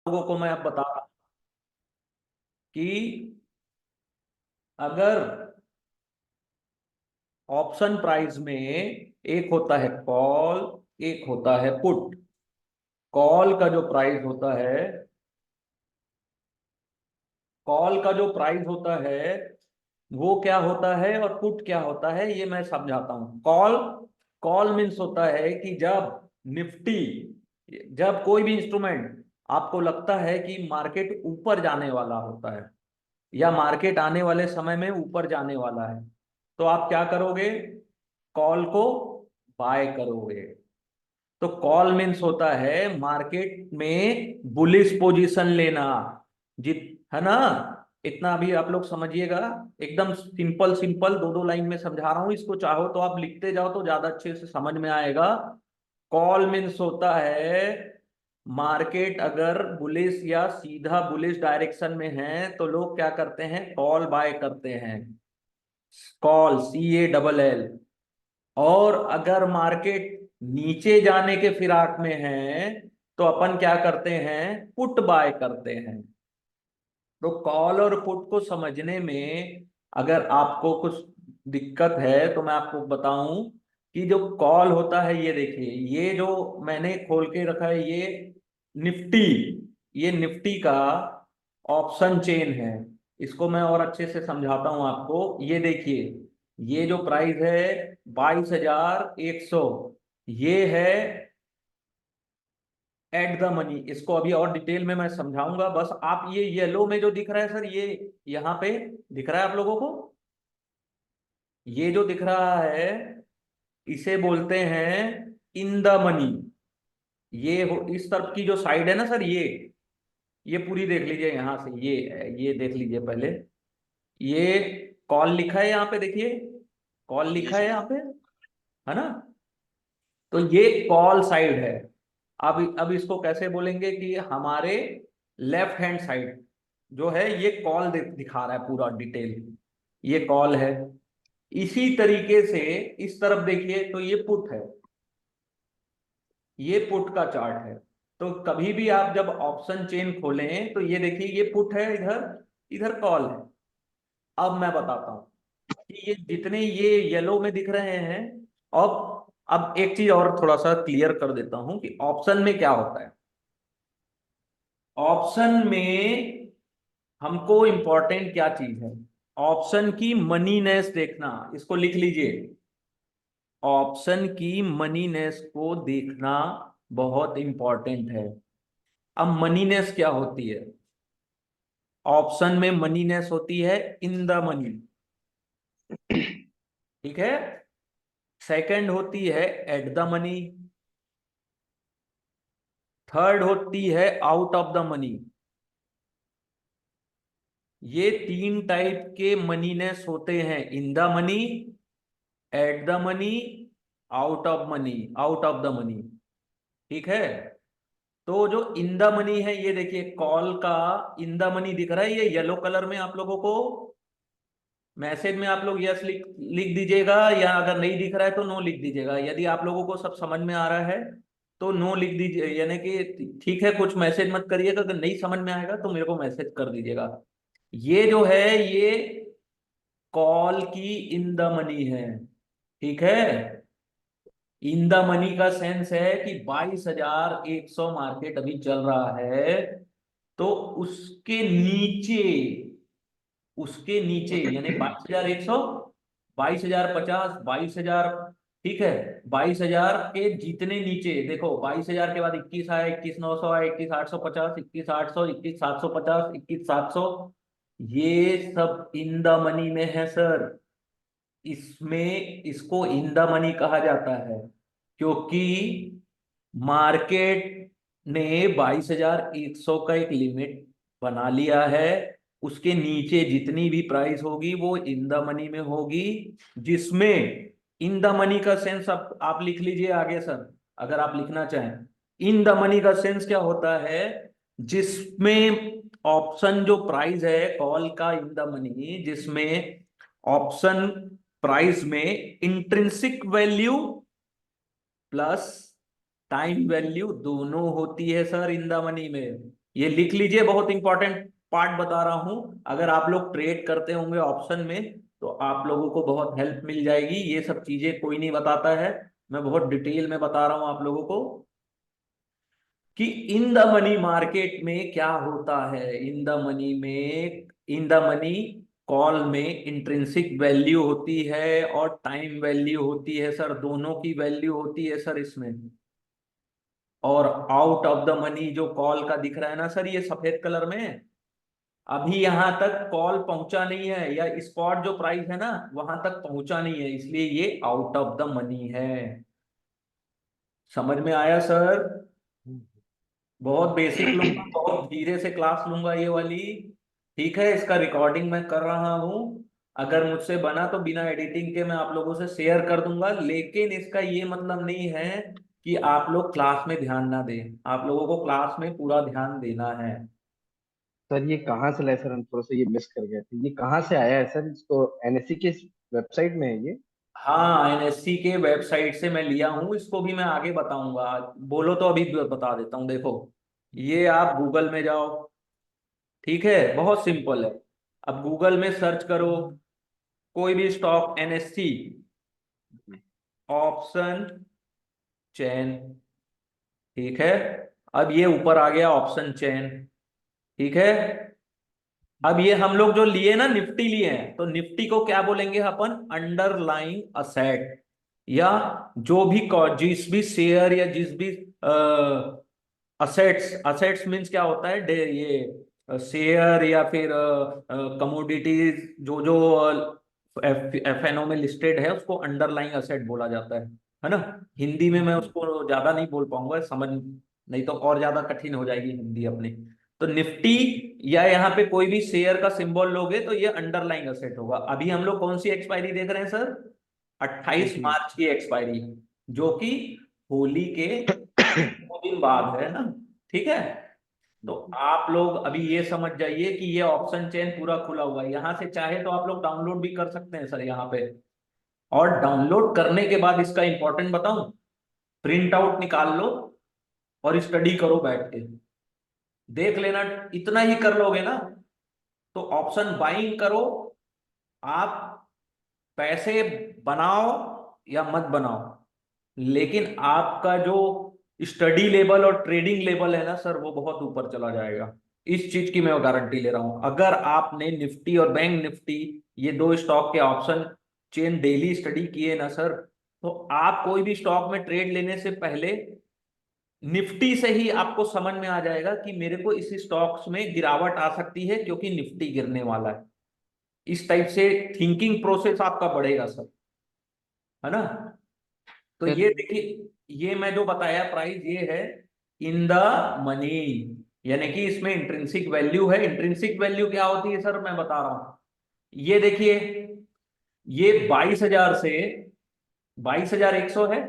लोगों को मैं अब बता रहा हूं कि अगर ऑप्शन प्राइस में एक होता है कॉल, एक होता है पुट। कॉल का जो प्राइस होता है, कॉल का जो प्राइस होता है वो क्या होता है और पुट क्या होता है, ये मैं समझाता हूं। कॉल, कॉल मीन्स होता है कि जब निफ्टी, जब कोई भी इंस्ट्रूमेंट आपको लगता है कि मार्केट ऊपर जाने वाला होता है या मार्केट आने वाले समय में ऊपर जाने वाला है, तो आप क्या करोगे? कॉल को बाय करोगे। तो कॉल मीन्स होता है मार्केट में बुलिश पोजीशन लेना। जित है ना? इतना अभी आप लोग समझिएगा। एकदम सिंपल सिंपल दो दो लाइन में समझा रहा हूं, इसको चाहो तो आप लिखते जाओ तो ज्यादा अच्छे से समझ में आएगा। कॉल मीन्स होता है मार्केट अगर बुलिश या सीधा बुलिश डायरेक्शन में है तो लोग क्या करते हैं? कॉल बाय करते हैं। Call, CALL। और अगर मार्केट नीचे जाने के फिराक में है तो अपन क्या करते हैं? पुट बाय करते हैं। तो कॉल और पुट को समझने में अगर आपको कुछ दिक्कत है तो मैं आपको बताऊं कि जो कॉल होता है, ये देखिए, ये जो मैंने खोल के रखा है, निफ्टी ये निफ्टी का ऑप्शन चेन है। इसको मैं और अच्छे से समझाता हूं आपको। ये देखिए, ये जो प्राइस है 22,100, ये है एट द मनी। इसको अभी और डिटेल में मैं समझाऊंगा। बस आप ये येलो में जो दिख रहा है सर, ये यहाँ पे दिख रहा है आप लोगों को, ये जो दिख रहा है इसे बोलते हैं इन द मनी। इस तरफ की जो साइड है ना सर, ये पूरी देख लीजिए यहां से। ये देख लीजिए पहले। ये कॉल लिखा है यहाँ पे, देखिए कॉल लिखा यस है सर। यहाँ पे, है ना? तो ये कॉल साइड है। अब इसको कैसे बोलेंगे कि हमारे लेफ्ट हैंड साइड जो है ये कॉल दिखा रहा है पूरा डिटेल, ये कॉल है। इसी तरीके से इस तरफ देखिए तो ये पुट है, ये पुट का चार्ट है। तो कभी भी आप जब ऑप्शन चेन खोलें तो ये देखिए, ये पुट है इधर, इधर कॉल है। अब मैं बताता हूं कि ये जितने ये येलो में दिख रहे हैं। अब एक चीज और थोड़ा सा क्लियर कर देता हूं कि ऑप्शन में क्या होता है। ऑप्शन में हमको इंपॉर्टेंट क्या चीज है? ऑप्शन की मनीनेस देखना। इसको लिख लीजिए, ऑप्शन की मनीनेस को देखना बहुत इंपॉर्टेंट है। अब मनीनेस क्या होती है? ऑप्शन में मनीनेस होती है इन द मनी, ठीक है। सेकंड होती है एट द मनी, थर्ड होती है आउट ऑफ द मनी। ये तीन टाइप के मनीनेस होते हैं, in the money, at the money, out of money, out of the money, ठीक है। तो जो इन द मनी है, ये देखिए कॉल का इन द मनी दिख रहा है, ये येलो कलर में आप लोगों को। मैसेज में आप लोग यस लिख लिख दीजिएगा, या अगर नहीं दिख रहा है तो नो लिख दीजिएगा। यदि आप लोगों को सब समझ में आ रहा है तो नो लिख दीजिए, यानी कि ठीक है, कुछ मैसेज मत करिएगा। अगर नहीं समझ में आएगा तो मेरे को मैसेज कर दीजिएगा। ये जो है ये कॉल की इन द मनी है, ठीक है। इन द मनी का सेंस है कि 22,100 मार्केट अभी चल रहा है, तो उसके नीचे, उसके नीचे यानी 22,100, 22,050, 22,000, ठीक है। 22,000 के जितने नीचे देखो, 22,000 के बाद 21 आया, 21,900 आया, 21,850, 21,800, 21,750, 21,700, ये सब इन द मनी में है सर। इसमें इसको इन द मनी कहा जाता है क्योंकि मार्केट ने 22,100 का एक लिमिट बना लिया है। उसके नीचे जितनी भी प्राइस होगी वो इन द मनी में होगी, जिसमें इन द मनी का सेंस आप लिख लीजिए आगे सर, अगर आप लिखना चाहें। इन द मनी का सेंस क्या होता है? जिसमें ऑप्शन जो प्राइस है कॉल का इन द मनी, जिसमें ऑप्शन प्राइस में intrinsic value plus time value दोनों होती है सर इन द मनी में। ये लिख लीजिए, बहुत इंपॉर्टेंट पार्ट बता रहा हूं। अगर आप लोग ट्रेड करते होंगे ऑप्शन में तो आप लोगों को बहुत हेल्प मिल जाएगी। ये सब चीजें कोई नहीं बताता है, मैं बहुत डिटेल में बता रहा हूं आप लोगों को कि इन द मनी मार्केट में क्या होता है। इन द मनी में, इन द मनी कॉल में इंट्रिंसिक वैल्यू होती है और टाइम वैल्यू होती है सर, दोनों की वैल्यू होती है सर इसमें। और आउट ऑफ द मनी जो कॉल का दिख रहा है ना सर, ये सफेद कलर में, अभी यहां तक कॉल पहुंचा नहीं है, या स्पॉट जो प्राइस है ना वहां तक पहुंचा नहीं है, इसलिए ये आउट ऑफ द मनी है। समझ में आया सर? बहुत बेसिक लूंगा, बहुत धीरे से क्लास लूंगा ये वाली। ठीक है, इसका रिकॉर्डिंग मैं कर रहा हूं। अगर मुझसे बना तो बिना एडिटिंग के मैं आप लोगों से शेयर कर दूंगा, लेकिन इसका ये मतलब नहीं है कि आप लोग क्लास में ध्यान ना दें। आप लोगों को क्लास में पूरा ध्यान देना है। सर ये कहाँ से लाए सर, हम थोड़ा सा ये मिस कर गए थे, ये कहाँ से आया है सर? इसको एनएससी के वेबसाइट में है ये? हाँ, एनएससी के वेबसाइट से मैं लिया हूँ, इसको भी मैं आगे बताऊंगा। बोलो तो अभी बता देता हूँ। देखो, ये आप गूगल में जाओ, ठीक है, बहुत सिंपल है। अब गूगल में सर्च करो कोई भी स्टॉक, एनएससी ऑप्शन चेन, ठीक है। अब ये ऊपर आ गया ऑप्शन चेन, ठीक है। अब ये हम लोग जो लिए ना, निफ्टी लिए हैं, तो निफ्टी को क्या बोलेंगे अपन? अंडरलाइंग असेट, या जो भी जिस भी शेयर या जिस भी असेट्स, असेट्स मीन्स क्या होता है, ये शेयर या फिर कमोडिटीज, जो जो एफएनओ में लिस्टेड है उसको अंडरलाइंग असेट बोला जाता है ना। हिंदी में मैं जी। उसको ज्यादा नहीं बोल पाऊंगा, समझ नहीं तो और ज्यादा कठिन हो जाएगी हिंदी अपनी। तो निफ्टी या यहाँ पे कोई भी शेयर का सिंबल लोगे तो ये अंडरलाइंग असेट होगा। अभी हम लोग कौन सी एक्सपायरी देख रहे हैं सर? 28 जी। मार्च की एक्सपायरी, जो कि होली के 2 दिन बाद है ना, ठीक है। तो आप लोग अभी ये समझ जाइए कि ये ऑप्शन चेन पूरा खुला हुआ है, यहां से चाहे तो आप लोग डाउनलोड भी कर सकते हैं सर यहाँ पे। और डाउनलोड करने के बाद इसका इंपॉर्टेंट बताऊं, प्रिंट आउट निकाल लो और स्टडी करो बैठ के, देख लेना। इतना ही कर लोगे ना तो ऑप्शन बाइंग करो आप, पैसे बनाओ या मत बनाओ, लेकिन आपका जो स्टडी लेवल और ट्रेडिंग लेवल है ना सर, वो बहुत ऊपर चला जाएगा। इस चीज की मैं गारंटी ले रहा हूं। अगर आपने निफ्टी और बैंक निफ्टी, ये दो स्टॉक के ऑप्शन चेन डेली स्टडी किए ना सर, तो आप कोई भी स्टॉक में ट्रेड लेने से पहले निफ्टी से ही आपको समझ में आ जाएगा कि मेरे को इस स्टॉक्स में गिरावट आ सकती है क्योंकि निफ्टी गिरने वाला है। इस टाइप से थिंकिंग प्रोसेस आपका बढ़ेगा सर, है ना। तो सर। ये देखिए, ये मैं जो बताया प्राइस ये है इन द मनी, यानी कि इसमें इंट्रिंसिक वैल्यू है। इंट्रिंसिक वैल्यू क्या होती है सर, मैं बता रहा हूं। ये देखिए, ये 22,000 से 22,100 है,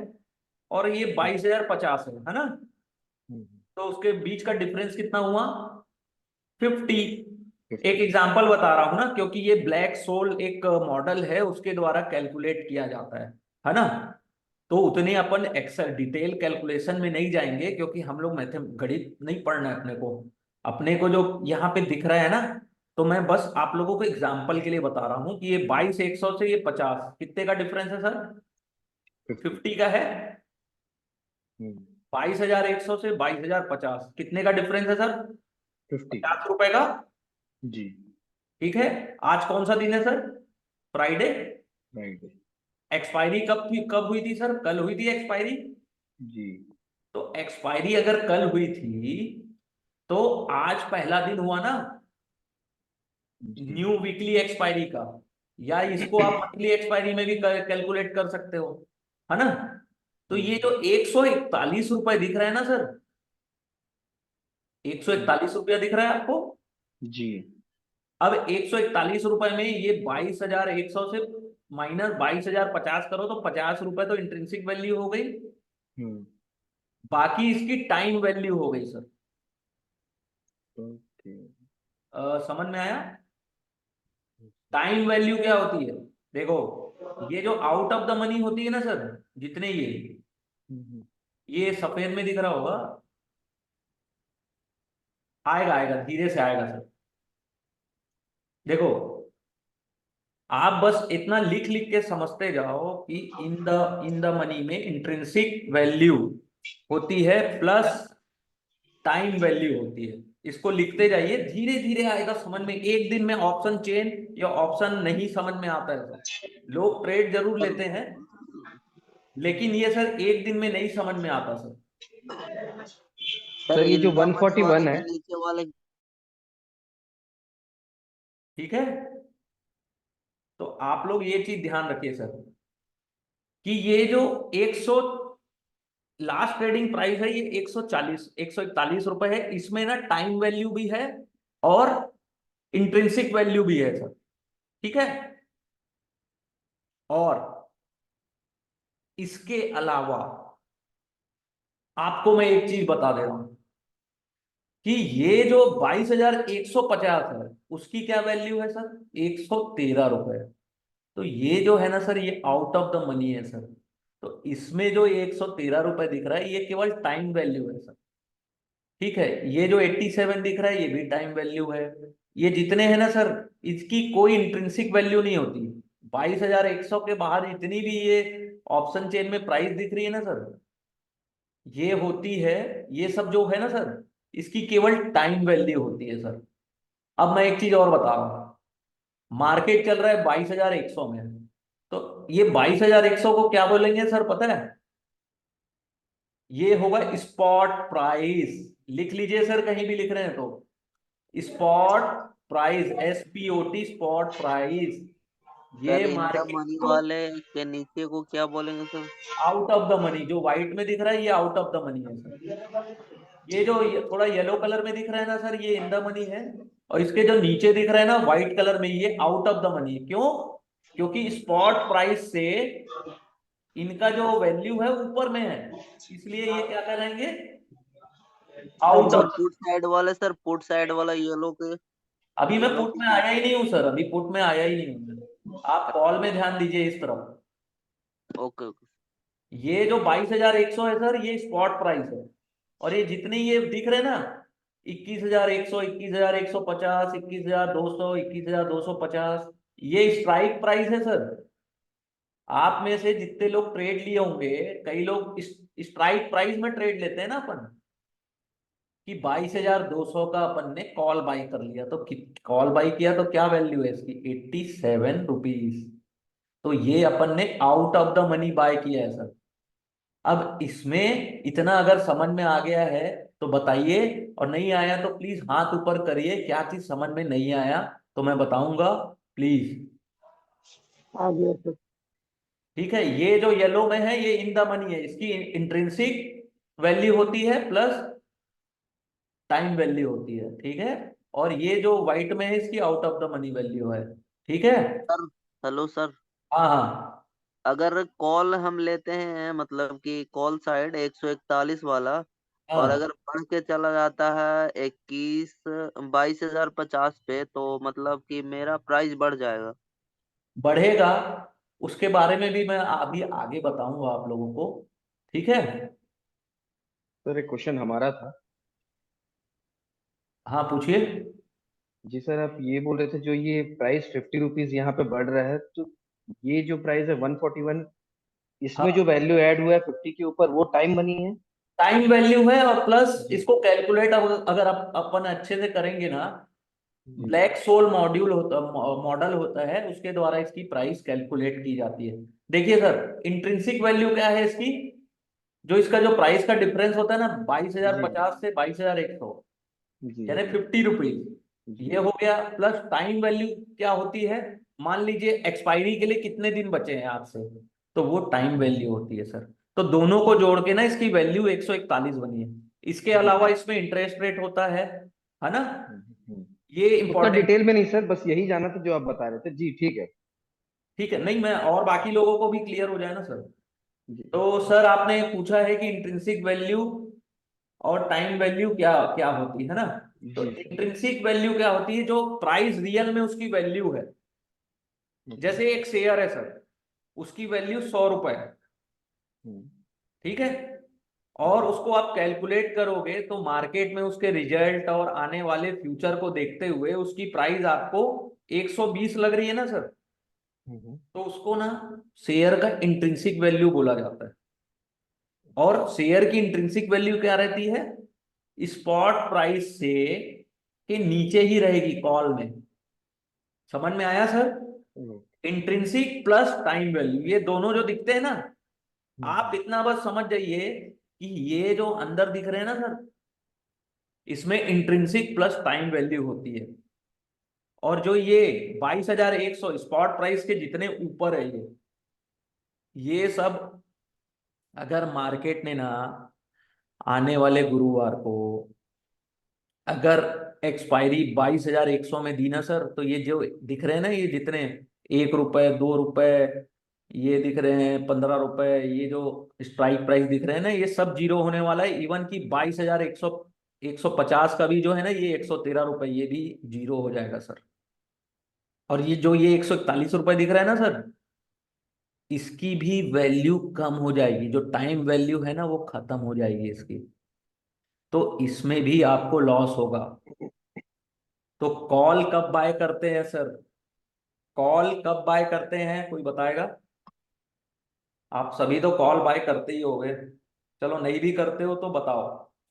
और ये 22,050 है ना। तो उसके बीच का डिफरेंस कितना हुआ? 50। एक 50। एग्जांपल बता रहा हूं ना, क्योंकि ये ब्लैक सोल एक मॉडल है, उसके द्वारा कैलकुलेट किया जाता है ना। तो उतने अपन एक्सेल डिटेल कैलकुलेशन में नहीं जाएंगे, क्योंकि हम लोग मैथ गणित नहीं पढ़ना है अपने को। अपने को जो यहाँ पे दिख रहा है ना, तो मैं बस आप लोगों को एग्जांपल के लिए बता रहा हूँ कि ये 22,100 से ये 50, कितने का डिफरेंस है सर? 50। 50 का है। 22,100 से 22,050 कितने का डिफरेंस है सर? 50। 50 रुपए का। जी। ठीक है। आज कौन सा दिन है सर? फ्राइडे। राइट। एक्सपायरी कब थी, कब हुई थी सर? कल हुई थी एक्सपायरी। जी। तो एक्सपायरी अगर कल हुई थी तो आज पहला दिन हुआ ना जी। न्यू वीकली एक्सपायरी का। या इसको आप मंथली एक्सपायरी में भी कैलकुलेट कर सकते हो, है ना। तो ये जो 141 रुपए दिख रहा है ना सर, 141 रुपया दिख रहा है आपको। जी। अब 141 रुपए में ये 22,100 से माइनस 22,050 करो तो 50 रुपए तो इंट्रिंसिक वैल्यू हो गई। हम्म। बाकी इसकी टाइम वैल्यू हो गई सर। ओके। समझ में आया? टाइम वैल्यू क्या होती है? देखो, ये जो आउट ऑफ द मनी होती है ना सर, जितने ये सफेद में दिख रहा होगा, आएगा आएगा, धीरे से आएगा सर। देखो, आप बस इतना लिख लिख के समझते जाओ कि इन द मनी में इंट्रिंसिक वैल्यू होती है प्लस टाइम वैल्यू होती है। इसको लिखते जाइए, धीरे धीरे आएगा समझ में। एक दिन में ऑप्शन चेन या ऑप्शन नहीं समझ में आता है सर। लोग ट्रेड जरूर सर लेते हैं, लेकिन ये सर एक दिन में नहीं समझ में आता सर। सर सर ये जो इन द मनी वाले 141 है। के नीचे वाले। ठीक है, तो आप लोग ये चीज ध्यान रखिए सर कि ये जो 100 लास्ट ट्रेडिंग प्राइस है, ये 141 रुपए है। इसमें ना टाइम वैल्यू भी है और इंट्रिंसिक वैल्यू भी है सर। ठीक है, और इसके अलावा आपको मैं एक चीज बता दे रहा हूं कि ये जो 22,150 है, उसकी क्या वैल्यू है सर? 113 रुपए। तो ये जो है ना सर, ये आउट ऑफ द मनी है सर। तो इसमें जो 113 रुपए दिख रहा है, ये केवल टाइम वैल्यू है सर। ठीक है, ये जो 87 दिख रहा है, ये भी टाइम वैल्यू है। ये जितने हैं ना सर, इसकी कोई इंट्रिंसिक वैल्यू नहीं होती। 22,100 के बाहर जितनी भी ये ऑप्शन चेन में प्राइस दिख रही है ना सर, ये होती है, ये सब जो है ना सर, इसकी केवल टाइम वैल्यू होती है सर। अब मैं एक चीज और बता रहा हूँ। मार्केट चल रहा है 22,100 में, तो ये 22,100 को क्या बोलेंगे सर पता है? ये होगा स्पॉट प्राइस। लिख लीजिए सर, कहीं भी लिख रहे हैं तो spot price, SPOT, spot price. Sir ये इन द मार्केट मनी को वाले के नीचे को क्या बोलेंगे sir? Out of the money, जो व्हाइट में दिख रहा है ये आउट ऑफ द मनी है सर। ये जो थोड़ा येलो कलर में दिख रहा है ना सर, ये इन द मनी है। और इसके जो नीचे दिख रहा है ना व्हाइट कलर में, ये आउट ऑफ द मनी है। क्यों? क्योंकि स्पॉट प्राइस से इनका जो वैल्यू है ऊपर में है, इसलिए ये क्या कहलाएंगे? Out sir of. Put side वाले, सर पुट साइड वाला येलो के, अभी मैं येलो पुट के में नीचे। आया ही नहीं हूँ सर, अभी पुट में आया ही नहीं हूँ मैं। आप कॉल में ध्यान दीजिए इस तरफ। Okay okay. ये जो 22,100 है सर, ये स्पॉट प्राइस है। और ये जितने ये दिख रहे हैं ना, 21,100, 21,150, 21,200, 21,250, ये स्ट्राइक प्राइस है सर। आप में से जितने लोग ट्रेड लिए होंगे, कई लोग स्ट्राइक प्राइस में ट्रेड लेते हैं ना अपन, कि 22,200 का अपन ने कॉल बाई कर लिया, तो कॉल बाई किया तो क्या वैल्यू है इसकी? 87 रुपीज। तो ये अपन ने out of the money by किया है सर। अब इसमें इतना अगर समझ में आ गया है तो बताइए, और नहीं आया तो प्लीज हाथ ऊपर करिए। क्या चीज समझ में नहीं आया तो मैं बताऊंगा, प्लीज। आ गया सर। ठीक है, ये जो येलो में है ये इन द मनी है, इसकी इंट्रिंसिक वैल्यू होती है प्लस टाइम वैल्यू होती है। ठीक है, और ये जो व्हाइट में है, इसकी out of the money value है। ठीक है। सर हेलो सर, हाँ हाँ अगर कॉल हम लेते हैं मतलब कि कॉल साइड 141 वाला, और हाँ, अगर बढ़ के चला जाता है 22,050 पे, तो मतलब कि मेरा प्राइस बढ़ जाएगा। बढ़ेगा। उसके बारे में भी मैं अभी आगे बताऊंगा आप लोगों को। ठीक है। सर एक क्वेश्चन हमारा था। हाँ पूछिए। जी सर, आप ये बोल रहे थे जो ये प्राइस 50 रुपीज यहाँ पे बढ़ रहा है, तो ये जो प्राइस है 141, इसमें जो हाँ, वैल्यू ऐड हुआ है 50 के ऊपर, वो टाइम मनी है। टाइम वैल्यू है, और प्लस जी इसको कैलकुलेट अगर अपन अच्छे से करेंगे ना, जी ब्लैक सोल मॉडल होता है, उसके द्वारा इसकी प्राइस कैलकुलेट की जाती है। देखिए सर, इंट्रिंसिक वैल्यू क्या है इसकी? जो इसका जो प्राइस का डिफरेंस होता है ना, बाईस हजार जी पचास से 22,100, जी यानी जी 50 रुपीज। जी ये हो गया। प्लस टाइम वैल्यू क्या होती है? मान लीजिए एक्सपायरी के लिए कितने दिन बचे हैं आपसे, तो वो टाइम वैल्यू होती है सर। तो दोनों को जोड़ के ना इसकी वैल्यू 141 बनी है। इसके जी अलावा सर। इसमें इंटरेस्ट रेट होता है ना? हम्म। ये उतना इंपॉर्टेंट। डिटेल में नहीं सर, बस यही जाना था जो आप बता रहे थे। जी ठीक है। ठीक है, नहीं मैं और बाकी लोगों को भी क्लियर हो जाए ना सर। जी तो सर आपने पूछा है कि इंट्रिंसिक वैल्यू और टाइम वैल्यू क्या क्या होती है ना? तो जी सर। इंट्रिंसिक वैल्यू क्या होती है? जो प्राइस रियल में उसकी वैल्यू है। ओके। जैसे एक शेयर है सर, उसकी वैल्यू 100 रुपए है। हम्म। ठीक है, और उसको आप कैलकुलेट करोगे तो मार्केट में उसके रिजल्ट और आने वाले फ्यूचर को देखते हुए उसकी प्राइस आपको 120 लग रही है ना सर, हम्म। तो उसको ना शेयर का इंट्रिंसिक वैल्यू बोला जाता है। और शेयर की इंट्रिंसिक वैल्यू क्या रहती है? स्पॉट प्राइस से के नीचे ही रहेगी कॉल में। समझ में आया सर? हम्म। इंट्रिंसिक प्लस टाइम वैल्यू, ये दोनों जो दिखते हैं ना, आप हम्म। इतना बस समझ जाइए कि ये जो अंदर दिख रहे हैं ना सर, इसमें इंट्रिंसिक प्लस टाइम वैल्यू होती है। और जो ये 22,100 स्पॉट प्राइस के जितने ऊपर है ये सब अगर मार्केट ने ना आने वाले गुरुवार को अगर एक्सपायरी 22,100 में दी ना सर, तो ये जो दिख रहे हैं ना, ये जितने 1 रुपए 2 रुपए ये दिख रहे हैं, 15 रुपए, ये जो स्ट्राइक प्राइस दिख रहे हैं ना, ये सब जीरो होने वाला है। इवन की 22,100 150 का भी जो है ना, ये 113 रुपए ये भी जीरो हो जाएगा सर। और ये जो ये 141 रुपए दिख रहा है ना सर, इसकी भी वैल्यू कम हो जाएगी, जो टाइम वैल्यू है ना वो खत्म हो जाएगी इसकी। तो इसमें भी आपको लॉस होगा। तो कॉल कब बाय करते हैं सर? कॉल कब बाय करते हैं, कोई बताएगा? आप सभी तो कॉल बाय करते ही होगे, चलो नहीं भी करते हो तो बताओ,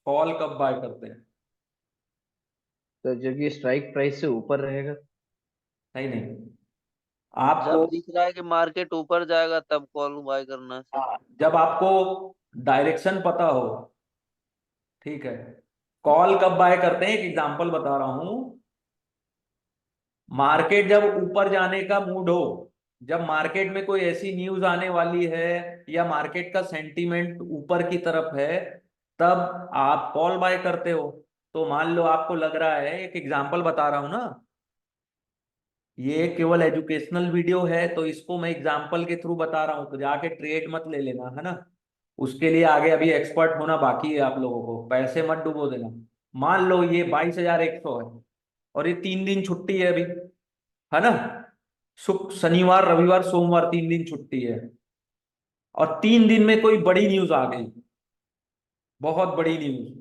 कॉल कब बाय करते हैं? तो जब ये स्ट्राइक प्राइस से ऊपर रहेगा। नहीं नहीं, आपको जब दिख रहा है कि मार्केट ऊपर जाएगा तब कॉल बाय करना है सर। जब आपको डायरेक्शन पता हो, ठीक है। कॉल कब बाय करते हैं, एक एग्जांपल बता रहा हूं। मार्केट जब ऊपर जाने का मूड हो, जब मार्केट में कोई ऐसी न्यूज आने वाली है या मार्केट का सेंटीमेंट ऊपर की तरफ है, तब आप कॉल बाय करते हो। तो मान लो आपको लग रहा है, एक एग्जांपल बता रहा हूं ना, ये केवल एजुकेशनल वीडियो है तो इसको मैं एग्जांपल के थ्रू बता रहा हूं, तो जाके ट्रेड मत ले लेना, है ना। उसके लिए आगे अभी एक्सपर्ट होना बाकी है आप लोगों को, पैसे मत डुबो देना। मान लो ये 22,100 है और ये 3 दिन छुट्टी है अभी, है ना। शुक्र शनिवार रविवार सोमवार 3 दिन छुट्टी है, और 3 दिन में कोई बड़ी न्यूज आ गई, बहुत बड़ी न्यूज,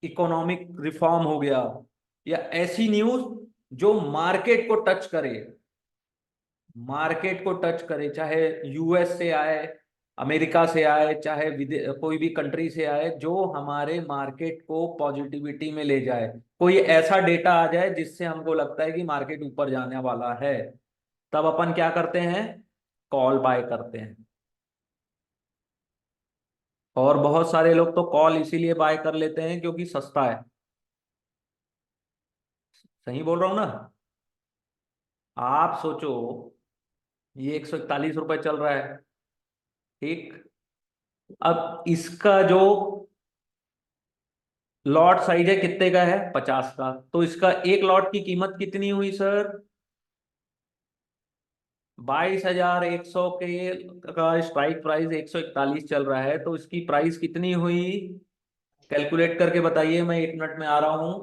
इकोनॉमिक रिफॉर्म हो गया, या ऐसी न्यूज जो मार्केट को टच करे, मार्केट को टच करे, चाहे यूएस से आए, अमेरिका से आए, चाहे कोई भी कंट्री से आए, जो हमारे मार्केट को पॉजिटिविटी में ले जाए। कोई ऐसा डेटा आ जाए जिससे हमको लगता है कि मार्केट ऊपर जाने वाला है, तब अपन क्या करते हैं, कॉल बाय करते हैं। और बहुत सारे लोग तो कॉल इसीलिए बाय कर लेते हैं क्योंकि सस्ता है। सही बोल रहा हूं ना? आप सोचो, ये 141 रुपए चल रहा है, ठीक। अब इसका जो लॉट साइज है कितने का है, 50 का, तो इसका एक लॉट की कीमत कितनी हुई सर? 22,100 के का स्ट्राइक प्राइस 141 चल रहा है, तो इसकी प्राइस कितनी हुई? कैलकुलेट करके बताइए, मैं 1 मिनट में आ रहा हूं।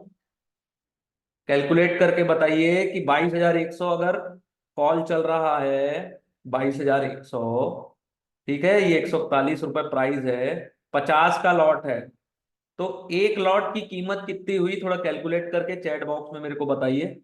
कैलकुलेट करके बताइए कि 22,100 अगर कॉल चल रहा है, 22,100, ठीक है, ये 141 रुपए प्राइस है, 50 का लॉट है, तो एक लॉट की कीमत कितनी हुई, थोड़ा कैलकुलेट करके चैट बॉक्स में मेरे को बताइए।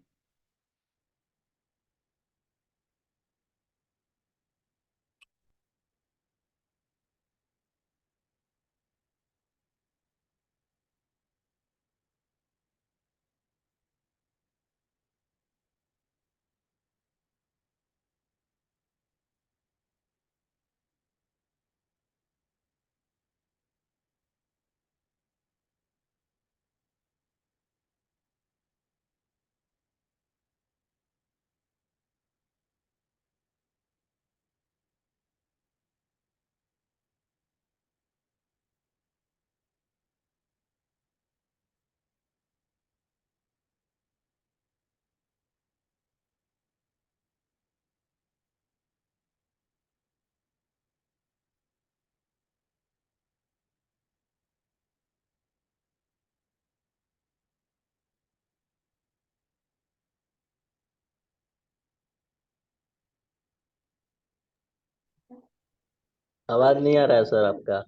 आवाज नहीं आ रहा है सर आपका।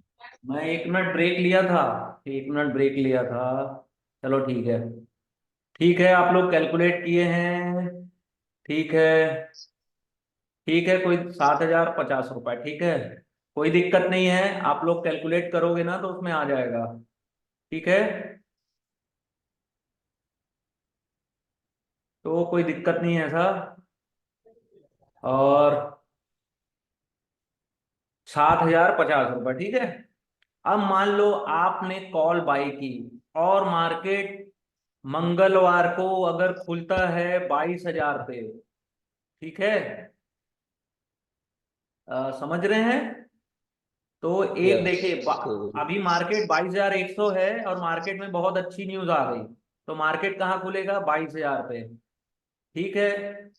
मैं 1 मिनट ब्रेक लिया था, 1 मिनट ब्रेक लिया था। चलो ठीक है, ठीक है, आप लोग कैलकुलेट किए हैं, ठीक है, ठीक है, कोई 7,050 रुपये, ठीक है, कोई दिक्कत नहीं है, आप लोग कैलकुलेट करोगे ना तो उसमें आ जाएगा, ठीक है, तो कोई दिक्कत नहीं है ऐसा। और 7,050 रुपये, ठीक है। अब मान लो आपने कॉल बाई की और मार्केट मंगलवार को अगर खुलता है 22,000 पे, ठीक है, समझ रहे हैं? तो एक यस देखिए सर। अभी मार्केट 22,100 है और मार्केट में बहुत अच्छी न्यूज आ गई, तो मार्केट कहाँ खुलेगा? 22,000 पे, ठीक है,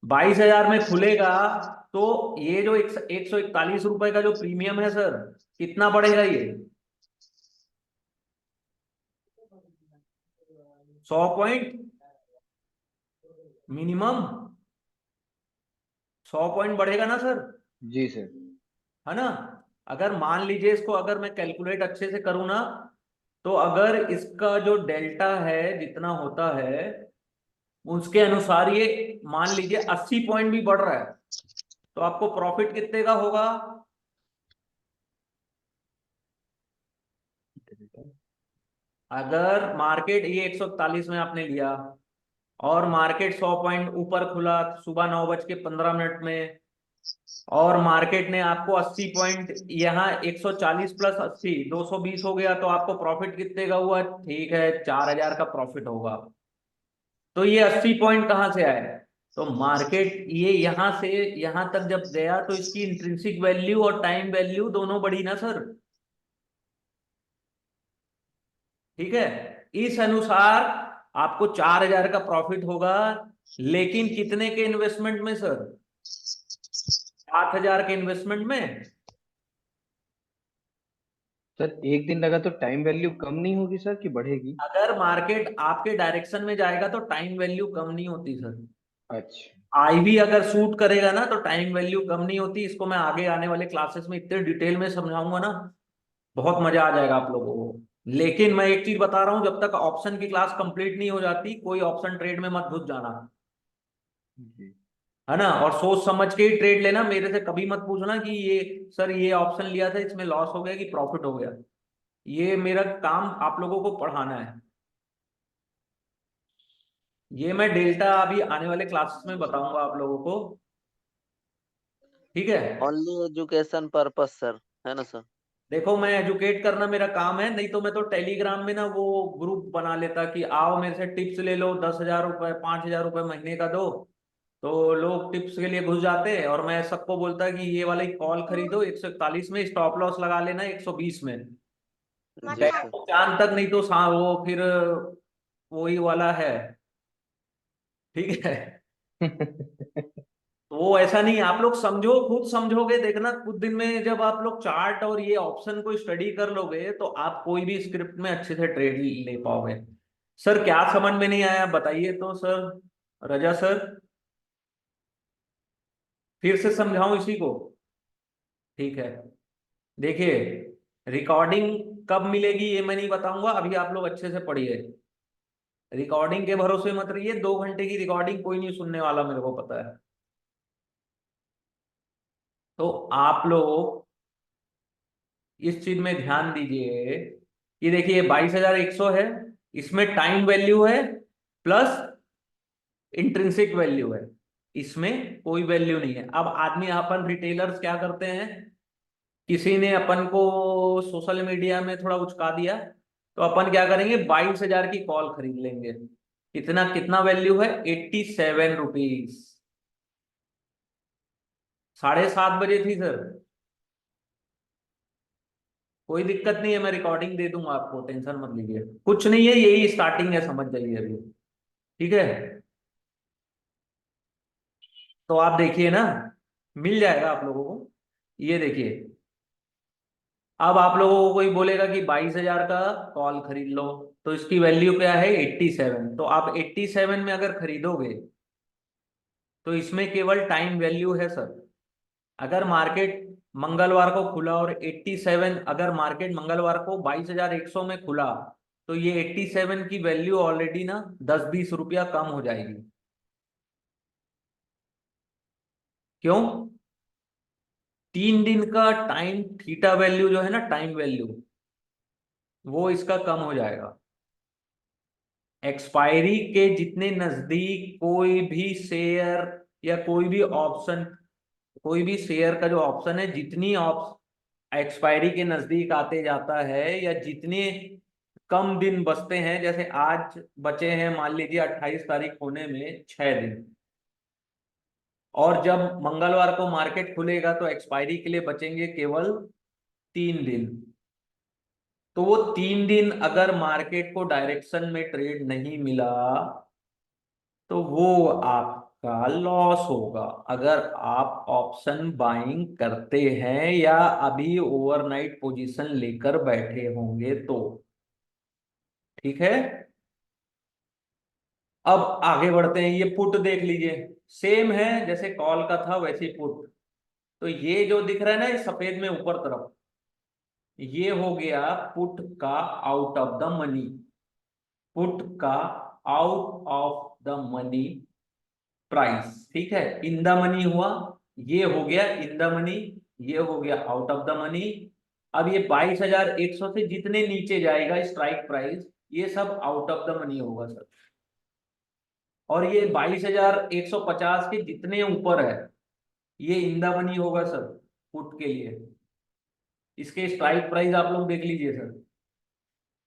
22,000 में खुलेगा। तो ये जो 141 रुपए का जो प्रीमियम है सर, कितना बढ़ेगा ये? 100 पॉइंट मिनिमम, 100 पॉइंट बढ़ेगा ना सर, जी सर। है ना? अगर मान लीजिए इसको, अगर मैं कैलकुलेट अच्छे से करूँ ना, तो अगर इसका जो डेल्टा है जितना होता है उसके अनुसार ये, मान लीजिए 80 पॉइंट भी बढ़ रहा है, तो आपको प्रॉफिट कितने का होगा? अगर मार्केट ये 141 में आपने लिया और मार्केट 100 पॉइंट ऊपर खुला सुबह 9:15 में, और मार्केट ने आपको 80 पॉइंट, यहाँ 140 प्लस 80 220 हो गया, तो आपको प्रॉफिट कितने का हुआ? ठीक है, 4,000 का प्रॉफिट होगा। तो ये 80 पॉइंट कहाँ से आए? तो मार्केट ये यहाँ से यहाँ तक जब गया तो इसकी इंट्रिंसिक वैल्यू और टाइम वैल्यू दोनों बढ़ी ना सर, ठीक है, इस अनुसार आपको 4,000 का प्रॉफिट होगा। लेकिन कितने के इन्वेस्टमेंट में सर? 7,000 के इन्वेस्टमेंट में। सर एक दिन लगा तो टाइम वैल्यू कम नहीं होगी सर कि बढ़ेगी? अगर मार्केट आपके डायरेक्शन में जाएगा तो टाइम वैल्यू कम नहीं होती सर। अच्छा। आईवी अगर सूट करेगा ना तो टाइम वैल्यू कम नहीं होती। इसको मैं आगे आने वाले क्लासेस में इतने डिटेल में समझाऊंगा ना, बहुत मजा आ जाएगा आप लोगों को। लेकिन मैं एक चीज बता रहा हूं, जब तक ऑप्शन की क्लास कंप्लीट नहीं हो जाती कोई ऑप्शन ट्रेड में मत घुस जाना, जी। है ना? और सोच समझ के ही ट्रेड लेना, मेरे से कभी मत पूछना कि ये सर ये ऑप्शन लिया था इसमें लॉस हो गया कि प्रॉफिट हो गया। ये मेरा काम आप लोगों को पढ़ाना है। ये मैं डेल्टा अभी आने वाले क्लासेस में बताऊंगा आप लोगों को, ठीक है। ओनली एजुकेशन पर्पस सर, है ना सर? देखो मैं एजुकेट करना मेरा काम है, नहीं तो मैं तो टेलीग्राम में ना वो ग्रुप बना लेता कि आओ मेरे से टिप्स ले लो, 10,000 रुपए 5,000 रुपए महीने का दो। तो लोग टिप्स के लिए घुस जाते हैं और मैं सबको बोलता कि ये वाली कॉल खरीदो 141 में, स्टॉप लॉस लगा लेना 120 में, जी सर। चांद तक, नहीं तो वो फिर वही वाला है, ठीक है। तो वो ऐसा नहीं है, आप लोग समझो, खुद समझोगे, देखना कुछ दिन में जब आप लोग चार्ट और ये ऑप्शन को स्टडी कर लोगे तो आप कोई भी स्क्रिप्ट में अच्छे से ट्रेड ले पाओगे। सर क्या समझ में नहीं आया बताइए तो सर, रजा सर, फिर से समझाऊं इसी को? ठीक है, देखिए, रिकॉर्डिंग कब मिलेगी ये मैं नहीं बताऊंगा, अभी आप लोग अच्छे से पढ़िए। रिकॉर्डिंग के भरोसे मत रहिए, 2 घंटे की रिकॉर्डिंग कोई नहीं सुनने वाला, मेरे को पता है। तो आप लोग इस चीज में ध्यान दीजिए कि देखिए 22,100 है, इसमें टाइम वैल्यू है प्लस इंट्रिंसिक वैल्यू है, इसमें कोई वैल्यू नहीं है। अब आदमी, अपन रिटेलर्स क्या करते हैं, किसी ने अपन को सोशल मीडिया में थोड़ा उचका दिया, तो अपन क्या करेंगे, 22,000 की कॉल खरीद लेंगे। कितना कितना वैल्यू है? 87 रुपीज। 7:30 बजे थी सर। कोई दिक्कत नहीं है, मैं रिकॉर्डिंग दे दूंगा आपको, टेंशन मत लीजिए, कुछ नहीं है, यही स्टार्टिंग है, समझ जाइए अभी, ठीक है। तो आप देखिए ना, मिल जाएगा आप लोगों को। ये देखिए, अब आप लोगों को कोई बोलेगा कि 22,000 का कॉल खरीद लो, तो इसकी वैल्यू क्या है? 87। तो आप 87 में अगर खरीदोगे तो इसमें केवल टाइम वैल्यू है सर, अगर मार्केट मंगलवार को खुला और 87, अगर मार्केट मंगलवार को 22,100 में खुला, तो ये 87 की वैल्यू ऑलरेडी ना 10-20 रुपया कम हो जाएगी। क्यों? 3 दिन का टाइम थीटा वैल्यू जो है ना, टाइम वैल्यू, वो इसका कम हो जाएगा। एक्सपायरी के जितने नजदीक कोई भी शेयर या कोई भी ऑप्शन, कोई भी शेयर का जो ऑप्शन है, जितनी एक्सपायरी के नजदीक आते जाता है, या जितने कम दिन बचते हैं, जैसे आज बचे हैं मान लीजिए 28 तारीख होने में 6 दिन, और जब मंगलवार को मार्केट खुलेगा तो एक्सपायरी के लिए बचेंगे केवल 3 दिन। तो वो 3 दिन अगर मार्केट को डायरेक्शन में ट्रेड नहीं मिला, तो वो आपका लॉस होगा। अगर आप ऑप्शन बाइंग करते हैं या अभी ओवरनाइट पोजीशन लेकर बैठे होंगे तो। ठीक है, अब आगे बढ़ते हैं। ये पुट देख लीजिए, सेम है जैसे कॉल का था वैसे ही पुट। तो ये जो दिख रहा है ना, ये सफेद में ऊपर तरफ, ये हो गया पुट का out of the money. Put का out of the money price, ठीक है, इन द मनी हुआ, ये हो गया इन द मनी, ये हो गया आउट ऑफ द मनी। अब ये 22,100 से जितने नीचे जाएगा स्ट्राइक प्राइस, ये सब आउट ऑफ द मनी होगा सर। और ये 22,150 के जितने ऊपर है, ये इन द मनी होगा सर पुट के लिए। इसके स्ट्राइक प्राइस आप लोग देख लीजिए सर।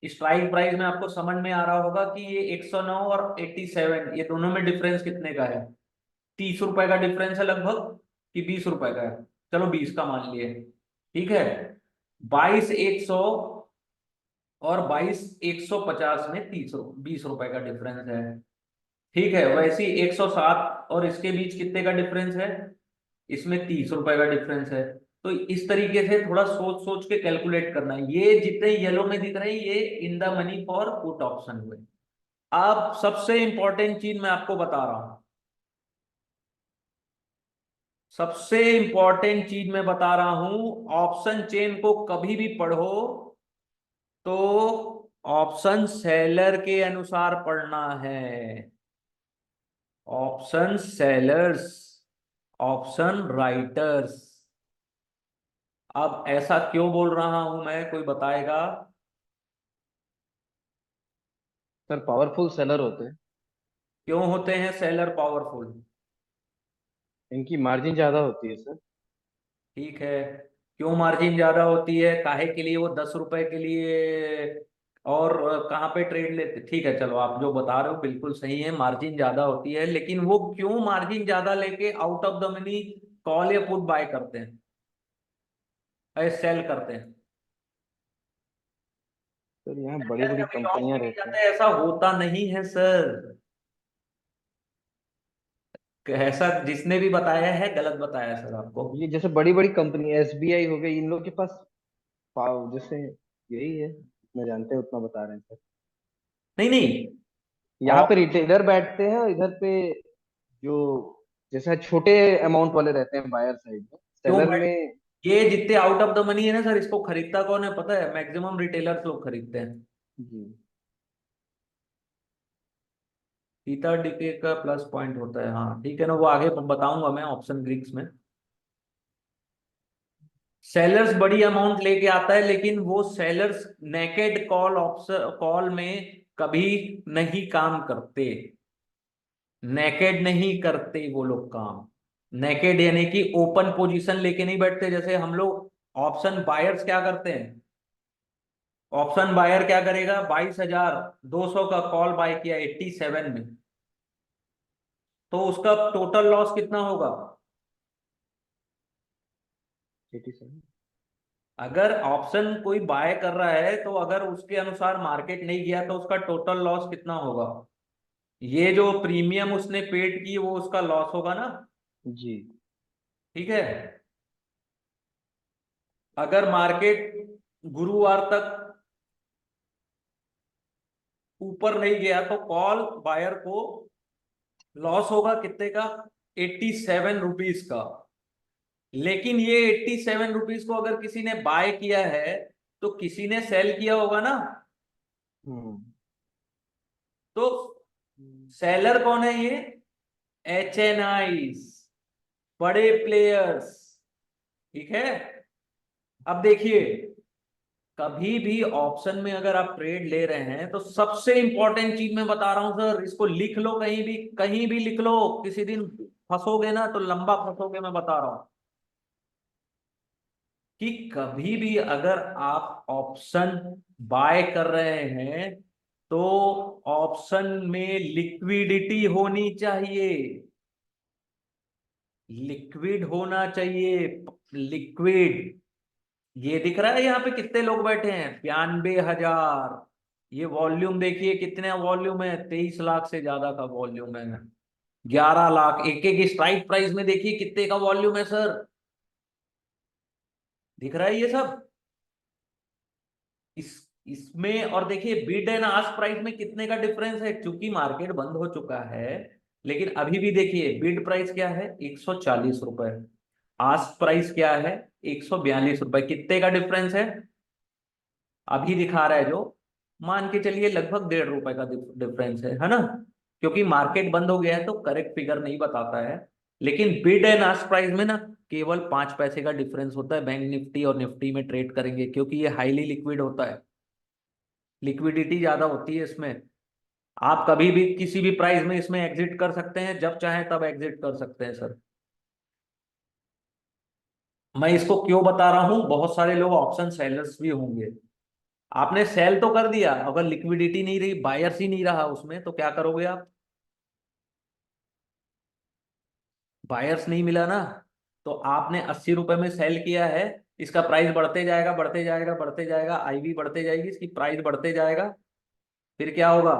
स्ट्राइक प्राइस में आपको समझ में आ रहा होगा कि ये 109 और 87, ये दोनों में डिफरेंस कितने का है? 30 रुपए का डिफरेंस है लगभग, कि 20 रुपए का है? चलो 20 का मान लिए, ठीक है। 22,100 और 22,150 में 20 रुपए का डिफरेंस है, ठीक है। वैसे ही 107 और इसके बीच कितने का डिफरेंस है? इसमें 30 रुपए का डिफरेंस है। तो इस तरीके से थोड़ा सोच सोच के कैलकुलेट करना है। ये जितने येलो में दिख रहे हैं, ये in the money for put option हुए। अब सबसे इंपॉर्टेंट चीज मैं आपको बता रहा हूं, सबसे इंपॉर्टेंट चीज मैं बता रहा हूं, ऑप्शन चेन को कभी भी पढ़ो तो ऑप्शन सेलर के अनुसार पढ़ना है। Option sellers, option writers. अब ऐसा क्यों बोल रहा हूं मैं, कोई बताएगा? सर पावरफुल सेलर होते हैं, क्यों होते हैं सेलर पावरफुल? इनकी मार्जिन ज्यादा होती है सर। ठीक है, क्यों मार्जिन ज्यादा होती है, काहे के लिए? वो 10 रुपए के लिए, और कहाँ पे ट्रेड लेते? ठीक है, चलो आप जो बता रहे हो बिल्कुल सही है, मार्जिन ज्यादा होती है। लेकिन वो क्यों मार्जिन ज्यादा लेके out of the money call या पुट बाय करते हैं, सेल करते हैं? सर यहाँ बड़ी बड़ी कभी लॉस कंपनियां में नहीं रहती हैं। जाते, ऐसा होता नहीं है सर। ऐसा जिसने भी बताया है गलत बताया सर आपको। ये जैसे बड़ी बड़ी कंपनी एसबीआई हो गई, इन लोग के पास पाव जैसे यही है, मैं जानते हैं उतना बता रहे हैं सर। नहीं नहीं, यहाँ पे रिटेलर बैठते हैं और इधर पे जो जैसे छोटे अमाउंट वाले रहते हैं बायर साइड में, क्यों सेलर भाई, में। ये जितने आउट ऑफ द मनी है ना सर, इसको खरीदता कौन है पता है? मैक्सिमम रिटेलर्स लोग खरीदते हैं। जी थीटा डीके का प्लस पॉइंट होता है, हाँ ठीक है ना, वो आगे बताऊंगा मैं ऑप्शन ग्रीक्स में। सेलर्स बड़ी अमाउंट लेके आता है, लेकिन वो sellers naked call option call में कभी नहीं काम करते। नेकेड नहीं करते वो लोग काम। नेकेड यानी कि ओपन पोजीशन लेके नहीं बैठते, जैसे हम लोग ऑप्शन बायर्स क्या करते हैं। ऑप्शन बायर क्या करेगा, 22,200 का कॉल बाय किया 87 में, तो उसका टोटल लॉस कितना होगा? 87। अगर ऑप्शन कोई बाय कर रहा है, तो अगर उसके अनुसार मार्केट नहीं गया तो उसका टोटल लॉस कितना होगा? ये जो प्रीमियम उसने पेड की वो उसका लॉस होगा ना। जी ठीक है, अगर मार्केट गुरुवार तक ऊपर नहीं गया तो कॉल बायर को लॉस होगा कितने का? 87 रुपीज का। लेकिन ये 87 रुपीज को अगर किसी ने बाय किया है तो किसी ने सेल किया होगा ना। हम्म। तो सेलर कौन है ये? HNIs, बड़े प्लेयर्स। ठीक है। अब देखिए, कभी भी ऑप्शन में अगर आप ट्रेड ले रहे हैं तो सबसे इंपॉर्टेंट चीज मैं बता रहा हूं सर, इसको लिख लो, कहीं भी लिख लो, किसी दिन फंसोगे ना तो लंबा फंसोगे, मैं बता रहा हूं कि कभी भी अगर आप ऑप्शन बाय कर रहे हैं तो ऑप्शन में लिक्विडिटी होनी चाहिए, लिक्विड होना चाहिए, लिक्विड। ये दिख रहा है यहाँ पे कितने लोग बैठे हैं? 92,000। ये वॉल्यूम देखिए, कितने वॉल्यूम है? 23 लाख से ज्यादा का वॉल्यूम है। 11 लाख एक एक स्ट्राइक प्राइस में देखिए कितने का वॉल्यूम है सर। दिख रहा है ये सब? इस इसमें और देखिए बिड एंड आस्क प्राइस में कितने का डिफरेंस है, क्योंकि मार्केट बंद हो चुका है। लेकिन अभी भी देखिए बिड प्राइस क्या है? 140 रुपए। आस्क प्राइस क्या है? 142 रुपए। कितने का डिफरेंस है अभी दिखा रहा है जो? मान के चलिए लगभग 1.5 रुपए का डिफरेंस है ना? क्योंकि मार्केट बंद हो गया है तो करेक्ट फिगर नहीं बताता है। लेकिन बिड एंड आस्क प्राइस में ना केवल 5 पैसे का डिफरेंस होता है बैंक निफ्टी और निफ्टी में ट्रेड करेंगे, क्योंकि ये हाईली लिक्विड होता है, लिक्विडिटी ज्यादा होती है इसमें। आप कभी भी किसी भी प्राइस में इसमें एग्जिट कर सकते हैं, जब चाहे तब एग्जिट कर सकते हैं सर। मैं इसको क्यों बता रहा हूं, बहुत सारे लोग ऑप्शन सेलर्स भी होंगे। आपने सेल तो कर दिया, अगर लिक्विडिटी नहीं रही, बायर्स ही नहीं रहा उसमें, तो क्या करोगे आप? बायर्स नहीं मिला ना, तो आपने 80 रुपए में सेल किया है, इसका प्राइस बढ़ते जाएगा बढ़ते जाएगा बढ़ते जाएगा, आईवी बढ़ते जाएगी, इसकी प्राइस बढ़ते जाएगा। फिर क्या होगा?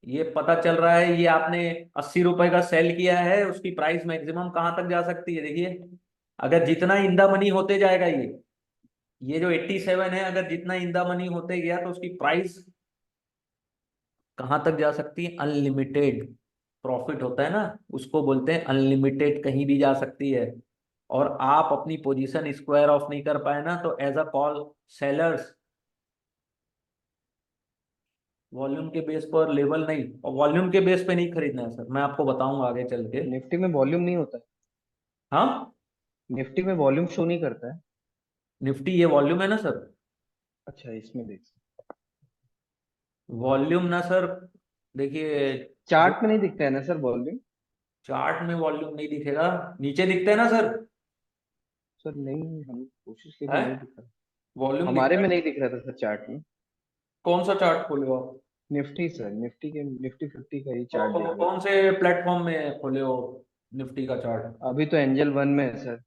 ये पता चल रहा है ये आपने 80 रुपए का सेल किया है, उसकी प्राइस मैक्सिमम कहां तक जा सकती है देखिए। अगर जितना इन द मनी होते जाएगा ये जो 87 है, अगर जितना इन द मनी होते गया तो उसकी प्राइस कहां तक जा सकती है? अनलिमिटेड प्रॉफिट होता है ना, उसको बोलते हैं अनलिमिटेड, कहीं भी जा सकती है। और आप अपनी पोजीशन स्क्वायर ऑफ नहीं कर पाए ना, तो as a call sellers volume के बेस पर लेवल नहीं, और वॉल्यूम के बेस पे नहीं खरीदना है सर, मैं आपको बताऊंगा आगे चल के। निफ्टी में वॉल्यूम नहीं होता है? हाँ, निफ्टी में वॉल्यूम शो नहीं करता है? निफ्टी ये वॉल्यूम है ना सर। अच्छा, इसमें देख। वॉल्यूम ना सर, देखिए, जो चार्ट में नहीं दिखता है ना सर वॉल्यूम? चार्ट में वॉल्यूम नहीं दिखेगा, नीचे दिखता है ना सर। सर नहीं, हम कोशिश की थी, है, नहीं दिखा। वॉल्यूम हमारे दिखता में है। नहीं दिख रहा था सर चार्ट में। कौन सा चार्ट खोले हो आप? निफ्टी सर, निफ्टी के निफ्टी 50 का ही चार्ट देख रहे थे। कौन से प्लेटफॉर्म में खोले हो निफ्टी का चार्ट? अभी तो एंजल वन में है सर।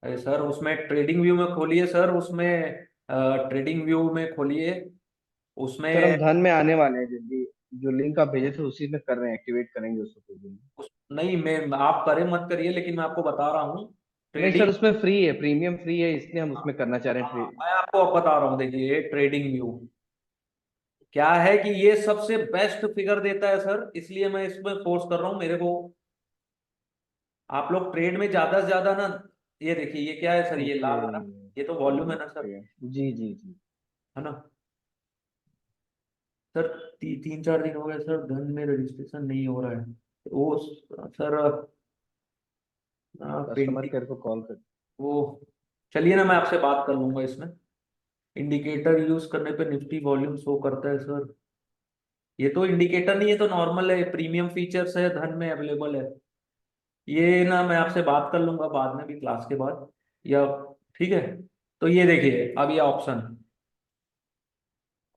अरे सर उसमें ट्रेडिंग व्यू में खोलिए सर, उसमें ट्रेडिंग व्यू में खोलिए, सर हम उसमें धन में आने वाले हैं जल्दी। जो लिंक आप भेजे थे उसी में कर रहे हैं, एक्टिवेट करेंगे उसको कुछ दिन में। नहीं, मैं, आप करें मत करिए, लेकिन मैं आपको बता रहा हूँ नहीं सर, ट्रेडिंग। उसमें फ्री है, प्रीमियम फ्री है, इसलिए हम उसमें करना चाह रहे हैं ट्रेड। मैं आपको अब बता रहा हूँ, देखिए ट्रेडिंग व्यू क्या है कि ये सबसे बेस्ट फिगर देता है सर, इसलिए मैं इसमें फोर्स कर रहा हूँ मेरे को। आप लोग ट्रेड में ज्यादा से ज्यादा ना, ये देखिए ये क्या है सर, ये ओके। लाल है ना, ये तो वॉल्यूम है ना सर, ओके, जी जी जी। है ना सर? 3-4 दिन हो गए सर, धन में रजिस्ट्रेशन नहीं हो रहा है, वो सर कस्टमर पेंटिंग, केयर को कॉल कर। वो, चलिए ना मैं आपसे बात कर लूंगा इसमें। इंडिकेटर यूज करने पे निफ्टी वॉल्यूम शो करता है सर, ये तो इंडिकेटर नहीं है, तो नॉर्मल है, प्रीमियम फीचर्स है, धन में अवेलेबल है। ये ना मैं आपसे बात कर लूंगा बाद में भी, क्लास के बाद, या ठीक है। तो ये देखिए अब ये ऑप्शन,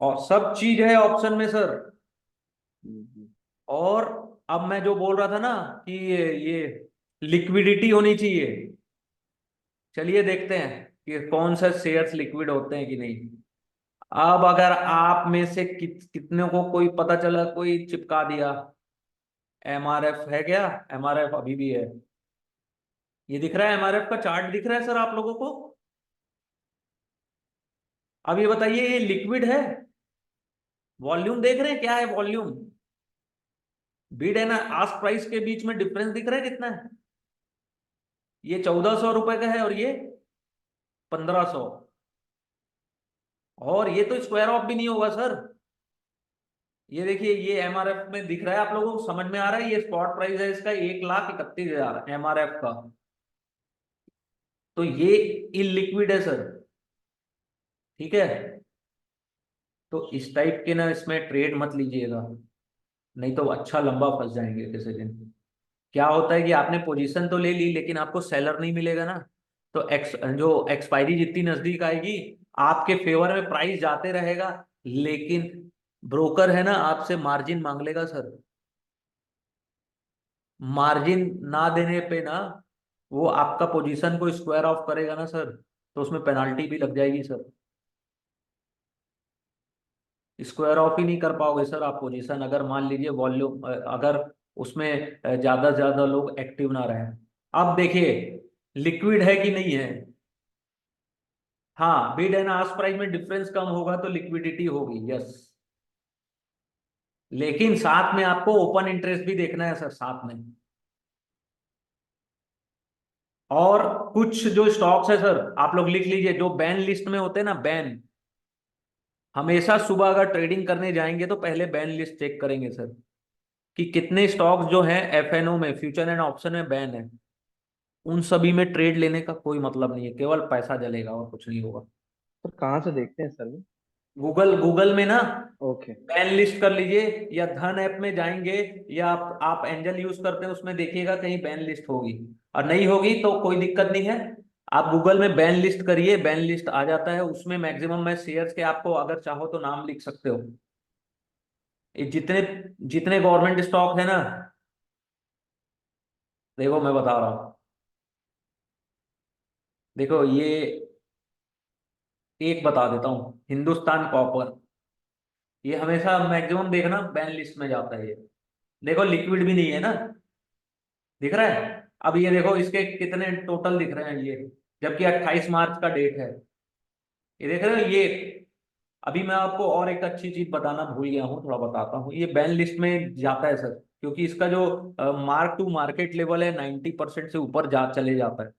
और सब चीज है ऑप्शन में सर। जी। और अब मैं जो बोल रहा था ना कि ये लिक्विडिटी होनी चाहिए, चलिए देखते हैं कि कौन सा शेयर्स लिक्विड होते हैं कि नहीं। अब अगर आप में से कितने को कोई पता चला, कोई चिपका दिया, एमआरएफ है क्या? एमआरएफ अभी भी है, ये दिख रहा है, एमआरएफ का चार्ट दिख रहा है सर आप लोगों को? अब ये बताइए ये लिक्विड है? वॉल्यूम देख रहे हैं क्या है वॉल्यूम? बिड है ना, आस्क प्राइस के बीच में डिफरेंस दिख रहा है कितना है? ये 1400 रुपए का है और ये 1500। और ये तो स्क्वायर ऑफ भी नहीं होगा सर। ये देखिए, ये एमआरएफ में दिख रहा है आप लोगों को, समझ में आ रहा है? ये स्पॉट प्राइस है इसका 1,31,000 एमआरएफ का। तो ये इलिक्विड है सर, ठीक है। तो इस टाइप के ना इसमें ट्रेड मत लीजिएगा, नहीं तो अच्छा लंबा फंस जाएंगे किसी दिन। क्या होता है कि आपने पोजीशन तो ले ली लेकिन आपको सेलर नहीं मिलेगा ना। तो जो एक्सपायरी जितनी नजदीक आएगी, आपके फेवर में प्राइस जाते रहेगा, लेकिन ब्रोकर है ना आपसे मार्जिन मांग लेगा सर। मार्जिन ना देने पे ना वो आपका पोजीशन को स्क्वायर ऑफ करेगा ना सर, तो उसमें पेनाल्टी भी लग जाएगी सर। स्क्वायर ऑफ ही नहीं कर पाओगे सर आप पोजीशन, अगर मान लीजिए वॉल्यूम, अगर उसमें ज्यादा से ज्यादा लोग एक्टिव ना रहे। अब देखिए, लिक्विड है कि नहीं है। हाँ, बिड एंड आस्क प्राइस में डिफरेंस कम होगा तो लिक्विडिटी होगी, यस। लेकिन साथ में आपको ओपन इंटरेस्ट भी देखना है सर, साथ में। और कुछ जो स्टॉक्स है सर, आप लोग लिख लीजिए, जो बैन लिस्ट में होते हैं ना, बैन। हमेशा सुबह अगर ट्रेडिंग करने जाएंगे तो पहले बैन लिस्ट चेक करेंगे सर, कि कितने स्टॉक्स जो हैं एफएनओ में, फ्यूचर एंड ऑप्शन में बैन है। उन सभी में ट्रेड लेने का कोई मतलब नहीं है, केवल पैसा जलेगा और कुछ नहीं होगा। तो कहाँ से देखते हैं सर? गूगल गूगल में ना ओके। बैन लिस्ट कर लीजिए, या धन ऐप में जाएंगे, या आप एंजल यूज करते हैं उसमें देखिएगा कहीं बैन लिस्ट होगी। और नहीं होगी तो कोई दिक्कत नहीं है, आप गूगल में बैन लिस्ट करिए, बैन लिस्ट आ जाता है उसमें। मैक्सिमम मैं शेयर्स के आपको अगर चाहो तो नाम लिख सकते हो। ये जितने जितने गवर्नमेंट स्टॉक है ना, देखो मैं बता रहा हूँ। देखो ये एक बता देता हूँ, हिंदुस्तान कॉपर, ये हमेशा मैक्सिमम देखना बैन लिस्ट में जाता है ये। देखो लिक्विड भी नहीं है ना, दिख रहा है? अब ये देखो इसके कितने टोटल दिख रहे हैं ये, जबकि 28 मार्च का डेट है। ये देख रहे हो ये। अभी मैं आपको और एक अच्छी चीज बताना भूल गया हूँ, थोड़ा बताता हूँ। ये बैन लिस्ट में जाता है सर, क्योंकि इसका जो मार्क टू मार्केट लेवल है 90% से ऊपर जा चले जाता है।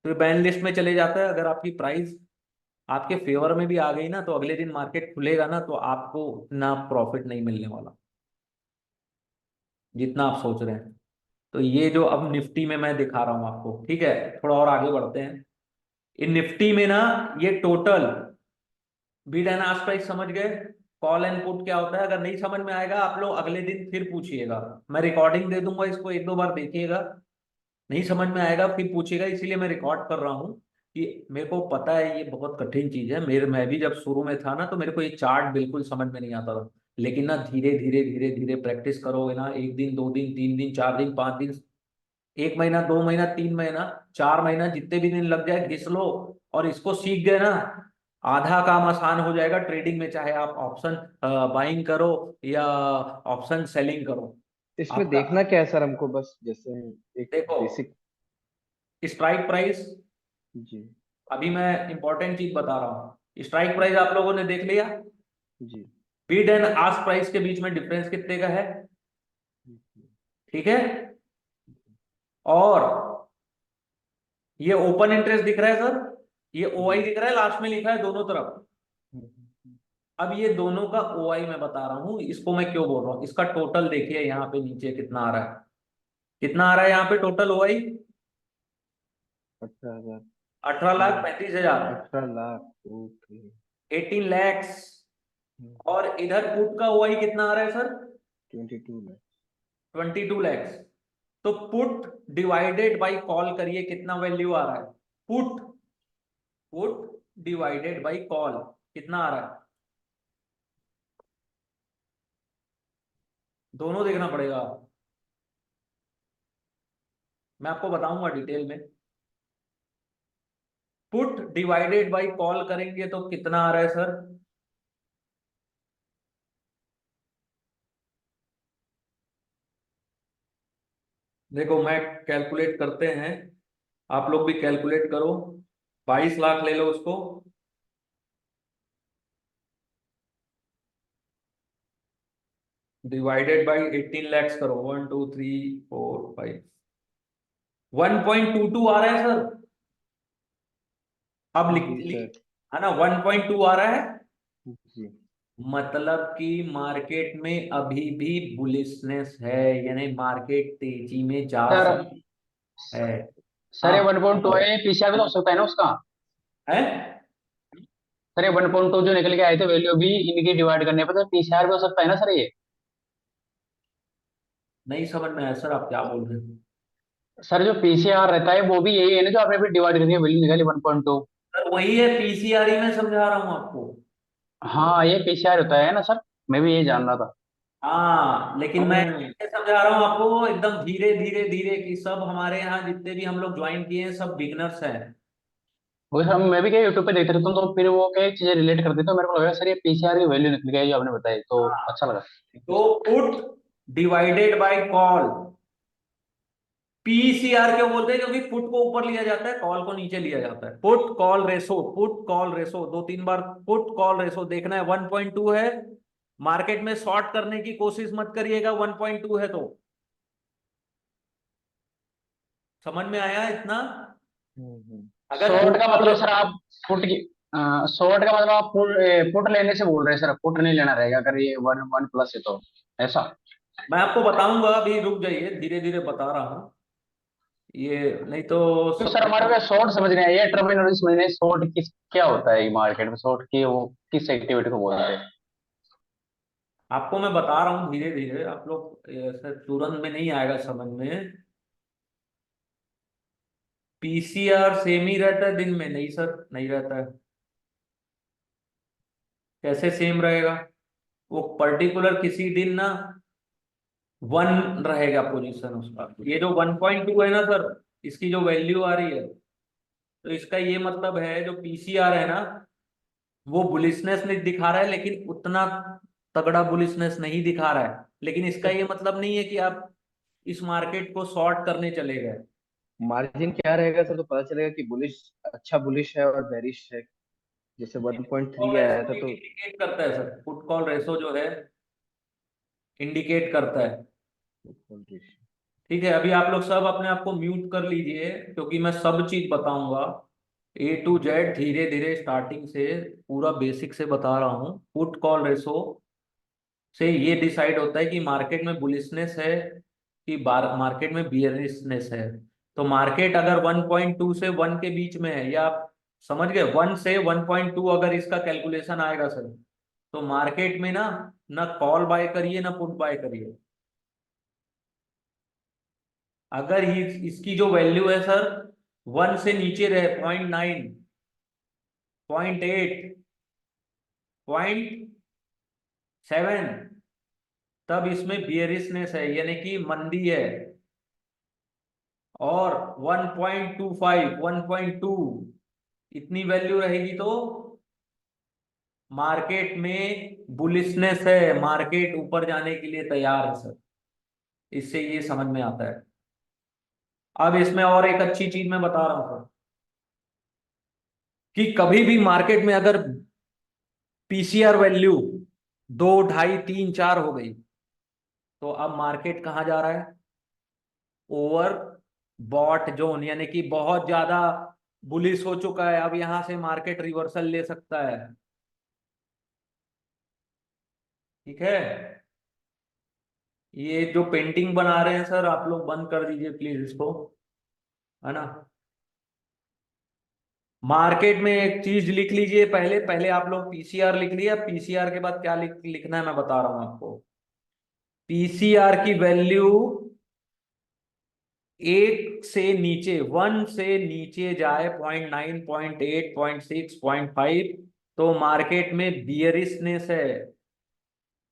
तो ये बैन लिस्ट में चले जाता है। अगर आपकी प्राइस आपके फेवर में भी आ गई ना, तो अगले दिन मार्केट खुलेगा ना, तो आपको इतना प्रॉफिट नहीं मिलने वाला जितना आप सोच रहे हैं। तो ये जो अब निफ्टी में मैं दिखा रहा हूं आपको, ठीक है, थोड़ा और आगे बढ़ते हैं। इन निफ्टी में ना, ये total bid and ask price समझ गए, कॉल एंड पुट क्या होता है? अगर नहीं समझ में आएगा आप लोग अगले दिन फिर पूछिएगा, मैं रिकॉर्डिंग दे दूंगा, इसको एक दो बार देखिएगा। नहीं समझ में आएगा फिर पूछिएगा, इसीलिए मैं रिकॉर्ड कर रहा हूँ कि मेरे को पता है ये बहुत कठिन चीज है। मेरे मैं भी जब शुरू में था ना, तो मेरे को ये चार्ट बिल्कुल समझ में नहीं आता था। लेकिन ना धीरे धीरे धीरे धीरे प्रैक्टिस करोगे ना, एक दिन, दो दिन, तीन दिन, चार दिन, पांच दिन, एक महीना, दो महीना, तीन महीना, चार महीना, जितने भी दिन लग जाए घिस लो, और इसको सीख गए ना, आधा काम आसान हो जाएगा ट्रेडिंग में। चाहे आप ऑप्शन बाइंग करो या ऑप्शन सेलिंग करो। इसमें आपका देखना क्या है सर हमको? बस जैसे एक देखो, बेसिक। स्ट्राइक प्राइस, जी। अभी मैं इंपॉर्टेंट चीज बता रहा हूँ। स्ट्राइक प्राइस आप लोगों ने देख लिया, जी। बिड एंड आस्क प्राइस के बीच में डिफरेंस कितने का है, ठीक है। और ये ओपन इंटरेस्ट दिख रहा है सर, ये ओआई जी। दिख रहा है, लास्ट में लिखा है दोनों तरफ। अब ये दोनों का ओआई मैं बता रहा हूं, इसको मैं क्यों बोल रहा हूं। इसका टोटल देखिए यहाँ पे नीचे कितना आ रहा है, कितना आ रहा है यहाँ पे total OI? 18,000। 18,35,000, 18 lakh. Okay. 18 lakhs। और इधर पुट का ओआई कितना आ रहा है सर? 22 लाख। 22 lakhs। तो पुट डिवाइडेड बाई कॉल करिए, कितना वैल्यू आ रहा है? Put put divided by call कितना आ रहा है? दोनों देखना पड़ेगा, मैं आपको बताऊंगा डिटेल में। पुट डिवाइडेड बाई कॉल करेंगे तो कितना आ रहा है सर? देखो मैं कैलकुलेट करते हैं, आप लोग भी कैलकुलेट करो। 22 लाख ले लो उसको, डिवाइडेड बाई 18 lakhs करो, 1 2 3 4 5। 1.22 आ रहा है सर। अब लिख जी लिख, सर। है ना, 1.2 आ रहा है। जी मतलब कि मार्केट में अभी भी बुलिशनेस है, यानी मार्केट तेजी में जा सर सकती है। सर हाँ, ये 1.2 है, पीसीआर भी तो हो सकता है ना उसका। है। सर ये 1.2 जो निकल के आए थे वैल्यू भी इनकी डिवाइड करने पर, तो पीसीआर भी हो सकता है ना सर ये। नहीं समझ में आया सर, आप क्या बोल रहे हैं? सर जो पीसीआर रहता है वो भी यही है ना, जो आपने भी डिवाइड करके वैल्यू निकाली 1.2। सर वही है, पीसीआर ही मैं समझा रहा हूँ आपको। हाँ ये पीसीआर होता है ना सर, मैं भी यही जान रहा था। हाँ, लेकिन मैं कैसे समझा रहा हूँ आपको, एकदम धीरे धीरे धीरे, कि सब हमारे यहाँ जितने भी हम लोग ज्वाइन किए हैं सब बिगनर्स हैं। वो सर मैं भी क्या यूट्यूब पे देखते रहता हूँ, तो फिर वो क्या चीजें रिलेट करते थे, तो मेरे को लगा सर ये पीसीआर की वैल्यू निकल गई जो आपने बताई, तो हाँ, अच्छा लगा। तो put divided by call, PCR क्यों बोलते हैं? क्योंकि पुट को ऊपर लिया जाता है, कॉल को नीचे लिया जाता है। Put call ratio, put call ratio, दो तीन बार पुट कॉल रेशो देखना है। 1.2 है, मार्केट में शॉर्ट करने की कोशिश मत करिएगा, 1.2 है तो। समझ में आया इतना? अगर शॉर्ट पुट का कॉल, मतलब सर आप पुट की, शॉर्ट का मतलब आप पुट लेने से बोल रहे हैं सर, पुट नहीं लेना रहेगा अगर ये वन वन प्लस है तो, ऐसा। मैं आपको बताऊंगा, अभी रुक जाइए, धीरे धीरे बता रहा हूं ये, नहीं तो तो सर सब। हमारे को शॉर्ट समझ नहीं आया, ये टर्मिनोलॉजी समझ नहीं आई, शॉर्ट किस क्या होता है मार्केट में, शॉर्ट की वो किस एक्टिविटी को बोलते हैं। आपको मैं बता रहा हूँ धीरे धीरे, आप लोग ऐसे तुरंत में नहीं आएगा समझ में। पीसीआर सेम ही रहता है दिन में? नहीं सर, नहीं रहता है। कैसे सेम रहेगा? वो पर्टिकुलर किसी दिन ना 1 रहेगा पोजीशन उसका। ये जो 1.2 है ना सर, इसकी जो वैल्यू आ रही है, तो इसका ये मतलब है जो पीसीआर है ना, वो बुलिशनेस नहीं दिखा रहा है, लेकिन उतना तगड़ा बुलिशनेस नहीं दिखा रहा है। लेकिन इसका ये मतलब नहीं है कि आप इस मार्केट को शॉर्ट करने चले गए। मार्जिन क्या रहेगा सर, तो पता चलेगा कि बुलिश, अच्छा बुलिश है और बेरिश है। जैसे कॉल 1.3 आया रेशो था तो इंडिकेट करता है सर, पुट कॉल रेशो जो है इंडिकेट करता है। bullish। ठीक है, अभी आप लोग सब अपने आप को म्यूट कर लीजिए, क्योंकि मैं सब चीज बताऊंगा, A to Z, धीरे धीरे स्टार्टिंग से पूरा बेसिक से बता रहा हूँ। पुट कॉल रेशो से ये डिसाइड होता है कि मार्केट में बुलिशनेस है कि मार्केट में बियरिशनेस है। तो मार्केट अगर 1.2 से 1 के बीच में है, या आप समझ गए, 1 से 1.2 अगर इसका कैलकुलेशन आएगा सर, तो मार्केट में ना, ना कॉल बाय करिए ना पुट बाय करिए। अगर इसकी जो वैल्यू है सर 1 से नीचे रहे, 0.9, 0.8, 0.7, तब इसमें बियरिशनेस है, यानी कि मंदी है। और 1.25, 1.2 इतनी वैल्यू रहेगी तो मार्केट में बुलिशनेस है, मार्केट ऊपर जाने के लिए तैयार है सर। इससे ये समझ में आता है। अब इसमें और एक अच्छी चीज मैं बता रहा हूं सर, कि कभी भी मार्केट में अगर पीसीआर वैल्यू 2, 2.5, 3, 4 हो गई, तो अब मार्केट कहाँ जा रहा है? ओवर बॉट जोन, यानी कि बहुत ज्यादा बुलिश हो चुका है। अब यहां से मार्केट रिवर्सल ले सकता है। ठीक है, ये जो पेंटिंग बना रहे हैं सर, आप लोग बंद कर दीजिए प्लीज इसको, है ना। मार्केट में एक चीज लिख लीजिए, पहले पहले आप लोग पीसीआर लिख लिया, पीसीआर के बाद क्या लिखना है मैं बता रहा हूं आपको। पीसीआर की वैल्यू 1 से नीचे, 1 से नीचे जाए, 0.9, 0.8, 0.6, 0.5, तो मार्केट में बियरिशनेस है,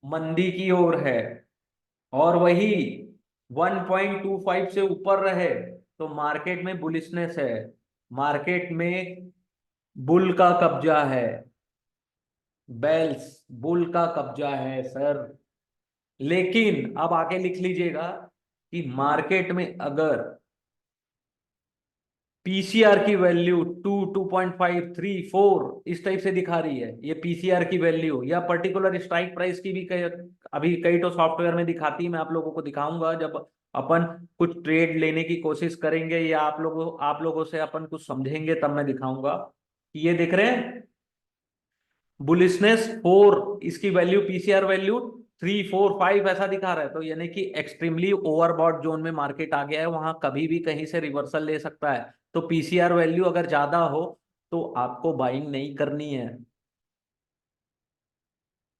मंदी की ओर है। और वही 1.25 से ऊपर रहे तो मार्केट में बुलिशनेस है, मार्केट में बुल का कब्जा है, बेल्स, बुल का कब्जा है सर। लेकिन अब आगे लिख लीजिएगा कि मार्केट में अगर पीसीआर की वैल्यू 2.5 3 4 इस टाइप से दिखा रही है, ये पीसीआर की वैल्यू, या पर्टिकुलर स्ट्राइक प्राइस की भी अभी कई तो सॉफ्टवेयर में दिखाती है। मैं आप लोगों को दिखाऊंगा जब अपन कुछ ट्रेड लेने की कोशिश करेंगे या आप लोगों से अपन कुछ समझेंगे, तब मैं दिखाऊंगा कि ये दिख रहे हैं बुलिशनेस 4, इसकी वैल्यू पीसीआर वैल्यू 3 4 5 ऐसा दिखा रहा है। तो यानी कि एक्सट्रीमली ओवरबॉट जोन में मार्केट आ गया है, वहां कभी भी कहीं से रिवर्सल ले सकता है। तो पीसीआर वैल्यू अगर ज्यादा हो तो आपको बाइंग नहीं करनी है।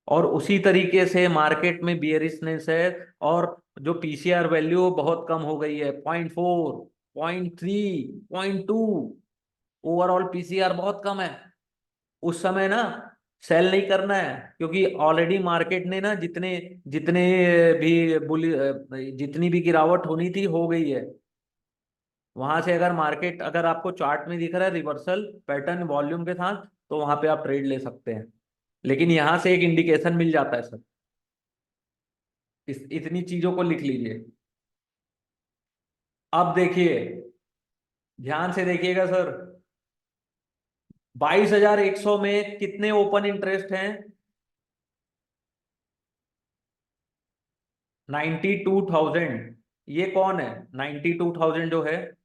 और उसी तरीके से मार्केट में बियरिशनेस है, और जो पीसीआर वैल्यू बहुत कम हो गई है, 0.4 0.3 0.2, ओवरऑल पीसीआर बहुत कम है। उस समय ना सेल नहीं करना है, क्योंकि ऑलरेडी मार्केट ने ना जितने जितने भी जितनी भी गिरावट होनी थी हो गई है। वहां से अगर मार्केट, अगर आपको चार्ट में दिख रहा है रिवर्सल पैटर्न वॉल्यूम के साथ, तो वहां पे आप ट्रेड ले सकते हैं। लेकिन यहां से एक इंडिकेशन मिल जाता है सर, इतनी चीजों को लिख लीजिए। अब देखिए, ध्यान से देखिएगा सर, 22,100 में कितने ओपन इंटरेस्ट हैं? 92,000। ये कौन है 92,000 जो है?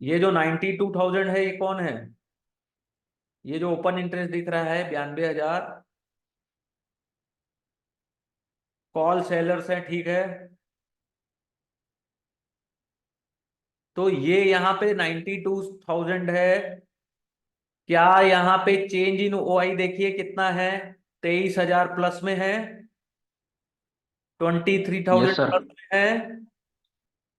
ये जो 92,000 है, ये कौन है? ये जो ओपन इंटरेस्ट दिख रहा है 92,000, कॉल सेलर्स है, ठीक है। तो ये यहाँ पे 92,000 है। क्या यहाँ पे चेंज इन ओआई देखिए कितना है? 23,000 प्लस में है, यस 23,000 सर। प्लस में है।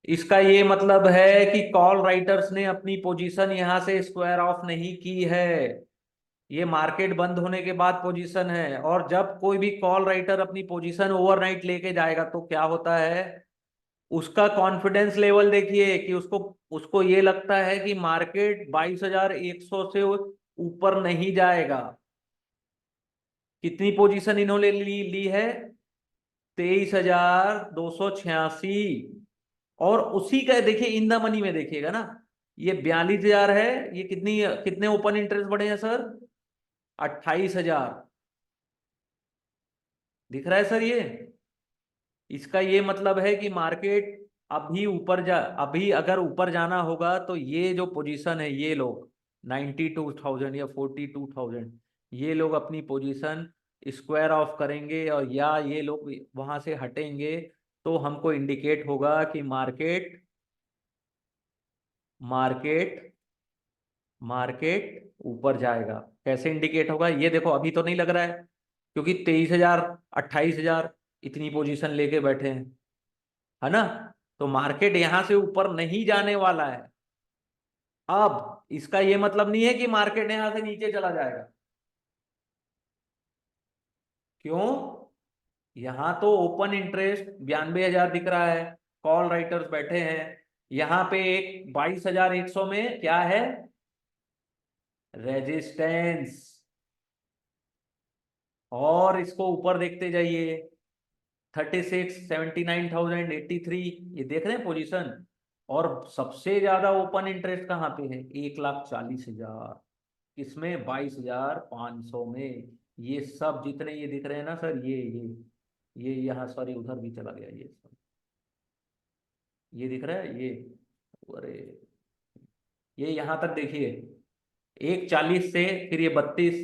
इसका ये मतलब है कि कॉल राइटर्स ने अपनी पोजीशन यहां से स्क्वायर ऑफ नहीं की है। ये मार्केट बंद होने के बाद पोजीशन है, और जब कोई भी कॉल राइटर अपनी पोजीशन ओवरनाइट लेके जाएगा तो क्या होता है, उसका कॉन्फिडेंस लेवल देखिए कि उसको उसको ये लगता है कि मार्केट 22,100 से ऊपर नहीं जाएगा। कितनी पोजीशन इन्होंने ली है? 23,286। और उसी का देखिए इन द मनी में देखिएगा ना, ये 42,000 है। ये कितने ओपन इंटरेस्ट बढ़े हैं सर? 28,000। दिख रहा है सर ये? इसका ये मतलब है कि मार्केट अभी अगर ऊपर जाना होगा तो ये जो पोजीशन है, ये लोग 92,000 या 42,000, ये लोग अपनी पोजीशन स्क्वायर ऑफ करेंगे, और या ये लोग वहां से हटेंगे, तो हमको इंडिकेट होगा कि मार्केट मार्केट मार्केट ऊपर जाएगा। कैसे इंडिकेट होगा ये देखो, अभी तो नहीं लग रहा है, क्योंकि 23,000 28,000 इतनी पोजीशन लेके बैठे हैं, है ना। तो मार्केट यहां से ऊपर नहीं जाने वाला है। अब इसका ये मतलब नहीं है कि मार्केट यहां से नीचे चला जाएगा। क्यों? यहां तो ओपन इंटरेस्ट 92,000 दिख रहा है, कॉल राइटर्स बैठे हैं। यहां पे एक 22,100 में क्या है? रेजिस्टेंस। और इसको ऊपर देखते जाइए, 36 79,000 83, ये देख रहे हैं पोजीशन। और सबसे ज्यादा ओपन इंटरेस्ट कहाँ पे है? 1,40,000। इसमें 22,500 में। ये सब जितने ये दिख रहे हैं ना सर, ये यहाँ, सॉरी उधर भी चला गया ये सब। ये दिख रहा है ये, अरे ये यहाँ तक देखिए, 1,40 से फिर ये 32,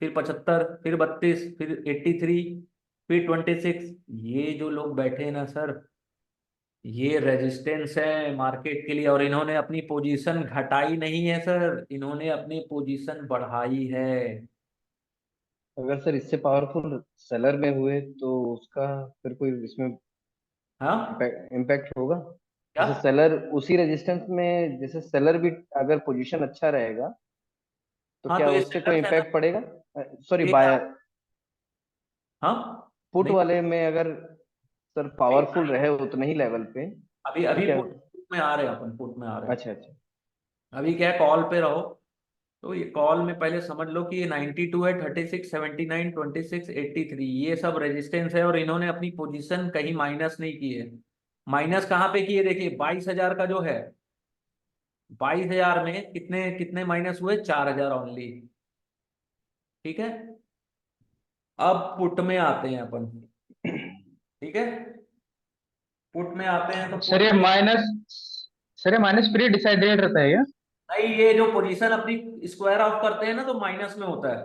फिर 75, फिर 32, फिर 83, फिर 26। ये जो लोग बैठे हैं ना सर, ये रेजिस्टेंस है मार्केट के लिए, और इन्होंने अपनी पोजीशन घटाई नहीं है सर, इन्होंने अपनी पोजीशन बढ़ाई है। अगर सर इससे पावरफुल सेलर में हुए तो उसका फिर कोई इसमें हाँ इम्पैक्ट होगा? क्या? जैसे सेलर उसी रेजिस्टेंस में, जैसे सेलर भी अगर पोजीशन अच्छा रहेगा तो हाँ क्या तो ये उससे कोई सेलर्स है ना, इम्पैक्ट पड़ेगा? सॉरी, ये बाय हाँ पुट नहीं, वाले में अगर सर पावरफुल रहे उतने ही लेवल पे अभी तो अभी क्या? पुट में आ रहे हैं, अपन पुट में आ रहे हैं। अच्छा अच्छा। अभी क्या है, कॉल पे रहो, तो ये कॉल में पहले समझ लो कि ये 92 है, 36, 79, 26, 83, ये सब रेजिस्टेंस है, और इन्होंने अपनी पोजीशन कहीं माइनस नहीं की है। माइनस कहाँ पे किए, देखिए 22,000 का जो है, 22,000 में कितने कितने माइनस हुए, 4,000 ओनली। ठीक है, अब पुट में आते हैं अपन। ठीक है, पुट में आते हैं तो सर पुट ये में, माइनस सर ये माइनस प्री डिसाइडेड रहता है क्या? नहीं ये जो पोजीशन अपनी स्क्वायर ऑफ करते हैं ना, तो माइनस में होता है।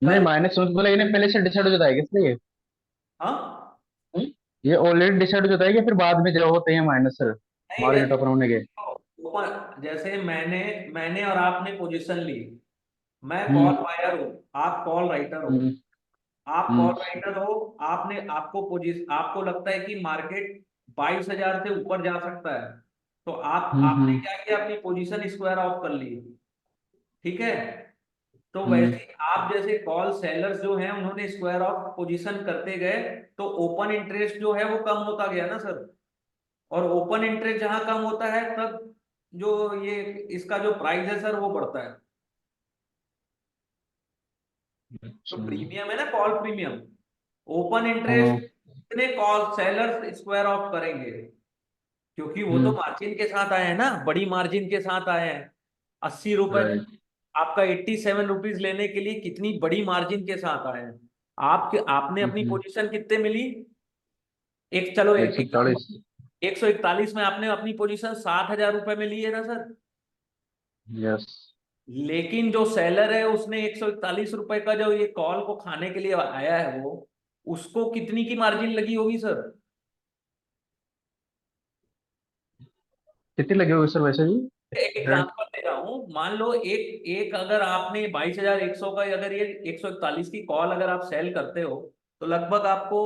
नहीं, कल, माइनस बोला इन्हें पहले से डिसाइड हो जाता है क्या इसलिए? हाँ, ये ऑलरेडी डिसाइड हो जाता है कि फिर बाद में जो होते हैं माइनस सर, नहीं मार्केट वैसे ओपन होने के? जैसे मैंने मैंने और आपने पोजीशन ली, मैं कॉल हम्म। बायर हूँ, आप कॉल राइटर हो। हम्म। आप हम्म। कॉल राइटर हो, आपने आपको पोजीशन, आपको लगता है कि मार्केट 22,000 से ऊपर जा सकता है, तो आप आपने हम्म। क्या किया, अपनी पोजीशन स्क्वायर ऑफ कर ली। ठीक है, तो हम्म। वैसे ही आप जैसे कॉल सेलर्स जो हैं उन्होंने स्क्वायर ऑफ पोजीशन करते गए, तो ओपन इंटरेस्ट जो है वो कम होता गया ना सर। और ओपन इंटरेस्ट जहां कम होता है, तब जो ये इसका जो प्राइस है सर वो बढ़ता है। तो अच्छा। प्रीमियम है ना, कॉल प्रीमियम, ओपन इंटरेस्ट हाँ। कितने कॉल सेलर्स स्क्वायर ऑफ करेंगे, क्योंकि वो तो हम्म। मार्जिन के साथ आए हैं ना, बड़ी मार्जिन के साथ आए हैं। 80 रुपए, राइट। आपका 87 रुपीज लेने के लिए कितनी बड़ी मार्जिन के साथ आए हैं। आपके आपने अपनी हम्म। पोजीशन कितने मिली, एक, चलो 140। 141 में आपने अपनी पोजीशन 60,000 रुपए में ली है ना सर। यस। लेकिन जो सेलर है उसने 141 रुपए का जो ये कॉल को खाने के लिए आया है, वो उसको कितनी की मार्जिन लगी होगी सर। कितनी लगी होगी सर वैसे भी? एक एग्जांपल दे रहा हूँ, मान लो एक एक अगर आपने 22,100 का, अगर ये 141 की कॉल अगर आप सेल करते हो, तो लगभग आपको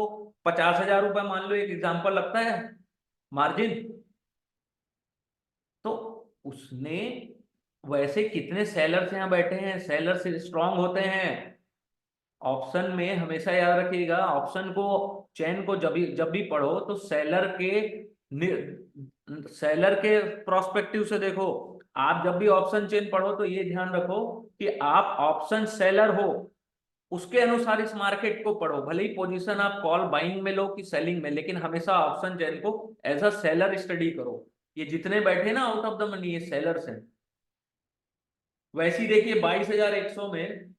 50,000 रुपए, मान लो एक एग्जांपल लगता है मार्जिन। तो उसने, वैसे कितने सेलर्स यहाँ बैठे हैं, सेलर्स स्ट्रांग होते हैं। ऑप्शन में हमेशा याद रखिएगा, ऑप्शन को, चेन को जब भी पढ़ो तो सेलर के प्रोस्पेक्टिव से देखो। आप जब भी ऑप्शन चेन पढ़ो तो ये ध्यान रखो कि आप ऑप्शन सेलर हो, उसके अनुसार इस मार्केट को पढ़ो। भले ही पोजीशन आप कॉल बाइंग में लो कि सेलिंग में, लेकिन हमेशा ऑप्शन चेन को एज अ सेलर स्टडी करो। ये जितने बैठे ना आउट ऑफ द मनी, ये सेलर्स हैं। वैसे ही देखिए 22,100 में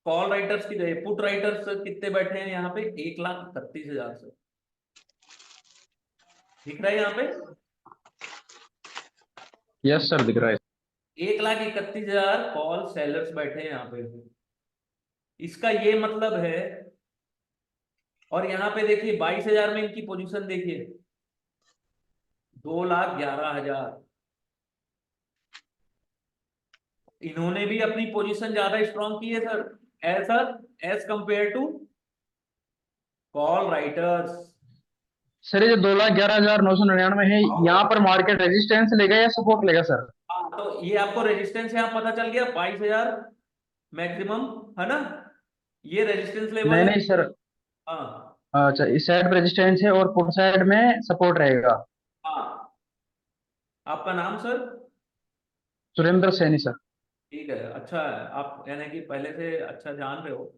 कॉल राइटर्स की, पुट राइटर्स कितने बैठे हैं यहाँ पे, 1,31,000 से, दिख रहा है यहाँ पे, यस सर, दिख रहा है। 1,31,000 कॉल सेलर्स बैठे हैं यहाँ पे। इसका ये मतलब है, और यहाँ पे देखिए 22,000 में इनकी पोजीशन देखिए, 2,11,000। इन्होंने भी अपनी पोजीशन ज्यादा स्ट्रॉन्ग की है सर, ऐसा as compared to call writers. Sir ये जो 2,11,999 है, यहाँ पर मार्केट रेजिस्टेंस लेगा या सपोर्ट लेगा सर? हाँ, तो ये आपको रेजिस्टेंस यहाँ पता चल गया, 22,000 मैक्सिमम, है ना, ये रेजिस्टेंस लेवल नहीं है। नहीं सर। हाँ, अच्छा, इस साइड पर रेजिस्टेंस है और पुट साइड में सपोर्ट रहेगा। हाँ, आपका नाम सर? सुरेंद्र सैनी सर। ठीक है, अच्छा है, आप यानी कि पहले से अच्छा जान रहे हो,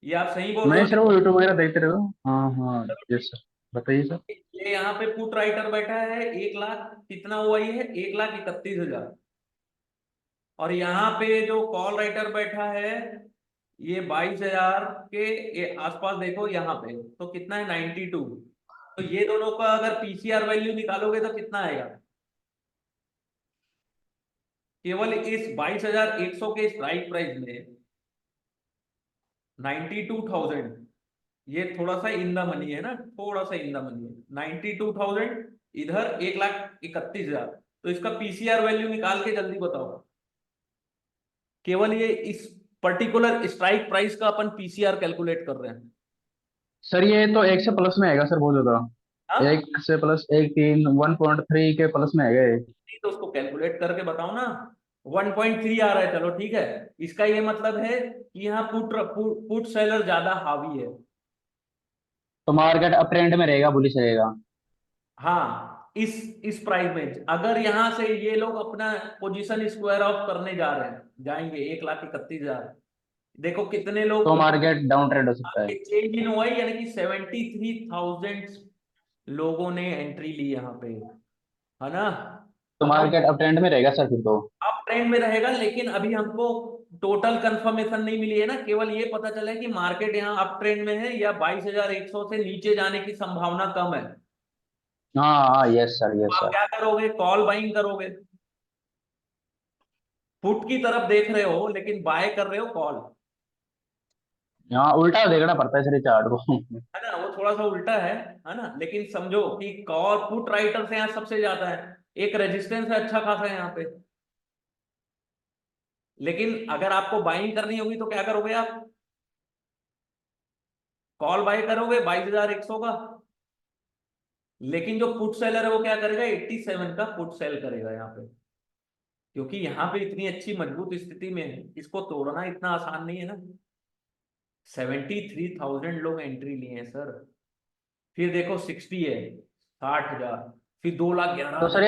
ये आप सही बोल रहे नहीं हो सर, वो ना। यूट्यूब वगैरह देखते रहो। हाँ हाँ। चलो यस ठीक सर। बताइए सर। है। ये यहाँ पे पुट राइटर बैठा है, 1,00,000 कितना हुआ, ये है 1,31,000। और यहाँ पे जो कॉल राइटर बैठा है, ये 22,000 के ये आसपास देखो, यहाँ पे तो कितना है, 92। तो ये दोनों का अगर पीसीआर वैल्यू निकालोगे तो कितना आएगा, केवल इस 22,100 के स्ट्राइक प्राइस में 92,000, ये थोड़ा सा इन द मनी है ना, थोड़ा सा इन द मनी है, 92,000, इधर 1,31,000। तो इसका पीसीआर वैल्यू निकाल के जल्दी बताओ। केवल ये इस पर्टिकुलर स्ट्राइक प्राइस का अपन पीसीआर कैलकुलेट कर रहे हैं। सर ये तो एक से प्लस में आएगा सर, बहुत ज्यादा। हाँ, एक से प्लस, एक, 3, 1.3 के प्लस में आएगा ये। नहीं तो उसको कैलकुलेट करके बताओ ना। 1.3 आ रहा है, चलो ठीक है। इसका ये मतलब है कि यहाँ पुट सेलर ज्यादा हावी है। तो मार्केट अप ट्रेंड में रहेगा, बुलिश रहेगा। हाँ, इस प्राइस में अगर यहां से ये लोग अपना पोजीशन स्क्वायर ऑफ करने जा रहे हैं, जाएंगे 1,31,000, देखो कितने लोग तो मार्केट डाउन ट्रेड हो सकता है। चेंज इन हुआ, यानी कि 73,000 लोगों ने एंट्री ली यहाँ पे, है ना। तो अगर मार्केट अप ट्रेंड में रहेगा सर फिर तो। अप ट्रेंड में रहेगा, लेकिन अभी हमको टोटल कंफर्मेशन नहीं मिली है ना, केवल ये पता चला है कि मार्केट यहाँ अप ट्रेंड में है या 22,100 से नीचे जाने की संभावना कम है। हाँ हाँ, यस सर, तो यस आप सर। क्या करोगे, कॉल बाइंग करोगे, पुट की तरफ देख रहे हो लेकिन बाय कर रहे हो कॉल, हाँ, उल्टा देखना पड़ता है सर ये चार्ट को। है ना, वो थोड़ा सा उल्टा है ना। लेकिन समझो कि कॉल पुट राइटर से यहाँ सबसे ज्यादा है, एक रेजिस्टेंस है अच्छा खासा है यहाँ पे। लेकिन अगर आपको बाइंग करनी होगी तो क्या करोगे आप, कॉल बाय करोगे 22,100 का, लेकिन जो पुट सेलर है वो क्या करेगा, 87 का पुट सेल करेगा यहाँ पे, क्योंकि यहाँ पे इतनी अच्छी मजबूत स्थिति में है, इसको तोड़ना इतना आसान नहीं है ना। 73,000 लोग एंट्री लिए हैं सर। फिर देखो 60 है, 60,000, फिर 2,11,000। तो सर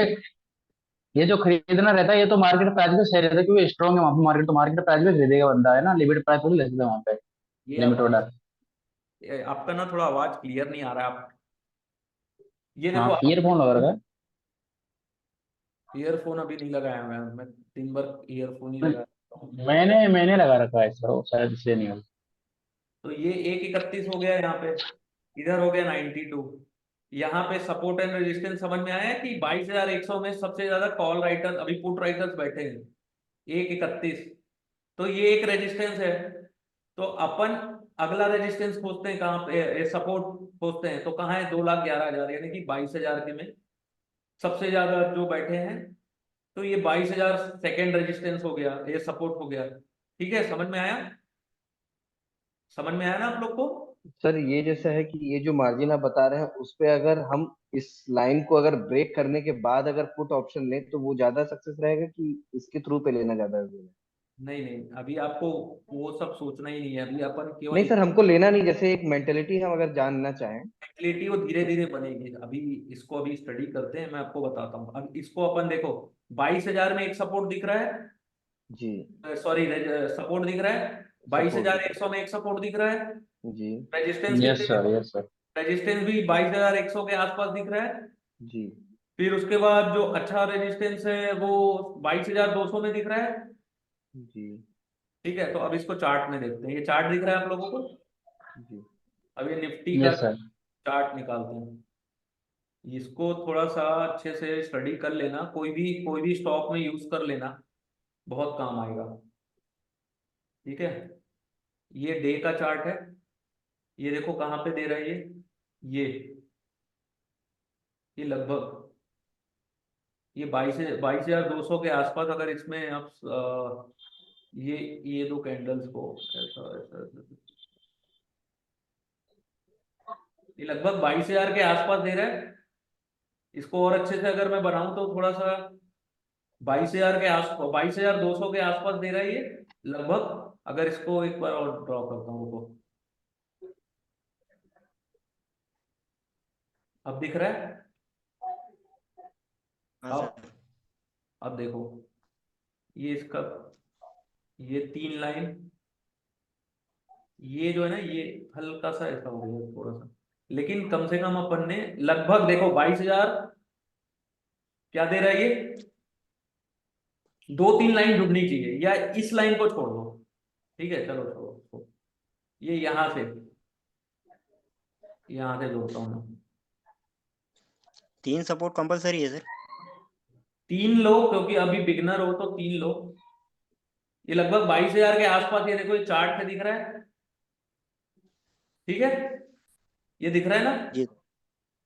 ये जो खरीदना रहता है ये तो मार्केट प्राइस पे सही रहता है, क्योंकि स्ट्रॉन्ग है वहाँ पे मार्केट, तो मार्केट प्राइस पे खरीदेगा बंदा, है ना, लिमिट प्राइस पे ले सकते हैं वहाँ पे, ये लिमिट ऑर्डर। आपका ना थोड़ा आवाज क्लियर नहीं आ रहा है। आप ये हाँ, देखो, आप ईयरफोन लगा रखा ईयरफोन अभी नहीं लगाया मैं दिन भर ईयरफोन ही है। लगाया हूँ। मैंने लगा रखा है सर, वो शायद इसलिए नहीं हो। तो ये 1,31 हो गया यहाँ पे, इधर हो गया 92। यहाँ पे सपोर्ट एंड रेजिस्टेंस समझ में आया कि 22,100 में सबसे ज्यादा कॉल राइटर अभी पुट राइटर्स बैठे हैं, 1,31। तो ये एक रेजिस्टेंस है। तो अपन अगला रेजिस्टेंस खोजते हैं कहाँ पे, सपोर्ट खोजते हैं तो कहाँ है, 2,11,000, यानी कि 22,000 के में सबसे ज्यादा जो बैठे हैं। तो ये 22,000 सेकेंड रेजिस्टेंस हो गया, ये सपोर्ट हो गया। ठीक है, समझ में आया, समझ में आया ना आप लोग को। सर ये जैसा है कि ये जो मार्जिन आप बता रहे हैं उस पे अगर हम इस लाइन को अगर ब्रेक करने के बाद अगर पुट ऑप्शन लें तो वो ज्यादा सक्सेस रहेगा कि इसके थ्रू पे लेना ज्यादा है? नहीं नहीं, अभी आपको वो सब सोचना ही नहीं है, अभी अपन केवल नहीं सर, हमको लेना नहीं, जैसे एक मेंटेलिटी हम अगर जानना चाहें। क्लियरिटी वो धीरे धीरे बनेगी। अभी इसको अभी स्टडी करते हैं, मैं आपको बताता हूँ। अब इसको अपन देखो, 22,000 में एक सपोर्ट दिख रहा है, जी। सॉरी सपोर्ट दिख रहा है, बाईस सपोर्ट हजार दिख एक सौ में एक सपोर्ट दिख रहा है। जी। रेजिस्टेंस यस कितने सर, में, यस सर। रेजिस्टेंस भी 22,100 के आसपास दिख रहा है। जी। फिर उसके बाद जो अच्छा रेजिस्टेंस है वो 22,200 में दिख रहा है। जी। ठीक है, तो अब इसको चार्ट में देखते हैं, ये चार्ट दिख रहा है आप लोगों को। जी। अब ये निफ्टी का यस सर। चार्ट निकालते हैं, इसको थोड़ा सा अच्छे से स्टडी कर लेना, कोई भी स्टॉक में यूज कर लेना, बहुत काम आएगा। ठीक है, ये डे का चार्ट है, ये देखो कहाँ पे दे रहा है ये ये लगभग ये 22,200 के आसपास। अगर इसमें आप ये दो कैंडल्स को ऐसा ऐसा ऐसा, ये लगभग 22,000 के आसपास दे रहा है। इसको और अच्छे से अगर मैं बनाऊं तो थोड़ा सा 22,000 के आसपास, 22,200 के आसपास दे रहा है ये लगभग। अगर इसको एक बार और ड्रॉ करता हूँ, रुको, अब दिख रहा है। हाँ अब सर। अब देखो, ये इसका ये 3 लाइन, ये जो है ना, ये हल्का सा ऐसा हो गया थोड़ा सा, लेकिन कम से कम अपन ने लगभग देखो 22,000 क्या दे रहा है ये, 2-3 लाइन जुड़नी चाहिए, या इस लाइन को छोड़ दो। ठीक है, चलो छोड़ो छोड़ो। ये यहाँ से जोड़ता हूँ मैं। 3 सपोर्ट कंपलसरी है सर। 3 लोग, क्योंकि अभी बिगनर हो तो 3 लोग, ये लगभग 22,000 के आसपास, ये देखो ये चार्ट पे दिख रहा है। ठीक है, ये दिख रहा है ना। जी।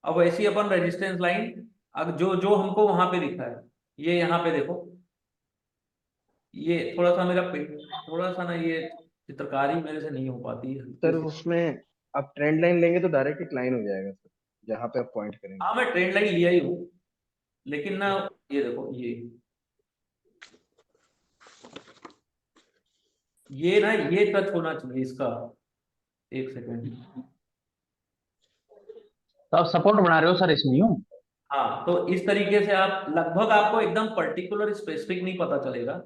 अब वैसी अपन रेजिस्टेंस लाइन, अब जो जो हमको वहां पे दिखा है, ये यहाँ पे देखो, ये थोड़ा सा थोड़ा सा ना, ये चित्रकारी मेरे से नहीं हो पाती है हल्की सर सी। उसमें आप ट्रेंड लाइन लेंगे तो डायरेक्ट एक लाइन हो जाएगा सर, जहाँ पे आप पॉइंट करेंगे। हाँ, मैं ट्रेंड लाइन लिया ही हूँ, लेकिन ना ये देखो, ये ना ये टच होना चाहिए इसका। एक सेकेंड, तो आप सपोर्ट बना रहे हो सर इसमें यूं? हाँ, तो इस तरीके से आप लगभग, आपको एकदम पर्टिकुलर स्पेसिफिक नहीं पता चलेगा,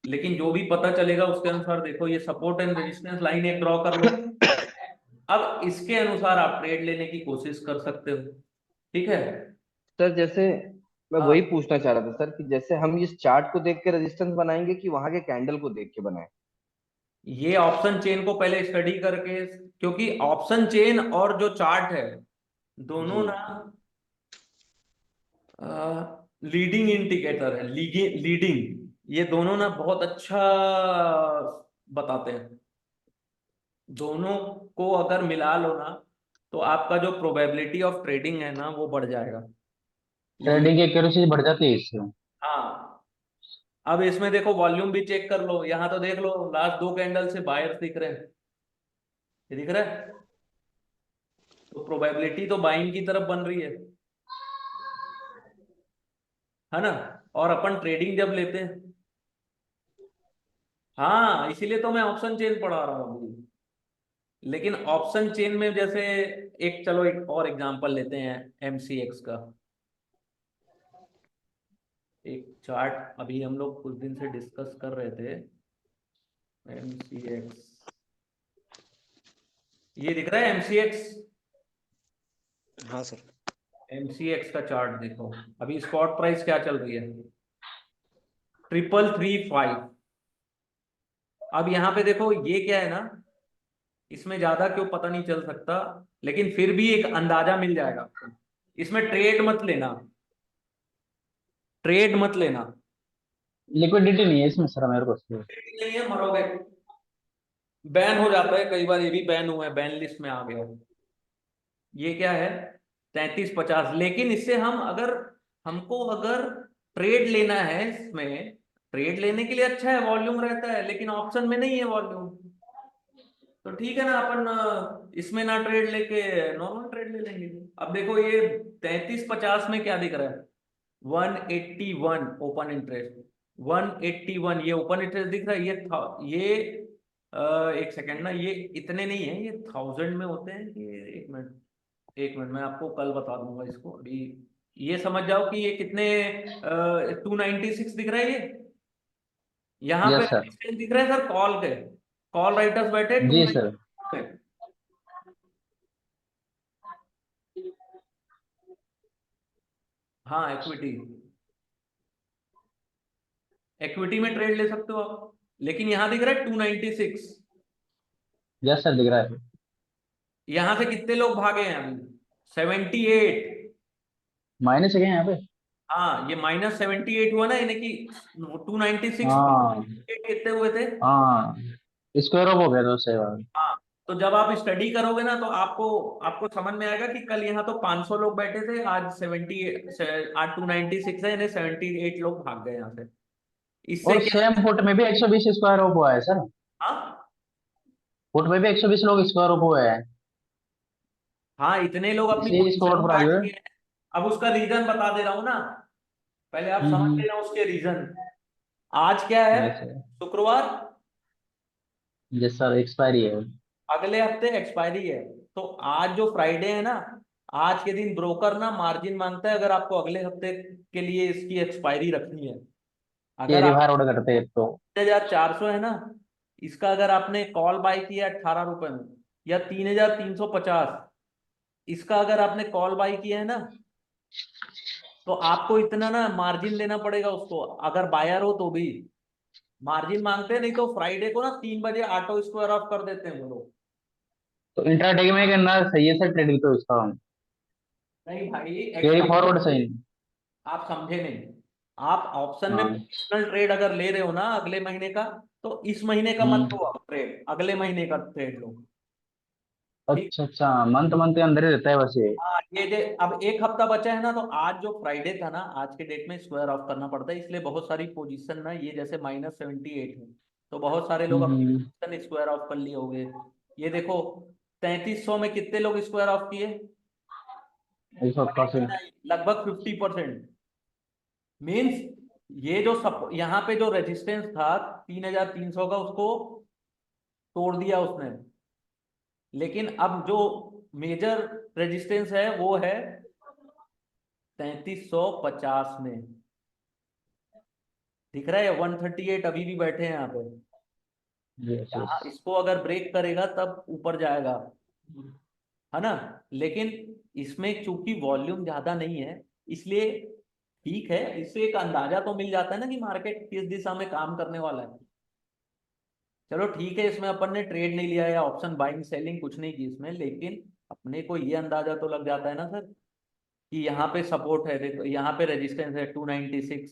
लेकिन जो भी पता चलेगा उसके अनुसार देखो, ये सपोर्ट एंड रेजिस्टेंस लाइन एक ड्रॉ कर लो। अब इसके अनुसार आप ट्रेड लेने की कोशिश कर सकते हो, ठीक है। सर जैसे मैं हाँ, वही पूछना चाह रहा था सर कि जैसे हम इस चार्ट को देख के रेजिस्टेंस बनाएंगे कि वहां के कैंडल को देख के बनाएं। ये ऑप्शन चेन को पहले स्टडी करके, क्योंकि ऑप्शन चेन और जो चार्ट है दोनों जी। ना लीडिंग इंडिकेटर है, लीडिंग, ये दोनों ना बहुत अच्छा बताते हैं। दोनों को अगर मिला लो ना, तो आपका जो प्रोबेबिलिटी ऑफ ट्रेडिंग है ना वो बढ़ जाएगा। ट्रेडिंग की एक्यूरेसी बढ़ जाती है इससे। हाँ, अब इसमें देखो वॉल्यूम भी चेक कर लो, यहाँ तो देख लो लास्ट दो कैंडल से बायर्स दिख रहे हैं, ये दिख रहा है, तो प्रोबेबिलिटी तो बाइंग की तरफ बन रही है ना। और अपन ट्रेडिंग जब लेते हैं, हाँ इसीलिए तो मैं ऑप्शन चेन पढ़ा रहा हूँ अभी। लेकिन ऑप्शन चेन में जैसे, एक चलो एक और एग्जांपल लेते हैं एमसीएक्स का। एक चार्ट अभी हम लोग कुछ दिन से डिस्कस कर रहे थे, एमसीएक्स, ये दिख रहा है एमसीएक्स। हाँ सर। एमसीएक्स का चार्ट देखो, अभी स्पॉट प्राइस क्या चल रही है, 3335। अब यहाँ पे देखो ये क्या है ना, इसमें ज्यादा क्यों पता नहीं चल सकता, लेकिन फिर भी एक अंदाजा मिल जाएगा आपको। इसमें ट्रेड मत लेना, ट्रेड मत लेना, लिक्विडिटी नहीं है इसमें सर मेरे को से। ट्रेड नहीं है मरोगे, बैन हो जाता है कई बार, ये भी बैन हुआ है, बैन लिस्ट में आ गया। ये क्या है, 3350। लेकिन इससे हम अगर, हमको अगर ट्रेड लेना है इसमें, ट्रेड लेने के लिए अच्छा है, वॉल्यूम रहता है, लेकिन ऑप्शन में नहीं है वॉल्यूम, तो ठीक है ना, अपन इसमें ना ट्रेड लेके नॉर्मल ट्रेड ले लेंगे। अब देखो ये 3350 में क्या दिख रहा है, 181 ओपन इंटरेस्ट, 181 ये ओपन इंटरेस्ट दिख रहा है। ये एक सेकंड ना, ये इतने नहीं है, ये 1000 में होते हैं कि, एक मिनट, एक मिनट, मैं आपको कल बता दूंगा इसको। अभी ये समझ जाओ कि ये कितने, 296 दिख रहा है ये, यहाँ पे यस सर। रेजिस्टेंस दिख रहा है सर कॉल के, कॉल राइटर्स बैठे जी सर। 296 पे। हाँ इक्विटी, इक्विटी में ट्रेड ले सकते हो आप, लेकिन यहाँ दिख रहा है 296। यस सर दिख रहा है। यहाँ से कितने लोग भागे हैं अभी, 78। माइनस है क्या यहाँ पे? हाँ ये -78 हुआ ना, यानी कि 296 हाँ कितने हुए थे। हाँ, स्क्वायर ऑफ हो गया तो सही बात। हाँ, तो जब आप स्टडी करोगे ना, तो आपको आपको समझ में आएगा कि कल यहाँ तो 500 लोग बैठे थे, आज 296 है, यानी 78 लोग भाग गए यहाँ से। इससे और क्या, सेम फुट में भी 120 स्क्वायर ऑफ हुआ है सर। हाँ फुट में भी 120 लोग स्क्वायर ऑफ हुए हैं। हाँ, इतने लोग अपनी इसी स्पॉट पोजीशन प्राइस काट है। लिए हैं। अब उसका रीजन बता दे रहा हूँ ना, पहले आप समझ हम्म। लेना उसके रीजन। आज क्या है, यस सर। शुक्रवार, यस सर एक्सपायरी है। अगले हफ्ते एक्सपायरी है। तो आज जो फ्राइडे है ना, आज के दिन ब्रोकर ना मार्जिन मांगता है, अगर आपको अगले हफ्ते के लिए इसकी एक्सपायरी रखनी है। अगर कैरी आप बाहर ऑर्डर करते हैं तो। 3400 है ना, इसका अगर आपने कॉल बाय किया 18 रुपए में, या 3350, इसका अगर आपने कॉल बाय किया है ना, तो आपको इतना ना मार्जिन लेना पड़ेगा उसको, अगर बायर हो तो भी मार्जिन मांगते हैं, नहीं तो फ्राइडे को ना 3 बजे ऑटो स्क्वायर ऑफ कर देते हैं वो लोग। तो इंट्राडे में करना सही है सर ट्रेडिंग तो इसका। नहीं भाई, कैरी एक्सपायरी फॉरवर्ड सही नहीं। आप समझे नहीं। आप ऑप्शन में हाँ। पोजिशनल ट्रेड अगर ले रहे हो ना अगले महीने का, तो इस महीने का मत लो आप ट्रेड, अगले महीने का ट्रेड लो, ठीक। अच्छा अच्छा, मंथ मंथ के अंदर ही रहता है बस ये। हाँ ये जे अब एक हफ्ता बचा है ना, तो आज जो फ्राइडे था ना, आज के डेट में स्क्वायर ऑफ करना पड़ता है, इसलिए बहुत सारी पोजीशन ना, ये जैसे -78 है, तो बहुत सारे लोग अपनी हम्म। पोजीशन स्क्वायर ऑफ कर लिए होंगे। ये देखो 3300 में कितने लोग स्क्वायर ऑफ किए, 180। लगभग 50%। मीन्स ये जो सब यहाँ पे जो रेजिस्टेंस था 3300 का, उसको तोड़ दिया उसने। लेकिन अब जो मेजर रेजिस्टेंस है वो है 3350 में। दिख रहा है 138 अभी भी बैठे हैं यहाँ पे। यस यहाँ यस। इसको अगर ब्रेक करेगा तब ऊपर जाएगा, है ना। लेकिन इसमें चूंकि वॉल्यूम ज्यादा नहीं है, इसलिए ठीक है, इससे एक अंदाजा तो मिल जाता है ना कि मार्केट किस दिशा में काम करने वाला है। चलो ठीक है, इसमें अपन ने ट्रेड नहीं लिया या ऑप्शन बाइंग सेलिंग कुछ नहीं की इसमें, लेकिन अपने को ये अंदाजा तो लग जाता है ना सर कि यहाँ पे सपोर्ट है, देखो यहाँ पे रेजिस्टेंस है 296,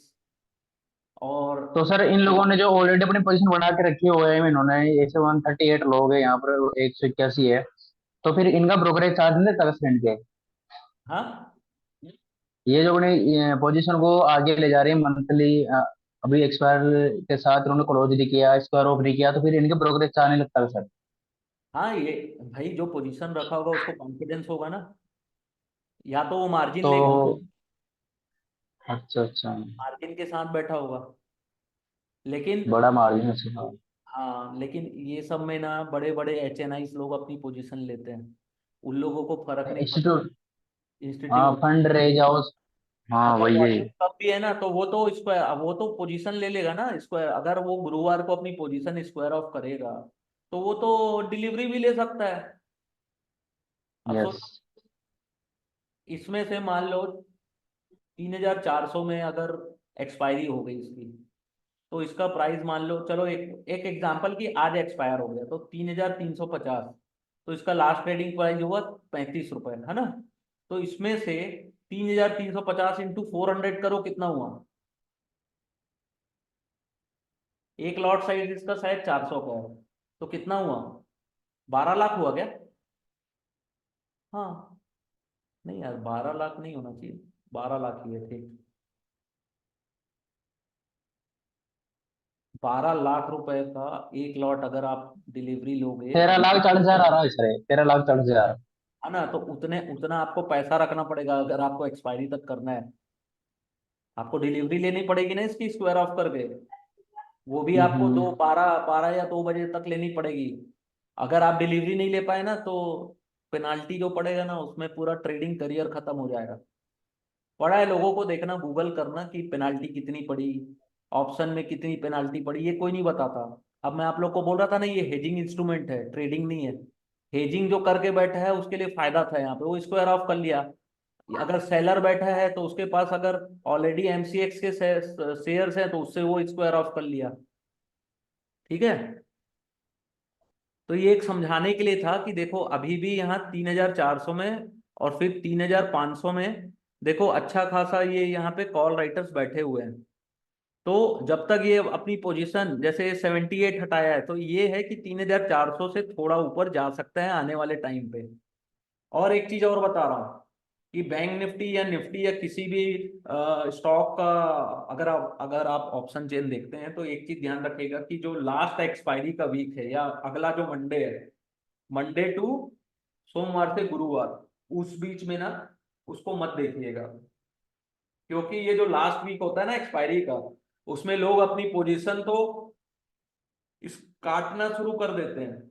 और तो सर इन लोगों ने जो ऑलरेडी अपनी पोजीशन बना के रखी हुए है, इन्होंने ऐसे 138 लोग है यहाँ पर, 181 है, तो फिर इनका ब्रोकरेज चार्ज नहीं देता सर इनके? हाँ ये जो अपने पोजीशन को आगे ले जा रही है मंथली, अभी एक्सपायर के साथ उन्होंने क्लोज नहीं किया, एक्सपायर ऑफ नहीं किया, तो फिर इनके ब्रोकरेज चार्ज नहीं लगता सर? हाँ, ये भाई जो पोजीशन रखा होगा उसको कॉन्फिडेंस होगा ना, या तो वो मार्जिन तो लेगा, अच्छा अच्छा, मार्जिन के साथ बैठा होगा। लेकिन बड़ा मार्जिन है सर। हाँ, लेकिन ये सब में ना बड़े बड़े HNIs लोग अपनी पोजीशन लेते हैं, उन लोगों को फर्क नहीं पड़ता। इंस्टीट्यूट, हाँ इंस्टीट्यूट फंड रेज हाउस, हाँ अगर वही है। वॉल्यूम कम भी है ना तो वो तो पोजीशन ले लेगा ना स्क्वायर, अगर वो गुरुवार को अपनी पोजीशन स्क्वायर ऑफ करेगा तो वो तो डिलीवरी भी ले सकता है। अब यस। सोचो, इसमें से मान लो 3400 में अगर एक्सपायरी हो गई इसकी, तो इसका प्राइस मान लो, चलो एक एक एग्जांपल की आज एक्सपायर हो गया तो 3350, तो इसका लास्ट ट्रेडिंग प्राइस हुआ 35 रुपए, है ना। तो इसमें से 3350 इंटू 400 करो, कितना हुआ। एक लॉट साइज इसका शायद 400 का है, तो कितना हुआ, 12 लाख हुआ क्या। हाँ, नहीं यार 12 लाख नहीं होना चाहिए, 12 लाख ही है, ठीक। 12 लाख रुपए का एक लॉट अगर आप डिलीवरी लोगे, 13,40,000 आ रहा है सर, 13,40,000। है ना, तो उतने उतना आपको पैसा रखना पड़ेगा अगर आपको एक्सपायरी तक करना है। आपको डिलीवरी लेनी पड़ेगी ना इसकी स्क्वायर ऑफ करके, वो भी आपको हम्म। 12 या 2 बजे तक लेनी पड़ेगी। अगर आप डिलीवरी नहीं ले पाए ना तो पेनाल्टी जो पड़ेगा ना, उसमें पूरा ट्रेडिंग करियर खत्म हो जाएगा। पड़ा है, लोगों को देखना, गूगल करना कि पेनाल्टी कितनी पड़ी, ऑप्शन में कितनी पेनाल्टी पड़ी, ये कोई नहीं बताता। अब मैं आप लोग को बोल रहा था ना, ये हेजिंग इंस्ट्रूमेंट है, ट्रेडिंग नहीं है। हेजिंग जो करके बैठा है उसके लिए फायदा था, यहाँ पे वो स्क्वायर ऑफ कर लिया। अगर सेलर बैठा है तो उसके पास अगर ऑलरेडी MCX के शेयर्स हैं तो उससे वो स्क्वायर ऑफ कर लिया, ठीक है। तो ये एक समझाने के लिए था कि देखो अभी भी यहाँ 3400 में और फिर 3500 में, देखो अच्छा खासा ये यहाँ पे कॉल राइटर्स बैठे हुए हैं। तो जब तक ये अपनी पोजीशन जैसे 78 हटाया है, तो ये है कि 3400 से थोड़ा ऊपर जा सकता है आने वाले टाइम पे। और एक चीज और बता रहा हूँ कि बैंक निफ्टी या निफ्टी या किसी भी स्टॉक का, अगर आप ऑप्शन चेन देखते हैं तो एक चीज ध्यान रखिएगा कि जो लास्ट एक्सपायरी का वीक है या अगला जो मंडे है, मंडे टू सोमवार से गुरुवार, उस बीच में ना उसको मत देखिएगा। क्योंकि ये जो लास्ट वीक होता है ना एक्सपायरी का, उसमें लोग अपनी पोजीशन तो इस काटना शुरू कर देते हैं,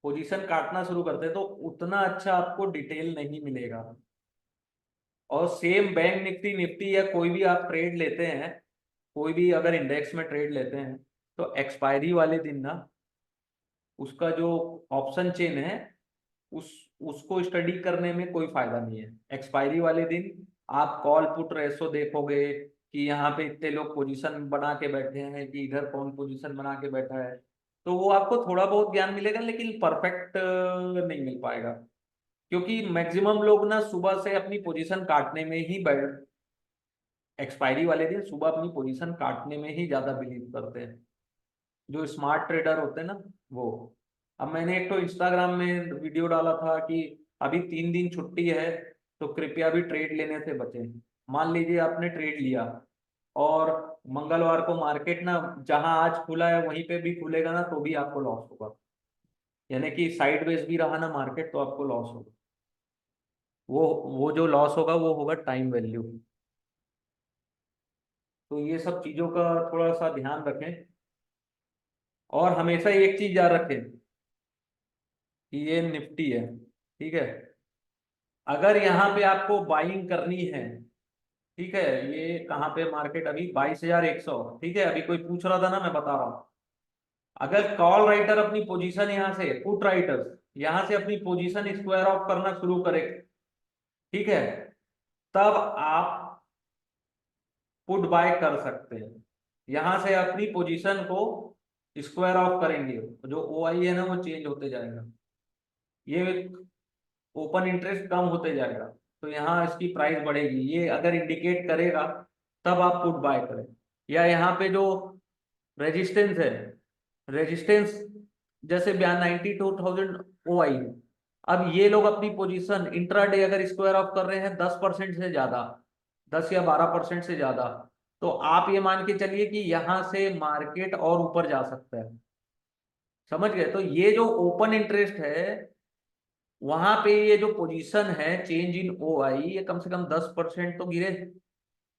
पोजीशन काटना शुरू करते हैं, तो उतना अच्छा आपको डिटेल नहीं मिलेगा। और सेम बैंक निफ्टी निफ्टी या कोई भी आप ट्रेड लेते हैं, कोई भी अगर इंडेक्स में ट्रेड लेते हैं, तो एक्सपायरी वाले दिन ना उसका जो ऑप्शन चेन है उस उसको स्टडी करने में कोई फायदा नहीं है। एक्सपायरी वाले दिन आप कॉल पुट रेशो देखोगे कि यहाँ पे इतने लोग पोजीशन बना के बैठे हैं कि इधर कौन पोजीशन बना के बैठा है, तो वो आपको थोड़ा बहुत ज्ञान मिलेगा लेकिन परफेक्ट नहीं मिल पाएगा। क्योंकि मैक्सिमम लोग ना सुबह से अपनी पोजीशन काटने में ही बैठ एक्सपायरी वाले दिन सुबह अपनी पोजीशन काटने में ही ज्यादा बिलीव करते हैं, जो स्मार्ट ट्रेडर होते हैं ना वो। अब मैंने एक तो इंस्टाग्राम में वीडियो डाला था कि अभी 3 दिन छुट्टी है तो कृपया भी ट्रेड लेने से बचें। मान लीजिए आपने ट्रेड लिया और मंगलवार को मार्केट ना जहां आज खुला है वहीं पे भी खुलेगा ना तो भी आपको लॉस होगा, यानी कि साइडवेज भी रहा ना मार्केट तो आपको लॉस होगा। वो जो लॉस होगा वो होगा टाइम वैल्यू। तो ये सब चीजों का थोड़ा सा ध्यान रखें, और हमेशा एक चीज याद रखें कि ये निफ्टी है, ठीक है। अगर यहाँ पे आपको बाइंग करनी है, ठीक है, ये कहाँ पे मार्केट अभी 22,100, ठीक है, अभी कोई पूछ रहा था ना, मैं बता रहा हूँ। अगर कॉल राइटर अपनी पोजीशन यहाँ से, पुट राइटर्स यहाँ से अपनी पोजीशन स्क्वायर ऑफ करना शुरू करे, ठीक है, तब आप पुट बाय कर सकते हैं। यहां से अपनी पोजीशन को स्क्वायर ऑफ करेंगे, जो ओ आई है ना वो चेंज होते जाएगा, ये ओपन इंटरेस्ट कम होते जाएगा, तो यहाँ इसकी प्राइस बढ़ेगी, ये अगर इंडिकेट करेगा तब आप पुट बाय करें। या यहाँ पे जो रेजिस्टेंस है, रेजिस्टेंस जैसे 92,000 ओ आई है, अब ये लोग अपनी पोजीशन इंट्राडे अगर स्क्वायर ऑफ कर रहे हैं 10% से ज्यादा, 10 या 12% से ज्यादा, तो आप ये मान के चलिए कि यहां से मार्केट और ऊपर जा सकता है। समझ गए? तो ये जो ओपन इंटरेस्ट है, वहां पे ये जो पोजीशन है चेंज इन ओ आई, ये कम से कम 10% तो गिरे।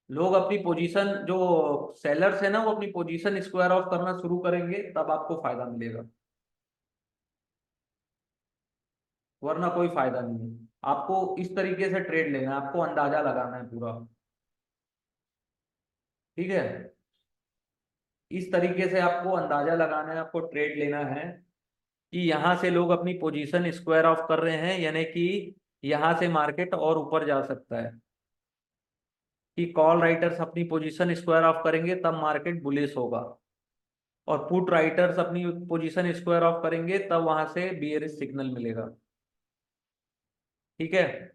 लोग अपनी पोजीशन, जो सेलर्स है ना, वो अपनी पोजीशन स्क्वायर ऑफ करना शुरू करेंगे, तब आपको फायदा मिलेगा, वरना कोई फायदा नहीं है। आपको इस तरीके से ट्रेड लेना है, आपको अंदाजा लगाना है पूरा, ठीक है, इस तरीके से आपको अंदाजा लगाना है, आपको ट्रेड लेना है कि यहाँ से लोग अपनी पोजीशन स्क्वायर ऑफ कर रहे हैं, यानी कि यहाँ से मार्केट और ऊपर जा सकता है, कि कॉल राइटर्स अपनी पोजीशन स्क्वायर ऑफ करेंगे तब मार्केट बुलिश होगा, और पुट राइटर्स अपनी पोजीशन स्क्वायर ऑफ करेंगे तब वहां से बियरिश सिग्नल मिलेगा, ठीक है।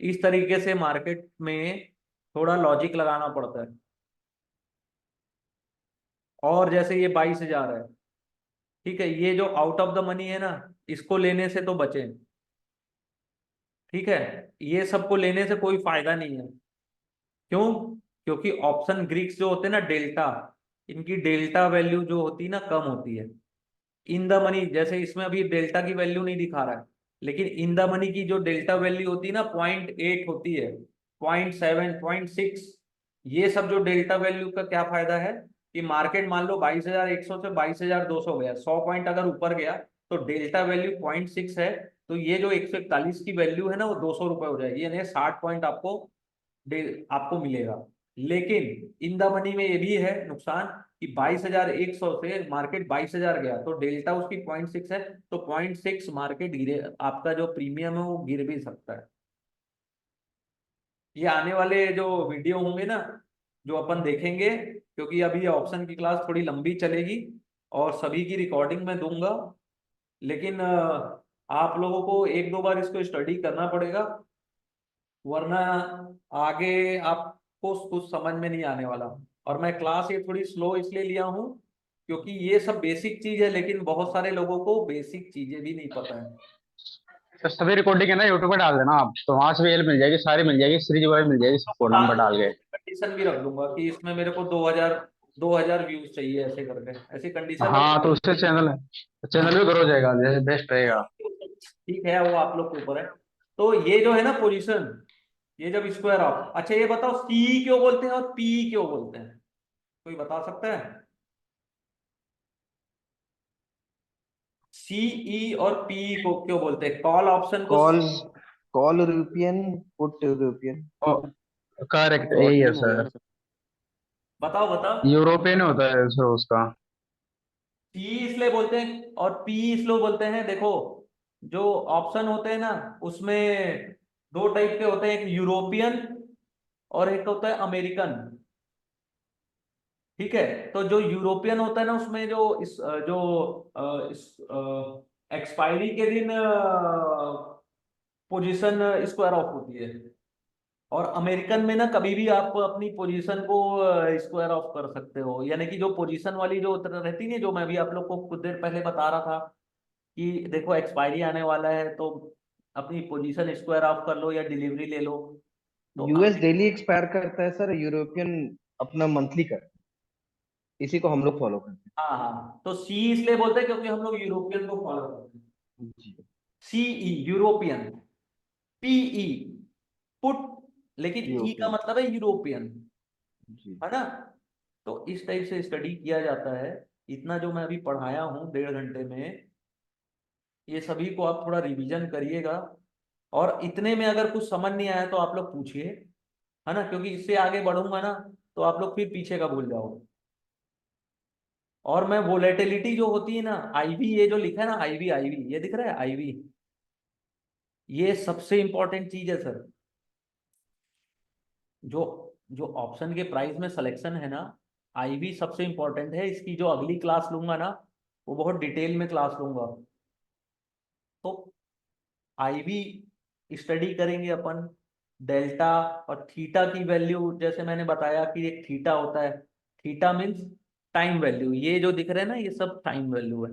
इस तरीके से मार्केट में थोड़ा लॉजिक लगाना पड़ता है। और जैसे ये 22,000 है, ठीक है, ये जो आउट ऑफ द मनी है ना, इसको लेने से तो बचें, ठीक है, ये सबको लेने से कोई फायदा नहीं है। क्यों? क्योंकि ऑप्शन ग्रीक्स जो होते हैं ना, डेल्टा, इनकी डेल्टा वैल्यू जो होती है ना कम होती है। इन द मनी, जैसे इसमें अभी डेल्टा की वैल्यू नहीं दिखा रहा है, लेकिन इन द मनी की जो डेल्टा वैल्यू होती है ना 0.8 होती है, 0.7, 0.6, ये सब जो डेल्टा वैल्यू का क्या फायदा है कि मार्केट मान लो 22,100 से 22,200 गया, 100 पॉइंट अगर ऊपर गया, तो डेल्टा वैल्यू 0.6 है, तो ये जो 141 की वैल्यू है ना वो 200 रुपए हो जाएगी, यानी 60 पॉइंट आपको मिलेगा। लेकिन इन द मनी में ये भी है नुकसान कि 22,100 से मार्केट 22,000 गया, तो डेल्टा उसकी 0.6 है, तो 0.6 मार्केट गिरे, आपका जो प्रीमियम है वो गिर भी सकता है। ये आने वाले जो वीडियो होंगे ना, जो अपन देखेंगे, क्योंकि अभी ये ऑप्शन की क्लास थोड़ी लंबी चलेगी और सभी की रिकॉर्डिंग मैं दूंगा, लेकिन आप लोगों को एक दो बार इसको स्टडी करना पड़ेगा, वरना आगे आपको कुछ समझ में नहीं आने वाला। और मैं क्लास ये थोड़ी स्लो इसलिए लिया हूँ क्योंकि ये सब बेसिक चीज है, लेकिन बहुत सारे लोगों को बेसिक चीजें भी नहीं पता है। तो सभी रिकॉर्डिंग है ना यूट्यूब पे डाल देना आप, तो वहां से भी हेल्प मिल जाएगी, सारी मिल जाएगी, सीरीज वाइज मिल जाएगी, सबको नंबर डाल के। कंडीशन भी रख दूंगा कि इसमें मेरे को 2,000 व्यूज चाहिए, ऐसे करके ऐसी कंडीशन रख हाँ तो दूंगा। उससे चैनल चैनल भी ग्रो हो जाएगा, जैसे बेस्ट रहेगा। ठीक है, वो आप लोग के ऊपर है। तो ये जो है ना पोजीशन, ये जब स्क्वायर ऑफ, अच्छा ये बताओ सी क्यों बोलते हैं और पी क्यों बोलते हैं, कोई बता सकता है? सीई और पी को क्यों बोलते हैं? कॉल ऑप्शन को call call European, put European. Correct, यही है यूरोपियन हो गया सर। ना सर। बताओ बताओ। यूरोपियन होता है सर उसका। सी इसलिए बोलते हैं और पी इसलिए बोलते हैं, देखो जो ऑप्शन होते हैं ना, उसमें दो टाइप के होते हैं, एक यूरोपियन और एक होता है अमेरिकन, ठीक है। तो जो यूरोपियन होता है ना, उसमें इस एक्सपायरी के दिन पोजीशन स्क्वायर ऑफ होती है, और अमेरिकन में ना कभी भी आप अपनी पोजीशन को स्क्वायर ऑफ कर सकते हो, यानी कि जो पोजीशन वाली जो रहती है, जो मैं भी आप लोग को कुछ देर पहले बता रहा था कि देखो एक्सपायरी आने वाला है, तो अपनी पोजीशन स्क्वायर ऑफ कर लो या डिलीवरी ले लो। तो यूएस डेली एक्सपायर करता है सर, यूरोपियन अपना मंथली करता है, इसी को हम लोग फॉलो करते हाँ हाँ, तो सी इसलिए बोलते हैं क्योंकि हम लोग यूरोपियन को फॉलो करते हैं। हैं जी। सीई यूरोपियन, पीई पुट, लेकिन ई का यूरोपियन मतलब है यूरोपियन, जी। है ना। तो इस टाइप से स्टडी किया जाता है। इतना जो मैं अभी पढ़ाया हूँ 1.5 घंटे में, ये सभी को आप थोड़ा रिवीजन करिएगा, और इतने में अगर कुछ समझ नहीं आया तो आप लोग पूछिए, है ना, क्योंकि इससे आगे बढ़ूंगा ना तो आप लोग फिर पीछे का भूल जाओगे। और मैं वोलेटिलिटी जो होती है ना, आईवी, ये जो लिखा है ना आईवी, आईवी ये दिख रहा है आईवी, ये सबसे इंपॉर्टेंट चीज है सर। जो जो ऑप्शन के प्राइस में सिलेक्शन है ना, आईवी सबसे इंपॉर्टेंट है। इसकी जो अगली क्लास लूंगा ना, वो बहुत डिटेल में क्लास लूंगा। तो आईवी स्टडी करेंगे अपन, डेल्टा और थीटा की वैल्यू, जैसे मैंने बताया कि एक थीटा होता है, थीटा मीन्स टाइम वैल्यू, ये जो दिख रहे हैं ना ये सब टाइम वैल्यू है।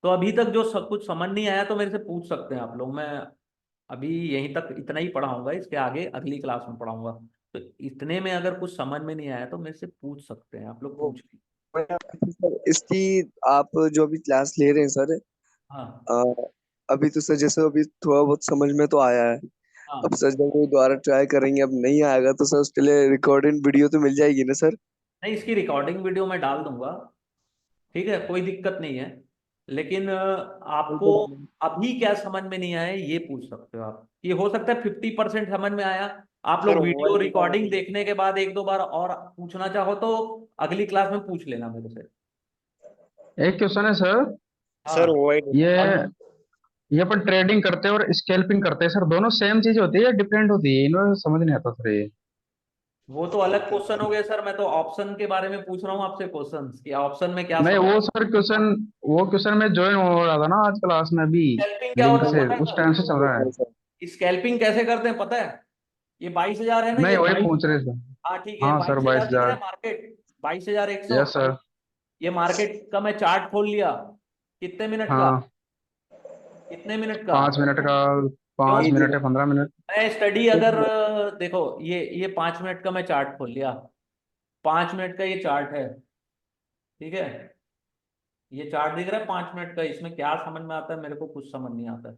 तो अभी तक जो सब कुछ समझ नहीं आया तो मेरे से पूछ सकते हैं आप लोग, मैं अभी यहीं तक इतना ही पढ़ाऊंगा, इसके आगे अगली क्लास में पढ़ाऊंगा। तो इतने में अगर कुछ समझ में नहीं आया तो मेरे से पूछ सकते हैं आप लोग, वो पूछ लीजिए। सर, इसकी आप जो अभी क्लास ले रहे हैं सर, हाँ अ, अभी तो सर जैसे अभी थोड़ा बहुत समझ में तो आया है। अब हाँ, सर जब वो दोबारा ट्राई करेंगे, अब नहीं आएगा तो सर उसके लिए रिकॉर्डेड वीडियो तो मिल जाएगी ना सर? नहीं इसकी रिकॉर्डिंग वीडियो मैं डाल दूंगा, ठीक है, कोई दिक्कत नहीं है। लेकिन आपको अभी क्या समझ में नहीं आया ये पूछ सकते हो आप। ये हो सकता है 50% समझ में आया, आप सर लोग वीडियो वही बता रहा रिकॉर्डिंग हूँ। देखने के बाद एक दो बार और पूछना चाहो तो अगली क्लास में पूछ लेना मेरे से। एक क्वेश्चन है सर। सर हाँ, वही ये अब ये अपन ट्रेडिंग करते हैं और स्कैल्पिंग करते हैं सर, दोनों सेम चीज होती है या डिफरेंट होती है? इन्हें समझ नहीं आता सर ये। वो तो अलग क्वेश्चन हो गए सर, मैं तो ऑप्शन के बारे में पूछ रहा हूँ आपसे क्वेश्चंस कि ऑप्शन में क्या नहीं समझ। वो सर क्वेश्चन, वो क्वेश्चन में ज्वाइन हो रहा था ना आज क्लास में भी, स्कैल्पिंग क्या लिंक होता है से, पता है उस टाइम से चल रहा है। सर? स्कैल्पिंग कैसे करते हैं पता है? ये 22,000 है ना, नहीं ये वही 22। पूछ रहे थे। हाँ ठीक है, हाँ सर 22,000 दिख रहा 22,000। है मार्केट, 22,100। Yes sir. ये मार्केट का मैं चार्ट खोल लिया, कितने मिनट का, हाँ कितने मिनट का? 5 मिनट का, क्यों? 5 मिनट या 15 मिनट। मैं स्टडी अगर देखो, ये 5 मिनट का मैं चार्ट खोल लिया, 5 मिनट का ये चार्ट है, ठीक है, ये चार्ट दिख रहा है 5 मिनट का, इसमें क्या समझ में आता है? मेरे को कुछ समझ नहीं आता है।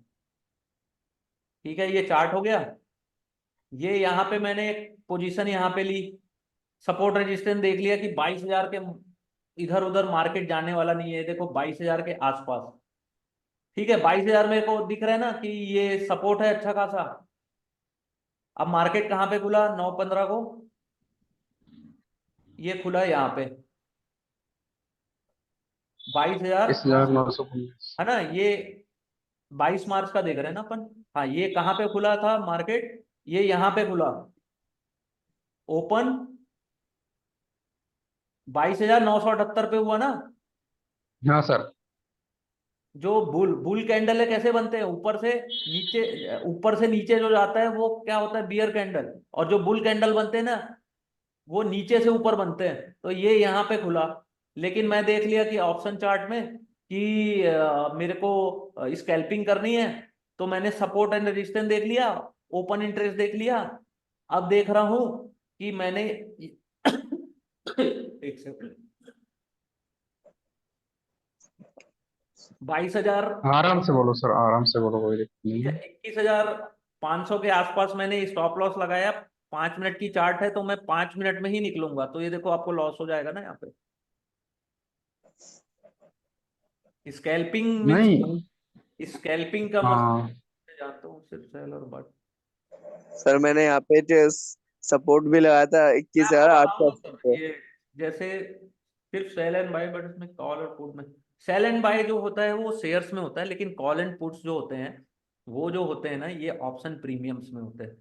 ठीक है, ये चार्ट हो गया। ये यहाँ पे मैंने एक पोजीशन यहाँ पे ली, सपोर्ट रेजिस्टेंस देख लिया कि 22,000 के इधर उधर मार्केट जाने वाला नहीं है, देखो 22,000 के आसपास। ठीक है, 22,000 मेरे को दिख रहा है ना कि ये सपोर्ट है अच्छा खासा। अब मार्केट कहाँ पे खुला? 9:15 को ये खुला है यहाँ पे 22,000, 21,919। है ना, ये 22 मार्च का देख रहे हैं ना अपन। हाँ, ये कहाँ पे खुला था मार्केट? ये यहाँ पे खुला, ओपन 22,978 पे हुआ ना। हाँ सर। जो बुल बुल कैंडल है कैसे बनते हैं? ऊपर से नीचे जो जाता है वो क्या होता है? Bear candle. और जो बुल कैंडल बनते हैं ना, वो नीचे से ऊपर बनते हैं। तो ये यहाँ पे खुला, लेकिन मैं देख लिया कि ऑप्शन चार्ट में कि मेरे को स्कैल्पिंग करनी है, तो मैंने सपोर्ट एंड रेजिस्टेंस देख लिया, ओपन इंटरेस्ट देख लिया। अब देख रहा हूं कि मैंने एक सेकंड, 22,000, आराम से बोलो सर, आराम से बोलो, कोई दिक्कत नहीं ठीक है, है। 21,500 के आसपास मैंने स्टॉप लॉस लगाया। 5 मिनट की चार्ट है तो मैं 5 मिनट में ही निकलूंगा, तो ये देखो आपको लॉस हो जाएगा ना यहाँ पे। स्कैल्पिंग मीन्स, नहीं। स्कैल्पिंग का हाँ मतलब जानता हूँ सिर्फ सेल और बट। सर मैंने यहाँ पे जो सपोर्ट भी लगाया था मैं इक्कीस आपको हजार आठ बताऊं सौ ना अस्सी सर, पे। ये जैसे सिर्फ सेल एंड बाय, बट इसमें कॉल और पुट में, सेल एंड बाय जो होता है वो शेयर्स में होता है, लेकिन कॉल एंड पुट्स जो होते हैं वो जो होते हैं ना, ये ऑप्शन प्रीमियम्स में होते हैं।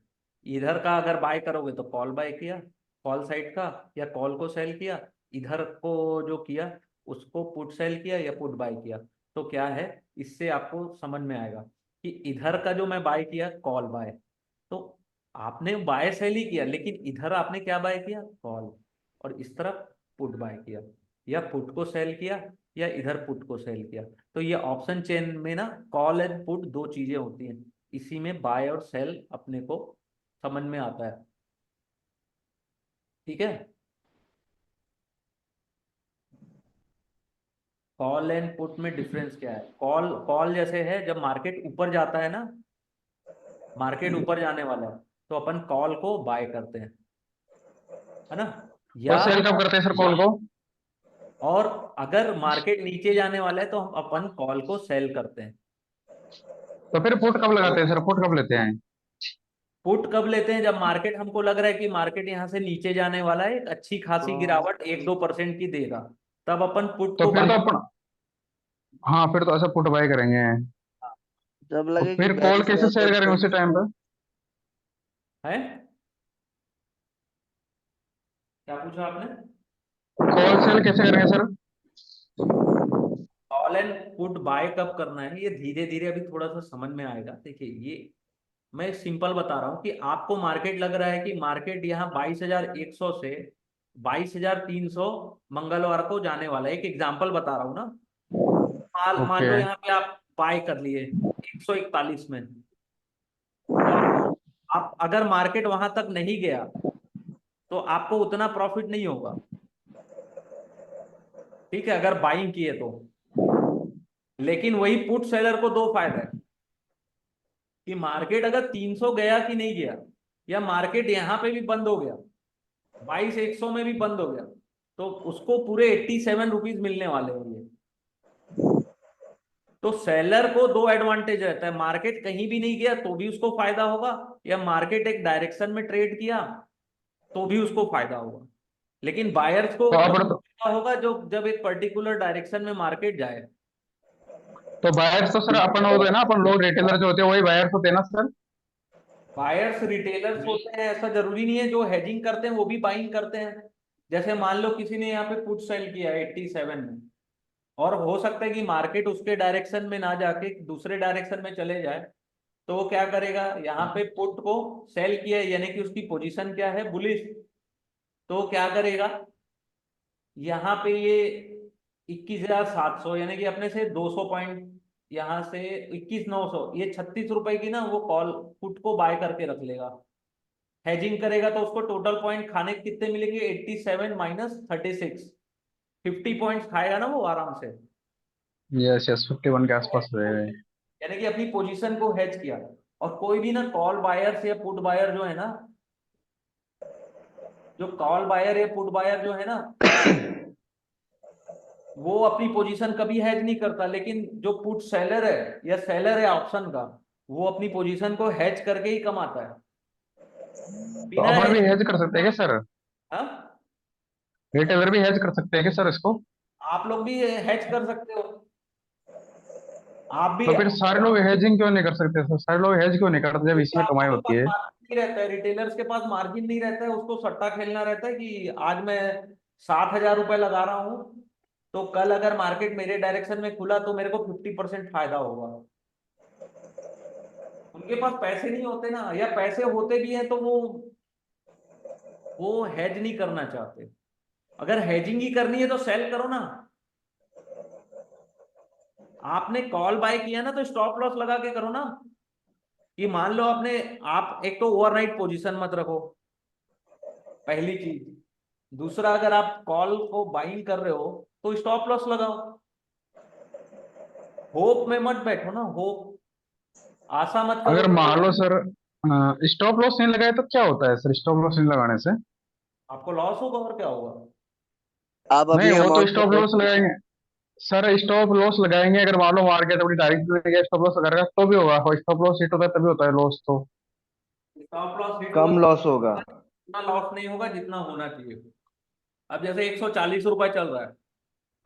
इधर का अगर बाय करोगे तो कॉल बाय किया, कॉल साइड का, या कॉल को सेल किया, इधर को जो किया उसको पुट सेल किया या पुट बाय किया। तो क्या है, इससे आपको समझ में आएगा कि इधर का जो मैं बाय किया कॉल बाय, तो आपने बाय सेल ही किया, लेकिन इधर आपने क्या बाय किया? कॉल। और इस तरफ पुट बाय किया, या पुट को सेल किया, या इधर पुट को सेल किया। तो ये ऑप्शन चेन में ना कॉल एंड पुट दो चीजें होती हैं, इसी में बाय और सेल अपने को समझ में आता है। ठीक है, कॉल एंड पुट में डिफरेंस क्या है? कॉल कॉल जैसे है जब मार्केट ऊपर जाता है ना, मार्केट ऊपर जाने वाला है तो अपन कॉल को बाय करते हैं, है ना, और या सेल कब करते हैं सर कॉल को? और अगर मार्केट नीचे जाने वाला है तो हम अपन कॉल को सेल करते हैं। तो फिर पुट कब लगाते हैं सर, पुट कब लेते हैं? पुट कब लेते हैं? जब मार्केट हमको लग रहा है कि मार्केट यहाँ से नीचे जाने वाला है, एक अच्छी खासी गिरावट 1-2% की देगा, तब अपन पुट तो को फिर बाय। तो अपन, हाँ फिर तो ऐसा पुट बाय करेंगे। जब तो लगे कि फिर कॉल बेरिश कैसे है तो सेल करेंगे उसी सेल। टाइम पे? है, क्या पूछा आपने? कॉल सेल कैसे करेंगे sir? Call and put buy कब करना है, ये धीरे धीरे अभी थोड़ा सा समझ में आएगा। देखिए, ये मैं सिंपल बता रहा हूँ कि आपको मार्केट लग रहा है कि मार्केट यहाँ 22,100 से 22,300 मंगलवार को जाने वाला है, एक एग्जांपल बता रहा हूँ ना। मान ओके। लो यहाँ पे आप बाय कर लिए 141 में, तो आप अगर मार्केट वहां तक नहीं गया तो आपको उतना प्रॉफिट नहीं होगा, ठीक है, अगर बाइंग किए तो। लेकिन वही पुट सेलर को दो फायदा है कि मार्केट अगर 300 गया कि नहीं गया, या मार्केट यहाँ पे भी बंद हो गया, 22,100 में भी बंद हो गया, तो उसको पूरे 87 रुपीज मिलने वाले होंगे। तो सेलर को दो एडवांटेज रहता है, मार्केट कहीं भी नहीं गया तो भी उसको फायदा होगा, या मार्केट एक डायरेक्शन में ट्रेड किया तो भी उसको फायदा होगा। लेकिन बायर्स को तो जब अपन तो, फायदा होगा जो जब एक पर्टिकुलर डायरेक्शन में मार्केट जाए। तो बायर्स तो सर अपन होते हैं ना, अपन लोग रिटेलर जो होते हैं वही बायर्स होते हैं ना सर? बायर्स रिटेलर्स होते हैं, ऐसा जरूरी नहीं है। जो हेजिंग करते हैं वो भी बाइंग करते हैं। जैसे मान लो किसी ने यहाँ पे पुट सेल किया 87 में, और हो सकता है कि मार्केट उसके डायरेक्शन में ना जाके दूसरे डायरेक्शन में चले जाए, तो वो क्या करेगा, यहाँ पे पुट को सेल किया है, यानी कि उसकी पोजीशन क्या है, बुलिश। तो वो क्या करेगा, यहाँ पे ये 21,700, यानी कि अपने से 200 पॉइंट, यहाँ से 21,900, ये 36 रुपए की ना वो कॉल पुट को बाय करके रख लेगा। हेजिंग करेगा तो उसको टोटल पॉइंट खाने के कितने मिलेंगे, 87 माइनस 36, 50 पॉइंट्स खाएगा ना वो आराम से। यस यस, 51 के आसपास रहे। यानी कि अपनी पोजीशन को हेज किया। और कोई भी ना कॉल बायर्स या पुट बायर जो है ना, जो कॉल बायर या पुट बायर जो है ना, वो अपनी पोजीशन कभी हेज नहीं करता। लेकिन जो पुट सेलर है या सेलर है ऑप्शन का, वो अपनी पोजीशन को हेज करके ही कमाता है, तो बिना अपन भी हेज। हेज कर सकते हैं क्या सर? हाँ, रिटेलर भी हेज कर सकते हैं क्या सर इसको? आप लोग भी हेज कर सकते हो। आप भी, तो फिर सारे लोग हेजिंग क्यों नहीं कर सकते सर? सारे लोग हेज क्यों नहीं करते जब क्योंकि इसमें आप कमाई लोगों के होती पास है? मार्जिन नहीं रहता है, रिटेलर्स के पास मार्जिन नहीं रहता है, उसको सट्टा खेलना रहता है कि आज मैं 60,000 रुपए लगा रहा हूँ, तो कल अगर मार्केट मेरे डायरेक्शन में खुला तो मेरे को 50% फायदा होगा। उनके पास पैसे नहीं होते ना, या पैसे होते भी हैं तो वो हेज नहीं करना चाहते। अगर हेजिंग ही करनी है तो सेल करो ना। आपने कॉल बाय किया ना तो स्टॉप लॉस लगा के करो ना। कि मान लो आपने, आप एक तो ओवरनाइट पोजीशन मत रखो, पहली चीज। दूसरा, अगर आप कॉल को बाइंग कर रहे हो तो स्टॉप लॉस लगाओ। होप में मत बैठो ना, होप, आशा मत करो अगर कि मान लो सर स्टॉप लॉस नहीं लगाए तो क्या होता है सर, स्टॉप लॉस नहीं लगाने से? आपको लॉस होगा, और क्या होगा। आप नहीं, अपनी वो तो अमाउंट को स्टॉप लॉस लगाएंगे सर, स्टॉप लॉस लगाएंगे अगर मान लो मार्केट अपनी डायरेक्ट में गया, स्टॉप लॉस लगाएगा तो भी होगा, और स्टॉप लॉस हिट होता है तभी होता है लॉस तो। स्टॉप लॉस हिट होगा कम लॉस होगा। तो उतना लॉस नहीं होगा जितना होना चाहिए। अब जैसे 140 रुपए चल रहा है,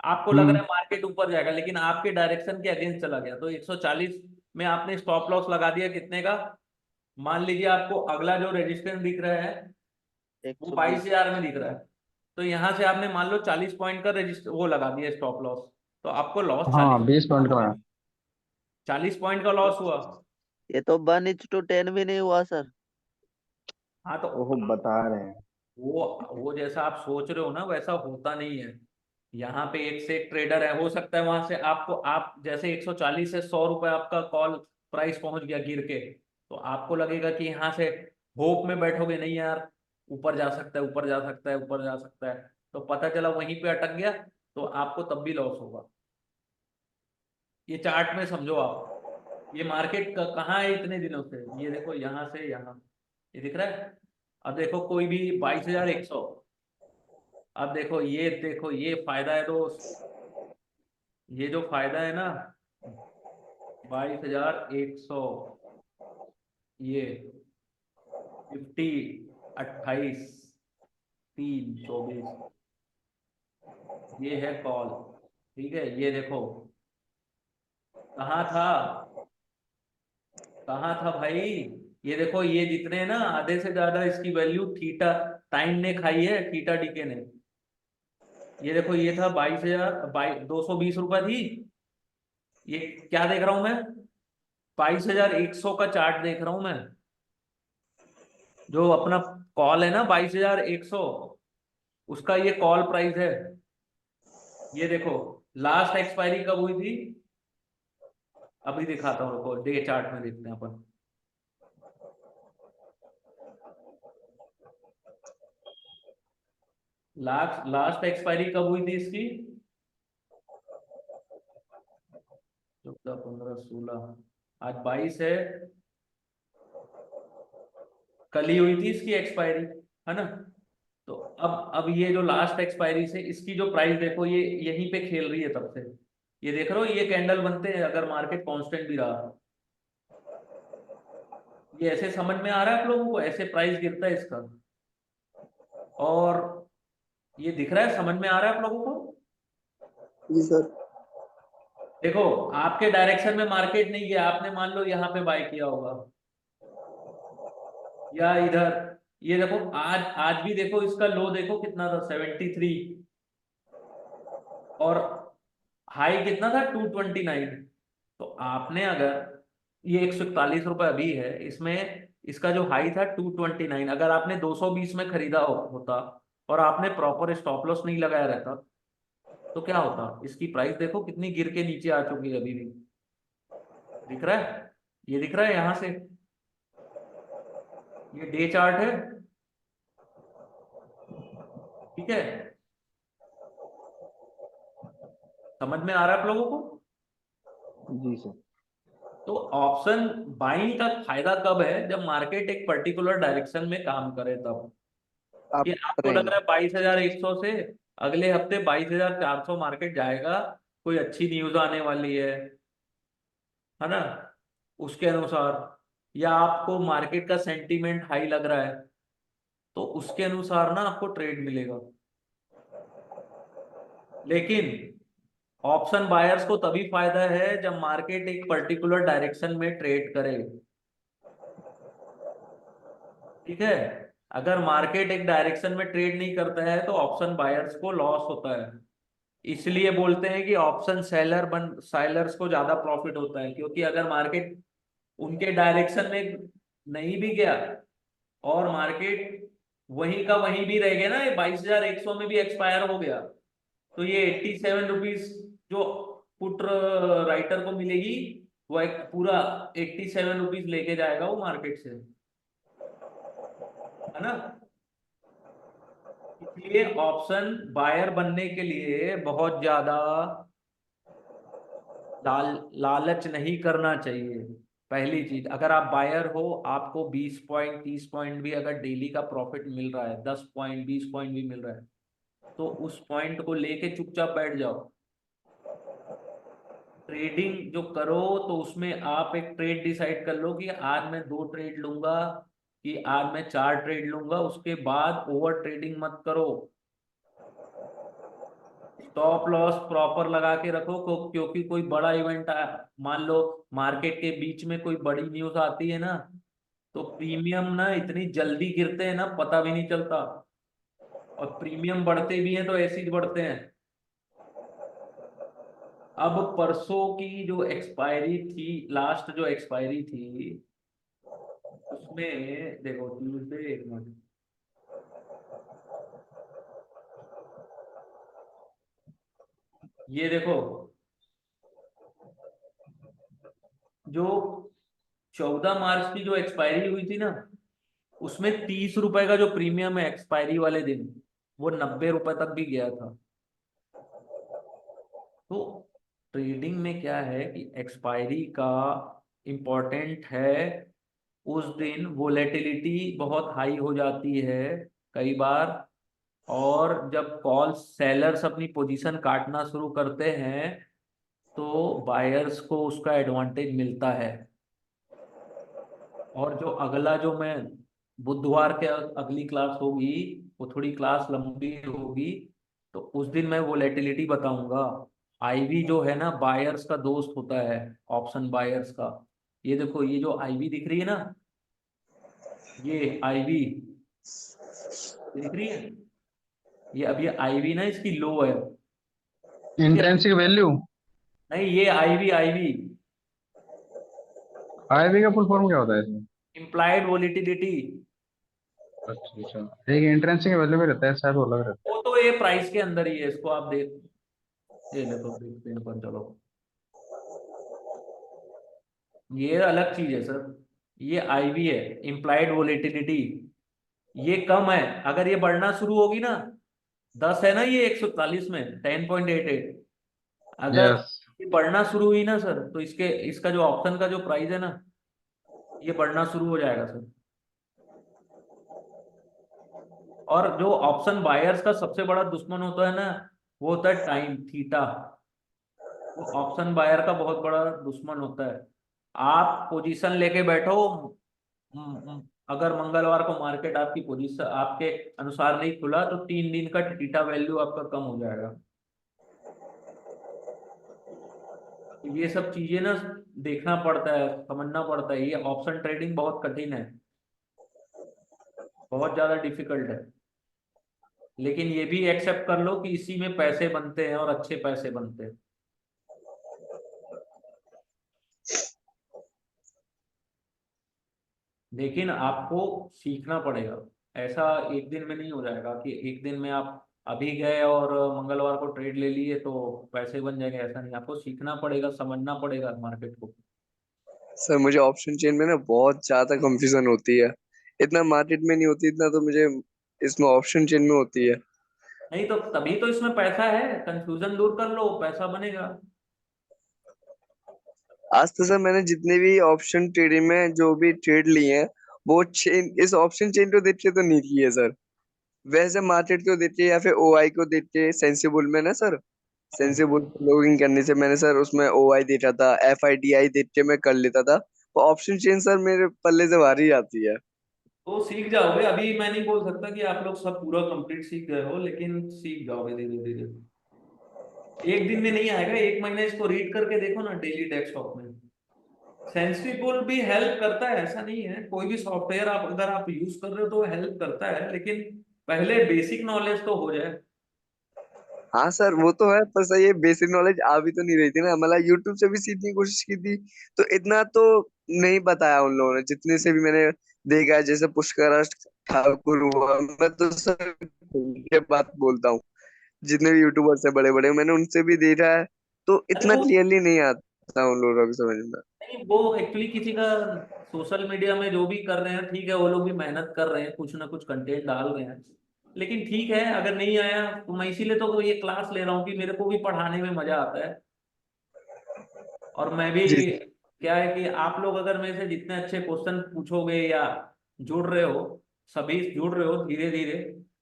आपको लग रहा हम्म। है मार्केट ऊपर जाएगा, लेकिन आपके डायरेक्शन के अगेंस्ट चला गया, तो 140 में आपने स्टॉप लॉस लगा दिया कितने का। मान लीजिए आपको अगला जो रेजिस्टेंस दिख रहा है वो 120। 22,000 में दिख रहा है, तो यहाँ से आपने मान लो 40 पॉइंट का रजिस्टर वो लगा दिया स्टॉप लॉस, तो आपको लॉस हाँ 40, 20 पॉइंट का है। 40 पॉइंट का लॉस हुआ। ये तो 1:10 भी नहीं हुआ सर। हाँ, तो वो बता रहे हैं। वो जैसा आप सोच रहे हो ना वैसा होता नहीं है। यहाँ पे एक से एक ट्रेडर है, हो सकता है वहां से आपको, आप जैसे 140 से 100 रुपए आपका कॉल प्राइस पहुंच गया गिर के, तो आपको लगेगा कि यहाँ से होप में बैठोगे, नहीं यार ऊपर जा सकता है, ऊपर जा सकता है, ऊपर जा सकता है, तो पता चला वहीं पे अटक गया, तो आपको तब भी लॉस होगा। ये चार्ट में समझो आप, ये मार्केट कहाँ है इतने दिनों से, ये देखो यहाँ से यहाँ, ये दिख रहा है। अब देखो कोई भी 22,100, अब देखो ये फायदा है दोस्त, ये जो फायदा है ना 22,100, ये निफ्टी 28/3/24, ये है कॉल। ठीक है, ये देखो कहाँ था भाई, ये देखो, ये जितने ना आधे से ज्यादा इसकी वैल्यू थीटा टाइम ने खाई है, थीटा डीके ने। ये देखो, ये था 22,220 रुपए थी। ये क्या देख रहा हूं मैं, 22,100 का चार्ट देख रहा हूं मैं। जो अपना कॉल है ना 22,100, उसका ये कॉल प्राइस है। ये देखो लास्ट एक्सपायरी कब हुई थी, अभी दिखाता हूँ, रुको, डे चार्ट में देखते हैं अपन। लास्ट एक्सपायरी कब हुई थी इसकी, 14, 15, 16, आज 22 है, कल ही हुई थी इसकी एक्सपायरी, है ना। तो अब ये जो लास्ट एक्सपायरी से इसकी जो प्राइस देखो, ये यहीं पे खेल रही है तब से। ये देख रहे हो, ये कैंडल बनते हैं अगर मार्केट कांस्टेंट भी रहा। ये ऐसे समझ में आ रहा है आप लोगों को, ऐसे प्राइस गिरता है इसका। और ये दिख रहा है, समझ में आ रहा है आप लोगों को। जी सर। देखो आपके डायरेक्शन में मार्केट नहीं गया, आपने मान लो यहाँ पे बाय किया होगा या इधर। ये देखो आज भी देखो, इसका लो देखो कितना था, 73, और हाई कितना था, 229। तो आपने अगर ये 141 रुपए अभी है, इसमें इसका जो हाई था 229, अगर आपने 220 में खरीदा होता और आपने प्रॉपर स्टॉप लॉस नहीं लगाया रहता, तो क्या होता, इसकी प्राइस देखो कितनी गिर के नीचे आ चुकी है अभी भी। दिख रहा है, ये दिख रहा है यहां से, ये डे चार्ट है। ठीक है, समझ में आ रहा है आप लोगों को। जी सर। तो ऑप्शन बाइंग का फायदा कब है, जब मार्केट एक पर्टिकुलर डायरेक्शन में काम करे तब। आप ये आपको लग रहा है 22,100 से अगले हफ्ते 22,400 मार्केट जाएगा, कोई अच्छी न्यूज आने वाली है ना, उसके अनुसार, या आपको मार्केट का सेंटीमेंट हाई लग रहा है, तो उसके अनुसार ना आपको ट्रेड मिलेगा। लेकिन ऑप्शन बायर्स को तभी फायदा है जब मार्केट एक पर्टिकुलर डायरेक्शन में ट्रेड करे। ठीक है, अगर मार्केट एक डायरेक्शन में ट्रेड नहीं करता है तो ऑप्शन बायर्स को लॉस होता है। इसलिए बोलते हैं कि ऑप्शन सेलर्स को ज्यादा प्रॉफिट होता है, क्योंकि अगर मार्केट उनके डायरेक्शन में नहीं भी गया और मार्केट वहीं का वहीं भी रह गया ना, ये 22,100 में भी एक्सपायर हो गया, तो ये 87 रुपीज जो पुट राइटर को मिलेगी, वो एक पूरा 87 रुपीज लेके जाएगा वो मार्केट से, है ना। इसलिए ऑप्शन बायर बनने के लिए बहुत ज्यादा लालच नहीं करना चाहिए। पहली चीज, अगर आप बायर हो, आपको 20 पॉइंट 30 पॉइंट भी अगर डेली का प्रॉफिट मिल रहा है, 10 पॉइंट 20 पॉइंट भी मिल रहा है, तो उस पॉइंट को लेके चुपचाप बैठ जाओ। ट्रेडिंग जो करो तो उसमें आप एक ट्रेड डिसाइड कर लो कि आज मैं 2 ट्रेड लूंगा, कि आज मैं 4 ट्रेड लूंगा, उसके बाद ओवर ट्रेडिंग मत करो। स्टॉप लॉस प्रॉपर लगा के रखो, क्योंकि कोई बड़ा इवेंट आया, मान लो मार्केट के बीच में कोई बड़ी न्यूज आती है ना, तो प्रीमियम ना इतनी जल्दी गिरते हैं ना, पता भी नहीं चलता। और प्रीमियम बढ़ते भी हैं तो ऐसे ही बढ़ते हैं। अब परसों की जो एक्सपायरी थी, लास्ट जो एक्सपायरी थी, उसमें देखो ट्यूसडे, एक मिनट, ये देखो, जो 14 मार्च की जो एक्सपायरी हुई थी ना, उसमें 30 रुपए का जो प्रीमियम है एक्सपायरी वाले दिन, वो 90 रुपए तक भी गया था। तो ट्रेडिंग में क्या है कि एक्सपायरी का इम्पोर्टेंट है। उस दिन वोलेटिलिटी बहुत हाई हो जाती है कई बार, और जब कॉल सेलर्स अपनी पोजीशन काटना शुरू करते हैं तो बायर्स को उसका एडवांटेज मिलता है। और जो अगला जो मैं बुधवार के अगली क्लास होगी, वो थोड़ी क्लास लंबी होगी, तो उस दिन मैं वोलेटिलिटी बताऊंगा। आईवी जो है ना बायर्स का दोस्त होता है, ऑप्शन बायर्स का। ये देखो, ये जो आईवी दिख रही है ना, ये आईवी दिख रही है, ये अब ये आईवी ना इसकी लो है। Intrinsic value. नहीं, ये आईवी आईवी आईवी का फुल फॉर्म क्या होता है इसमें? Implied volatility. अच्छा अच्छा, एक इंट्रेंसिक वैल्यू में रहता है शायद, वो अलग रहता वो तो ये प्राइस के अंदर ही है, इसको आप देख, ये देखो देखते हैं अपन, चलो ये अलग चीज है सर। ये आईवी है, इम्प्लाइड वोलेटिलिटी। ये कम है, अगर ये बढ़ना शुरू होगी ना, 10 है ना ये 140 में 10.88, है। अगर यस। ये बढ़ना शुरू हुई ना सर, तो इसके इसका जो ऑप्शन का जो प्राइस है ना, ये बढ़ना शुरू हो जाएगा सर। और जो ऑप्शन बायर्स का सबसे बड़ा दुश्मन होता है ना, वो होता है टाइम थीटा। वो ऑप्शन बायर का बहुत बड़ा दुश्मन होता है। आप पोजीशन लेके बैठो, अगर मंगलवार को मार्केट आपकी पोजीशन आपके अनुसार नहीं खुला, तो 3 दिन का थीटा वैल्यू आपका कम हो जाएगा। तो ये सब चीजें ना देखना पड़ता है, समझना पड़ता है। ये ऑप्शन ट्रेडिंग बहुत कठिन है, बहुत ज्यादा डिफिकल्ट है। लेकिन ये भी एक्सेप्ट कर लो कि इसी में पैसे बनते हैं, और अच्छे पैसे बनते हैं। लेकिन आपको सीखना पड़ेगा, ऐसा एक दिन में नहीं हो जाएगा कि एक दिन में आप अभी गए और मंगलवार को ट्रेड ले लिए तो पैसे बन जाएंगे। ऐसा नहीं, आपको सीखना पड़ेगा, समझना पड़ेगा मार्केट को। सर मुझे ऑप्शन चेन में ना बहुत ज्यादा कंफ्यूजन होती है। इतना मार्केट में नहीं होती, इतना तो मुझे इसमें ऑप्शन चेन में होती है। नहीं तो तभी तो इसमें पैसा है, कंफ्यूजन दूर कर लो, पैसा बनेगा। आज तो सर मैंने जितने भी ऑप्शन ट्रेडिंग में जो भी ट्रेड लिए हैं, वो चेन इस ऑप्शन चेन को देख के तो नहीं किए सर। वैसे मार्केट को देख के या फिर ओआई को देख के, सेंसिबल में ना सर, सेंसिबल लॉगिंग करने से मैंने सर उसमें ओआई देखा था, एफआईडीआई देख के मैं कर लेता था। वो ऑप्शन चेन सर मेरे पल्ले से भारी आती है। तो सीख जाओगे, अभी मैं नहीं बोल सकता कि आप लोग सब पूरा कंप्लीट सीख गए हो, लेकिन सीख जाओगे धीरे धीरे। एक दिन में नहीं आएगा, 1 महीना इसको रीड करके देखो ना डेली डेस्कटॉप में। सेंसिबल भी हेल्प करता है, ऐसा नहीं है, कोई भी सॉफ्टवेयर आप अगर आप यूज कर रहे हो तो हेल्प करता है, लेकिन पहले बेसिक नॉलेज तो हो जाए। हाँ सर वो तो है, पर सर ये बेसिक नॉलेज आ भी तो नहीं रही थी ना, मतलब यूट्यूब से भी सीखने की कोशिश की थी, तो इतना तो नहीं बताया उन लोगों ने जितने से भी मैंने देखा है। जैसे पुष्कर ठाकुर हुआ, मैं तो सर ये बात बोलता हूँ, जितने भी यूट्यूबर्स है बड़े बड़े, मैंने उनसे भी देखा है, तो अरे इतना वो क्लियरली नहीं आता उन लोगों को समझ में। नहीं, वो एक्चुअली किसी का सोशल मीडिया में जो भी कर रहे हैं ठीक है, वो लोग भी मेहनत कर रहे हैं, कुछ ना कुछ कंटेंट डाल रहे हैं। लेकिन ठीक है, अगर नहीं आया तो मैं इसीलिए तो ये क्लास ले रहा हूँ कि मेरे को भी पढ़ाने में मजा आता है। और मैं भी, जी। क्या है कि आप लोग अगर मेरे से जितने अच्छे क्वेश्चन पूछोगे या जुड़ रहे हो, सभी जुड़ रहे हो धीरे धीरे,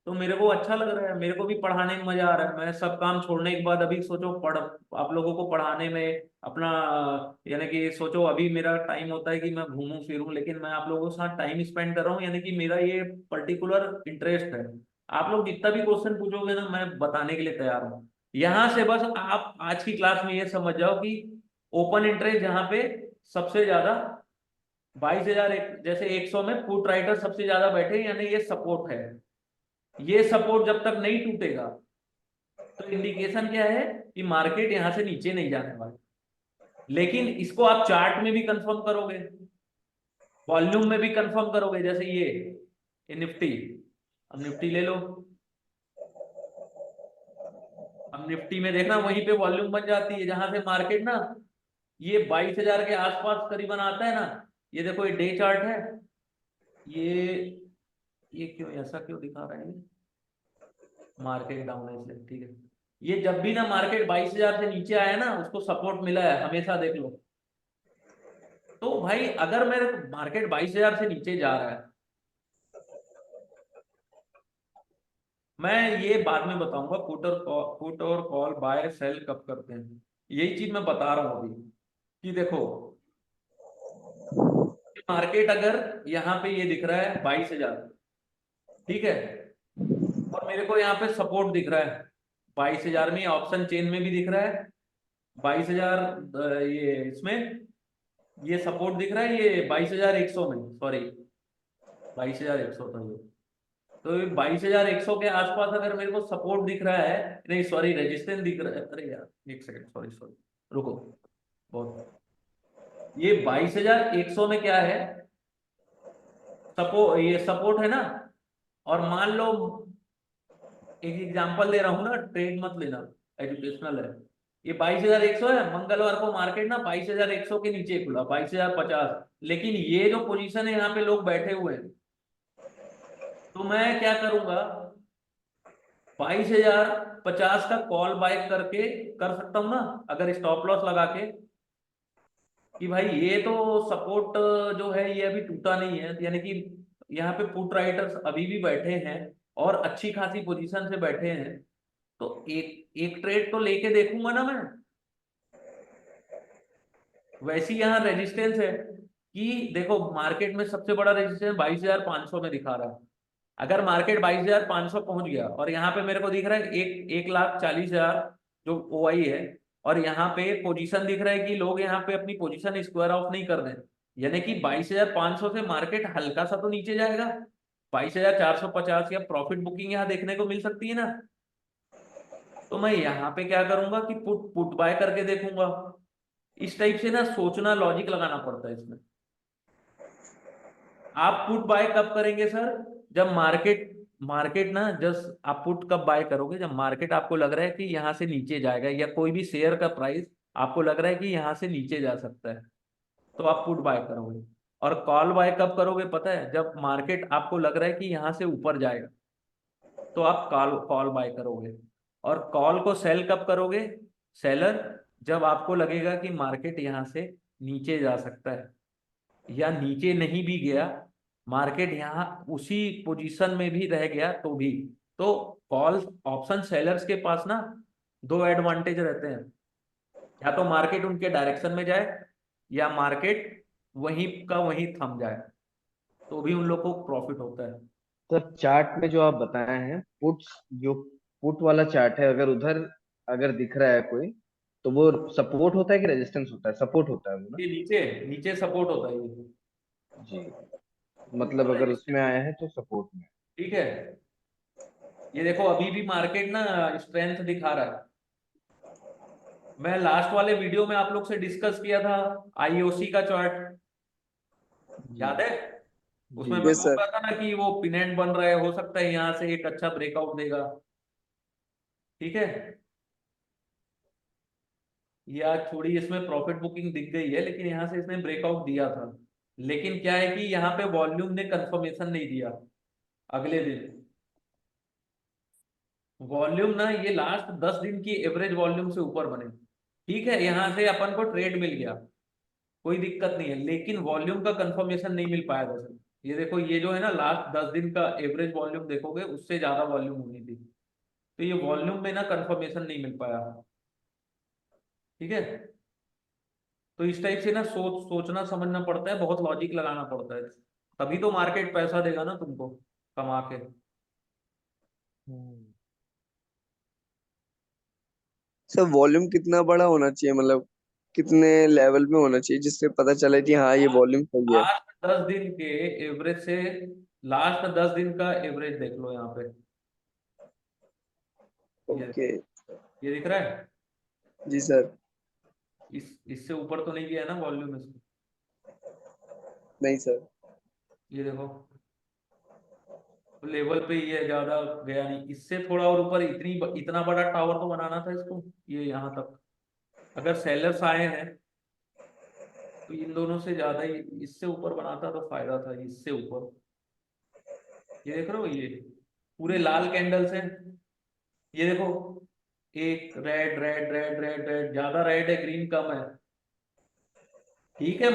तो मेरे को अच्छा लग रहा है, मेरे को भी पढ़ाने में मजा आ रहा है। मैं सब काम छोड़ने के बाद अभी सोचो पढ़ आप लोगों को पढ़ाने में अपना, यानी कि सोचो अभी मेरा टाइम होता है कि मैं घूमूं फिरूं, लेकिन मैं आप लोगों के साथ टाइम स्पेंड कर रहा हूँ, यानी कि मेरा ये पर्टिकुलर इंटरेस्ट है। आप लोग जितना भी क्वेश्चन पूछोगे ना, मैं बताने के लिए तैयार हूँ। यहाँ से बस आप आज की क्लास में ये समझ जाओ कि ओपन इंटरेस्ट जहां पे सबसे ज्यादा 22,000, जैसे 100 में पुट राइटर सबसे ज्यादा बैठे, यानी ये सपोर्ट है। ये सपोर्ट जब तक नहीं टूटेगा, तो इंडिकेशन क्या है कि मार्केट यहां से नीचे नहीं जाने वाला। लेकिन इसको आप चार्ट में भी कंफर्म करोगे, वॉल्यूम में भी कंफर्म करोगे, जैसे ये निफ्टी। अब निफ्टी ले लो, अब निफ्टी में देखना वहीं पे वॉल्यूम बन जाती है जहां से मार्केट ना ये 22,000 के आसपास करीबन आता है ना। ये देखो, ये डे चार्ट है, ये ये क्यों ऐसा क्यों दिखा रहा है, मार्केट डाउन है इसलिए, ठीक है। ये जब भी ना मार्केट 22,000 से नीचे आया ना, उसको सपोर्ट मिला है, हमेशा देख लो। तो भाई अगर मेरे मार्केट 22,000 से नीचे जा रहा है, मैं ये बाद में बताऊंगा पुट और कॉल बाय सेल कब करते हैं, यही चीज मैं बता रहा हूँ अभी। कि देखो, मार्केट अगर यहाँ पे ये दिख रहा है 22,000, ठीक है, और मेरे को यहाँ पे सपोर्ट दिख रहा है 22,000 में, ऑप्शन चेन में भी दिख रहा है 22,000, ये इसमें ये सपोर्ट दिख रहा है, ये 22,100 में, सॉरी 22,100 था ये। तो 22,100 के आसपास अगर मेरे को सपोर्ट दिख रहा है, नहीं सॉरी रेजिस्टेंस दिख रहा है, अरे यार एक सेकंड, सॉरी सॉरी रुको, बहुत, ये 22,100 में क्या है, ये सपोर्ट है ना, और मान लो एक एग्जांपल दे रहा हूं ना, ट्रेड मत लेना, एजुकेशनल है, ये 22,100 है, मंगलवार को मार्केट ना 22,100 के नीचे खुला 22,050, लेकिन ये जो पोजीशन है यहाँ पे लोग बैठे हुए हैं, तो मैं क्या करूंगा, 22,050 का कॉल बाय करके कर सकता हूं ना, अगर स्टॉप लॉस लगा के, कि भाई ये तो सपोर्ट जो है ये अभी टूटा नहीं है, यानी कि यहाँ पे पुट राइटर्स अभी भी बैठे हैं और अच्छी खासी पोजीशन से बैठे हैं, तो एक एक ट्रेड तो लेके देखूंगा ना मैं। वैसे यहाँ रेजिस्टेंस है कि देखो मार्केट में सबसे बड़ा रेजिस्टेंस 22,500 में दिखा रहा है, अगर मार्केट 22,500 पहुंच गया और यहाँ पे मेरे को दिख रहा है 1,40,000 जो ओआई है, और यहाँ पे पोजीशन दिख रहा है कि लोग यहाँ पे अपनी पोजीशन स्क्वायर ऑफ नहीं कर रहे हैं, यानी कि 22,500 से मार्केट हल्का सा तो नीचे जाएगा, 22,450 या प्रॉफिट बुकिंग यहाँ देखने को मिल सकती है ना। तो मैं यहाँ पे क्या करूंगा कि पुट पुट बाय करके देखूंगा। इस टाइप से ना सोचना, लॉजिक लगाना पड़ता है इसमें। आप पुट बाय कब करेंगे सर, जब मार्केट मार्केट ना, जस्ट आप पुट कब बाय करोगे, जब मार्केट आपको लग रहा है कि यहाँ से नीचे जाएगा, या कोई भी शेयर का प्राइस आपको लग रहा है कि यहाँ से नीचे जा सकता है, तो आप पुट बाय करोगे। और कॉल बाय कब करोगे पता है, जब मार्केट आपको लग रहा है कि यहाँ से ऊपर जाएगा, तो आप कॉल कॉल बाय करोगे। और कॉल को सेल कब करोगे, सेलर, जब आपको लगेगा कि मार्केट यहाँ से नीचे जा सकता है, या नीचे नहीं भी गया, मार्केट यहाँ उसी पोजीशन में भी रह गया तो भी, तो कॉल ऑप्शन सेलर्स के पास ना दो एडवांटेज रहते हैं, या तो मार्केट उनके डायरेक्शन में जाए, या मार्केट वहीं का वहीं थम जाए, तो भी उन लोग को प्रॉफिट होता है। तो चार्ट में जो आप बताए हैं पुट्स, जो पुट वाला चार्ट है, अगर उधर अगर दिख रहा है कोई, तो वो सपोर्ट होता है कि रेजिस्टेंस होता है? सपोर्ट होता है वो ना। ये नीचे नीचे सपोर्ट होता है ये, जी, मतलब ऊपर अगर उसमें रेजिस्टेंस, आया है तो सपोर्ट में। ठीक है। ये देखो अभी भी मार्केट ना स्ट्रेंथ दिखा रहा है। मैं लास्ट वाले वीडियो में आप लोग से डिस्कस किया था आईओसी का चार्ट, जी याद है? जी उसमें मैं यस बोल सर। रहा था ना कि वो पिनेंट बन रहा है, हो सकता है यहाँ से एक अच्छा ब्रेकआउट देगा, ठीक है। ये आज थोड़ी इसमें प्रॉफिट बुकिंग दिख गई है, लेकिन यहाँ से इसने ब्रेकआउट दिया था, लेकिन क्या है कि यहाँ पे वॉल्यूम ने कंफर्मेशन नहीं दिया अगले दिन। वॉल्यूम ना ये लास्ट 10 दिन की एवरेज वॉल्यूम से ऊपर बने, ठीक है, यहाँ से अपन को ट्रेड मिल गया, कोई दिक्कत नहीं है, लेकिन वॉल्यूम का कंफर्मेशन नहीं मिल पाया था सर। ये देखो ये जो है ना लास्ट 10 दिन का एवरेज वॉल्यूम देखोगे, उससे ज्यादा वॉल्यूम होनी थी, तो ये वॉल्यूम में ना कंफर्मेशन नहीं मिल पाया, ठीक है। तो इस टाइप से ना सोचना समझना पड़ता है, बहुत लॉजिक लगाना पड़ता है, तभी तो मार्केट पैसा देगा ना तुमको कमा के। सर वॉल्यूम कितना बड़ा होना चाहिए, मतलब कितने लेवल में होना चाहिए जिससे पता चले कि हाँ ये वॉल्यूम सही है? लास्ट 10 दिन के एवरेज से, लास्ट 10 दिन का एवरेज देख लो यहाँ पे, ये ओके। ये दिख रहा है, जी सर। इससे ऊपर तो नहीं गया है ना वॉल्यूम इसमें, नहीं सर। ये देखो लेवल पे ये ज्यादा गया नहीं, इससे थोड़ा और ऊपर, इतना बड़ा टावर तो बनाना था इसको, ये यहाँ तक अगर सेलर्स आए हैं तो इन दोनों से ज्यादा ही, इससे ऊपर बनाता तो फायदा था, इससे ऊपर। ये देख रहे हो, ये पूरे लाल कैंडल्स हैं, ये देखो एक red red red red red, ज्यादा रेड है, ग्रीन कम है, ठीक है।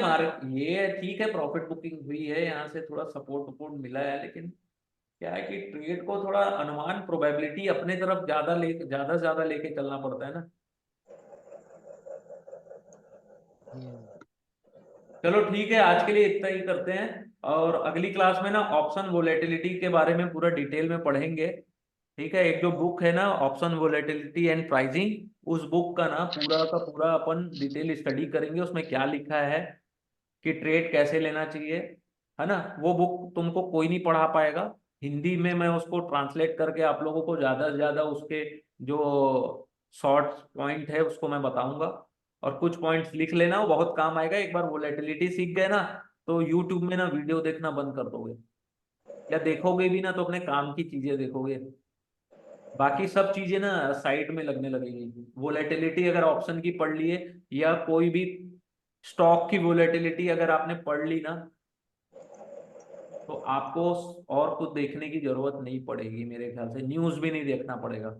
ये ठीक है, प्रॉफिट बुकिंग हुई है, यहाँ से थोड़ा सपोर्ट वपोर्ट मिला है, लेकिन क्या है कि ट्रेड को थोड़ा अनुमान, प्रोबेबिलिटी अपने तरफ ज्यादा से ज्यादा लेके चलना पड़ता है ना। चलो ठीक है, आज के लिए इतना ही करते हैं, और अगली क्लास में ना ऑप्शन वोलेटिलिटी के बारे में पूरा डिटेल में पढ़ेंगे। ठीक है, एक जो बुक है ना ऑप्शन वोलेटिलिटी एंड प्राइसिंग, उस बुक का ना पूरा का पूरा अपन डिटेल स्टडी करेंगे, उसमें क्या लिखा है कि ट्रेड कैसे लेना चाहिए, है ना। वो बुक तुमको कोई नहीं पढ़ा पाएगा। हिंदी में मैं उसको ट्रांसलेट करके आप लोगों को ज्यादा से ज्यादा उसके जो शॉर्ट पॉइंट है उसको मैं बताऊंगा, और कुछ पॉइंट्स लिख लेना, वो बहुत काम आएगा। एक बार वोलेटिलिटी सीख गए ना तो यूट्यूब में ना वीडियो देखना बंद कर दोगे, या देखोगे भी ना तो अपने काम की चीजें देखोगे, बाकी सब चीजें ना साइड में लगने लगेगी। वोलेटिलिटी अगर ऑप्शन की पढ़ लिए, या कोई भी स्टॉक की वोलेटिलिटी अगर आपने पढ़ ली ना, तो आपको और कुछ देखने की जरूरत नहीं पड़ेगी, मेरे ख्याल से न्यूज भी नहीं देखना पड़ेगा।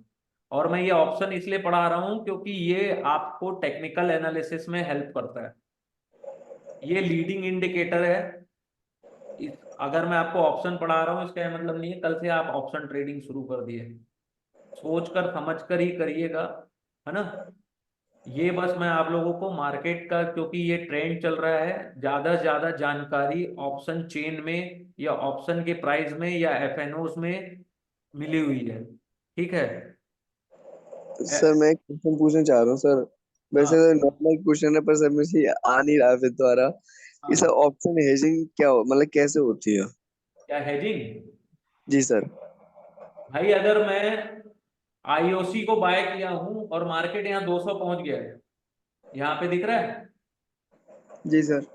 और मैं ये ऑप्शन इसलिए पढ़ा रहा हूँ क्योंकि ये आपको टेक्निकल एनालिसिस में हेल्प करता है। ये लीडिंग इंडिकेटर है। अगर मैं आपको ऑप्शन पढ़ा रहा हूँ इसका ये मतलब नहीं है कल से आप ऑप्शन ट्रेडिंग शुरू कर दिए, सोच कर समझ कर ही करिएगा, है ना। ये बस मैं आप लोगों को मार्केट का, क्योंकि ये ट्रेंड चल रहा है, ज्यादा से ज्यादा जानकारी ऑप्शन चेन में या ऑप्शन के प्राइस में या एफएनओस में मिली हुई है। ठीक है। सर मैं एक क्वेश्चन पूछना चाह रहा हूँ सर। वैसे हाँ तो नॉर्मल क्वेश्चन है पर सर मुझे ये आ नहीं रहा फिर दोबारा। हाँ इस हाँ। ऑप्शन हेजिंग क्या हो, मतलब कैसे होती है? क्या हेजिंग? जी सर। भाई अगर मैं आईओसी को बाय किया हूं और मार्केट यहाँ 200 पहुंच गया है, यहाँ पे दिख रहा है। जी सर।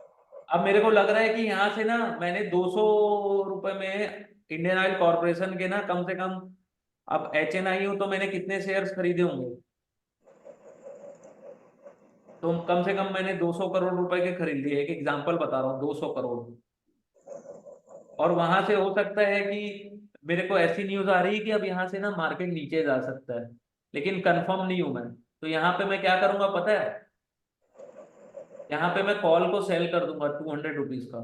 अब मेरे को लग रहा है कि यहाँ से ना मैंने 200 रुपए में इंडियन ऑयल कॉर्पोरेशन के ना कम से कम, अब HNI हूं तो मैंने कितने शेयर्स खरीदे होंगे, तो कम से कम मैंने 200 करोड़ रुपए के खरीद लिए, एक एग्जांपल बता रहा हूँ, 200 करोड़। और वहां से हो सकता है कि मेरे को ऐसी न्यूज आ रही है कि अब यहाँ से ना मार्केट नीचे जा सकता है, लेकिन कंफर्म नहीं हूं मैं। तो यहाँ पे मैं क्या करूंगा पता है, यहाँ पे मैं कॉल को सेल कर दूंगा 200 रुपीज का।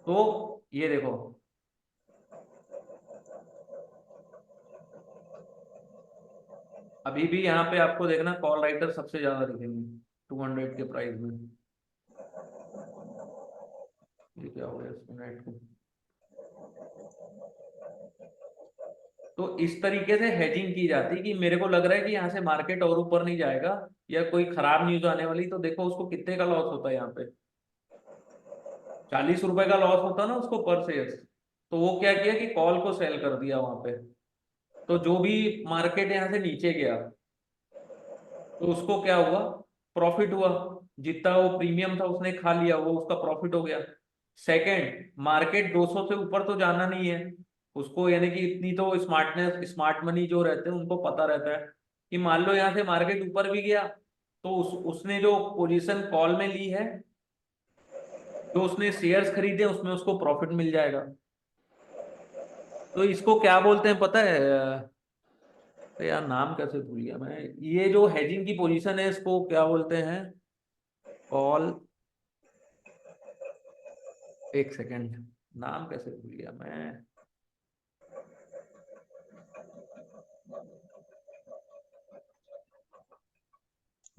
तो ये देखो, अभी भी यहाँ पे आपको देखना कॉल राइटर सबसे ज्यादा दिखेंगे 200 के प्राइस में। ये क्या हो गया इसको नेट को। तो इस तरीके से हेजिंग की जाती है कि मेरे को लग रहा है कि यहाँ से मार्केट और ऊपर नहीं जाएगा, या कोई खराब न्यूज आने वाली, तो देखो उसको कितने का लॉस होता है, यहाँ पे 40 रुपए का लॉस होता ना उसको पर शेयर। तो वो क्या किया कि कॉल को सेल कर दिया वहां पे। तो जो भी मार्केट यहाँ से नीचे गया तो उसको क्या हुआ, प्रॉफिट हुआ, जितना वो प्रीमियम था उसने खा लिया, वो उसका प्रॉफिट हो गया। सेकंड, मार्केट 200 से ऊपर तो जाना नहीं है उसको, यानी कि इतनी तो स्मार्टनेस, स्मार्ट मनी जो रहते हैं उनको पता रहता है कि मान लो यहाँ से मार्केट ऊपर भी गया तो उसने जो पोजीशन कॉल में ली है, जो उसने शेयर्स खरीदे उसमें उसको प्रॉफिट मिल जाएगा। तो इसको क्या बोलते हैं पता है, अरे यार नाम कैसे भूल गया मैं, ये जो हेजिंग की पोजीशन है इसको क्या बोलते हैं, कॉल, एक सेकेंड, नाम कैसे भूल गया मैं।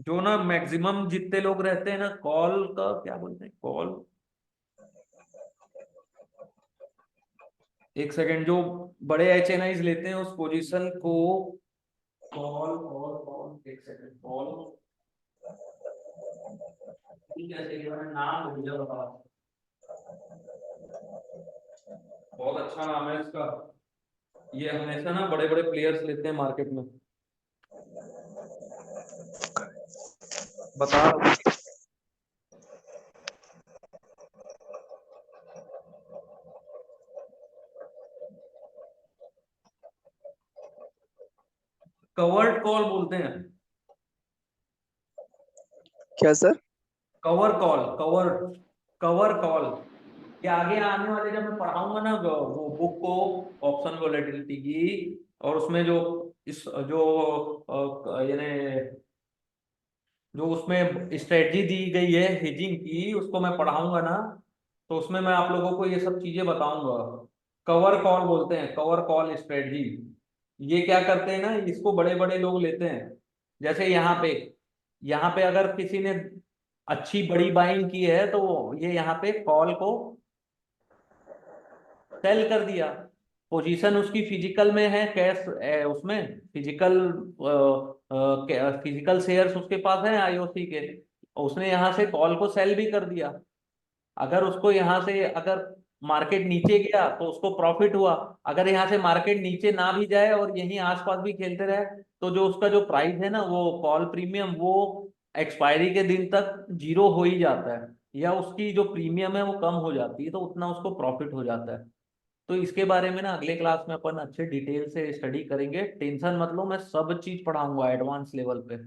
जो ना मैक्सिमम जितने लोग रहते हैं ना, कॉल का क्या बोलते हैं, कॉल, एक सेकेंड, जो बड़े HNIs लेते हैं उस पोजीशन को, कॉल कॉल कॉल, एक सेकेंड, कॉल कैसे लिया मैंने, नाम भूल गया, बताओ। बहुत अच्छा नाम है इसका, ये हमेशा ना बड़े बड़े प्लेयर्स लेते हैं मार्केट में, बता रहा हूँ। कवर्ड कॉल बोलते हैं, क्या sir? Cover call, cover call. ये आगे आने वाले जब मैं पढ़ाऊंगा ना वो बुक को, ऑप्शन वोलेटिलिटी की, और उसमें जो इस जो यानी जो उसमें स्ट्रेटजी दी गई है हेजिंग की, उसको मैं पढ़ाऊंगा ना, तो उसमें मैं आप लोगों को ये सब चीजें बताऊंगा। कवर कॉल बोलते हैं, कवर कॉल स्ट्रेटजी। ये क्या करते हैं ना, इसको बड़े बड़े लोग लेते हैं। जैसे यहाँ पे अगर किसी ने अच्छी बड़ी बाइंग की है तो ये यहाँ पे कॉल को सेल कर दिया। पोजीशन उसकी फिजिकल में है, कैश उसमें फिजिकल शेयर्स उसके पास है आईओसी के, उसने यहाँ से कॉल को सेल भी कर दिया। अगर उसको यहाँ से अगर मार्केट नीचे गया तो उसको प्रॉफिट हुआ, अगर यहाँ से मार्केट नीचे ना भी जाए और यहीं आसपास भी खेलते रहे तो जो उसका जो प्राइस है ना वो कॉल प्रीमियम वो एक्सपायरी के दिन तक जीरो हो ही जाता है, या उसकी जो प्रीमियम है वो कम हो जाती है, तो उतना उसको प्रॉफिट हो जाता है। तो इसके बारे में ना अगले क्लास में अपन अच्छे डिटेल से स्टडी करेंगे, टेंशन मत लो, मैं सब चीज पढ़ाऊंगा एडवांस लेवल पे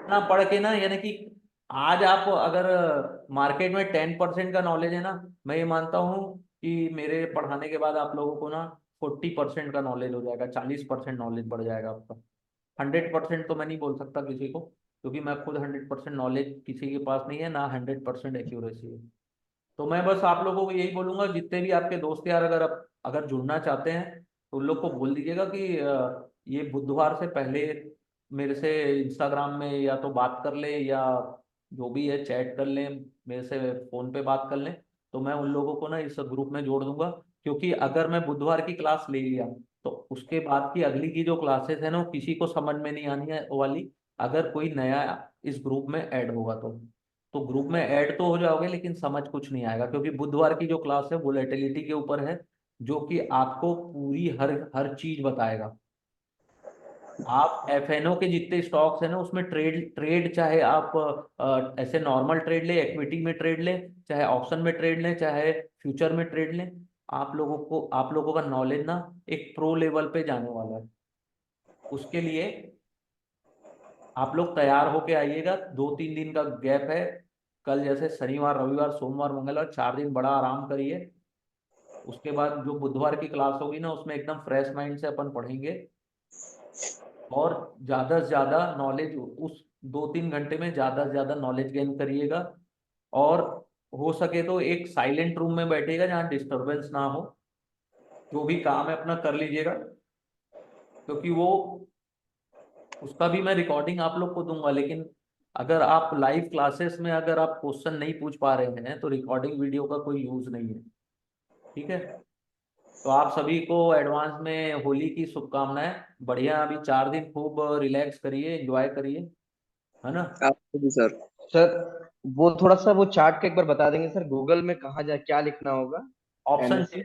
ना पढ़ के ना, यानी कि आज आप अगर मार्केट में 10% का नॉलेज है ना, मैं ये मानता हूँ कि मेरे पढ़ाने के बाद आप लोगों को ना 40% का नॉलेज हो जाएगा, 40% नॉलेज बढ़ जाएगा आपका। 100% तो मैं नहीं बोल सकता किसी को, क्योंकि मैं खुद 100% नॉलेज किसी के पास नहीं है ना, 100% एक्यूरेसी है। तो मैं बस आप लोगों को यही बोलूंगा, जितने भी आपके दोस्त यार अगर जुड़ना चाहते हैं तो उन लोग को बोल दीजिएगा कि ये बुधवार से पहले मेरे से इंस्टाग्राम में या तो बात कर ले, या जो भी है चैट कर लें, मेरे से फोन पे बात कर लें, तो मैं उन लोगों को ना इस ग्रुप में जोड़ दूंगा। क्योंकि अगर मैं बुधवार की क्लास ले लिया तो उसके बाद की अगली की जो क्लासेस है ना वो किसी को समझ में नहीं आनी है वाली, अगर कोई नया इस ग्रुप में ऐड होगा तो ग्रुप में ऐड तो हो जाओगे लेकिन समझ कुछ नहीं आएगा, क्योंकि बुधवार की जो क्लास है वोलेटिलिटी के ऊपर है, जो कि आपको पूरी हर हर चीज बताएगा। आप एफएनओ के जितने स्टॉक्स है ना उसमें ट्रेड ट्रेड चाहे आप ऐसे नॉर्मल ट्रेड ले, इक्विटी में ट्रेड ले, चाहे ऑप्शन में ट्रेड लें, चाहे फ्यूचर में ट्रेड लें, आप लोगों का नॉलेज ना एक प्रो लेवल पे जाने वाला है। उसके लिए आप लोग तैयार होके आइएगा, 2-3 दिन का गैप है, कल जैसे शनिवार रविवार सोमवार मंगलवार 4 दिन बड़ा आराम करिए। उसके बाद जो बुधवार की क्लास होगी ना उसमें एकदम फ्रेश माइंड से अपन पढ़ेंगे, और ज्यादा से ज्यादा नॉलेज उस 2-3 घंटे में ज्यादा से ज्यादा नॉलेज गेन करिएगा। और हो सके तो एक साइलेंट रूम में बैठिएगा जहाँ डिस्टरबेंस ना हो, जो भी काम है अपना कर लीजिएगा, क्योंकि वो उसका भी मैं रिकॉर्डिंग आप लोग को दूंगा। लेकिन अगर आप लाइव क्लासेस में अगर आप क्वेश्चन नहीं पूछ पा रहे हैं तो रिकॉर्डिंग वीडियो का कोई यूज नहीं है। ठीक है, तो आप सभी को एडवांस में होली की शुभकामनाएं। बढ़िया, अभी 4 दिन खूब रिलैक्स करिए, एंजॉय करिए, है ना। आपको भी सर। सर वो थोड़ा सा वो चार्ट का एक बार बता देंगे सर, गूगल में कहाँ जा क्या लिखना होगा? Option NSC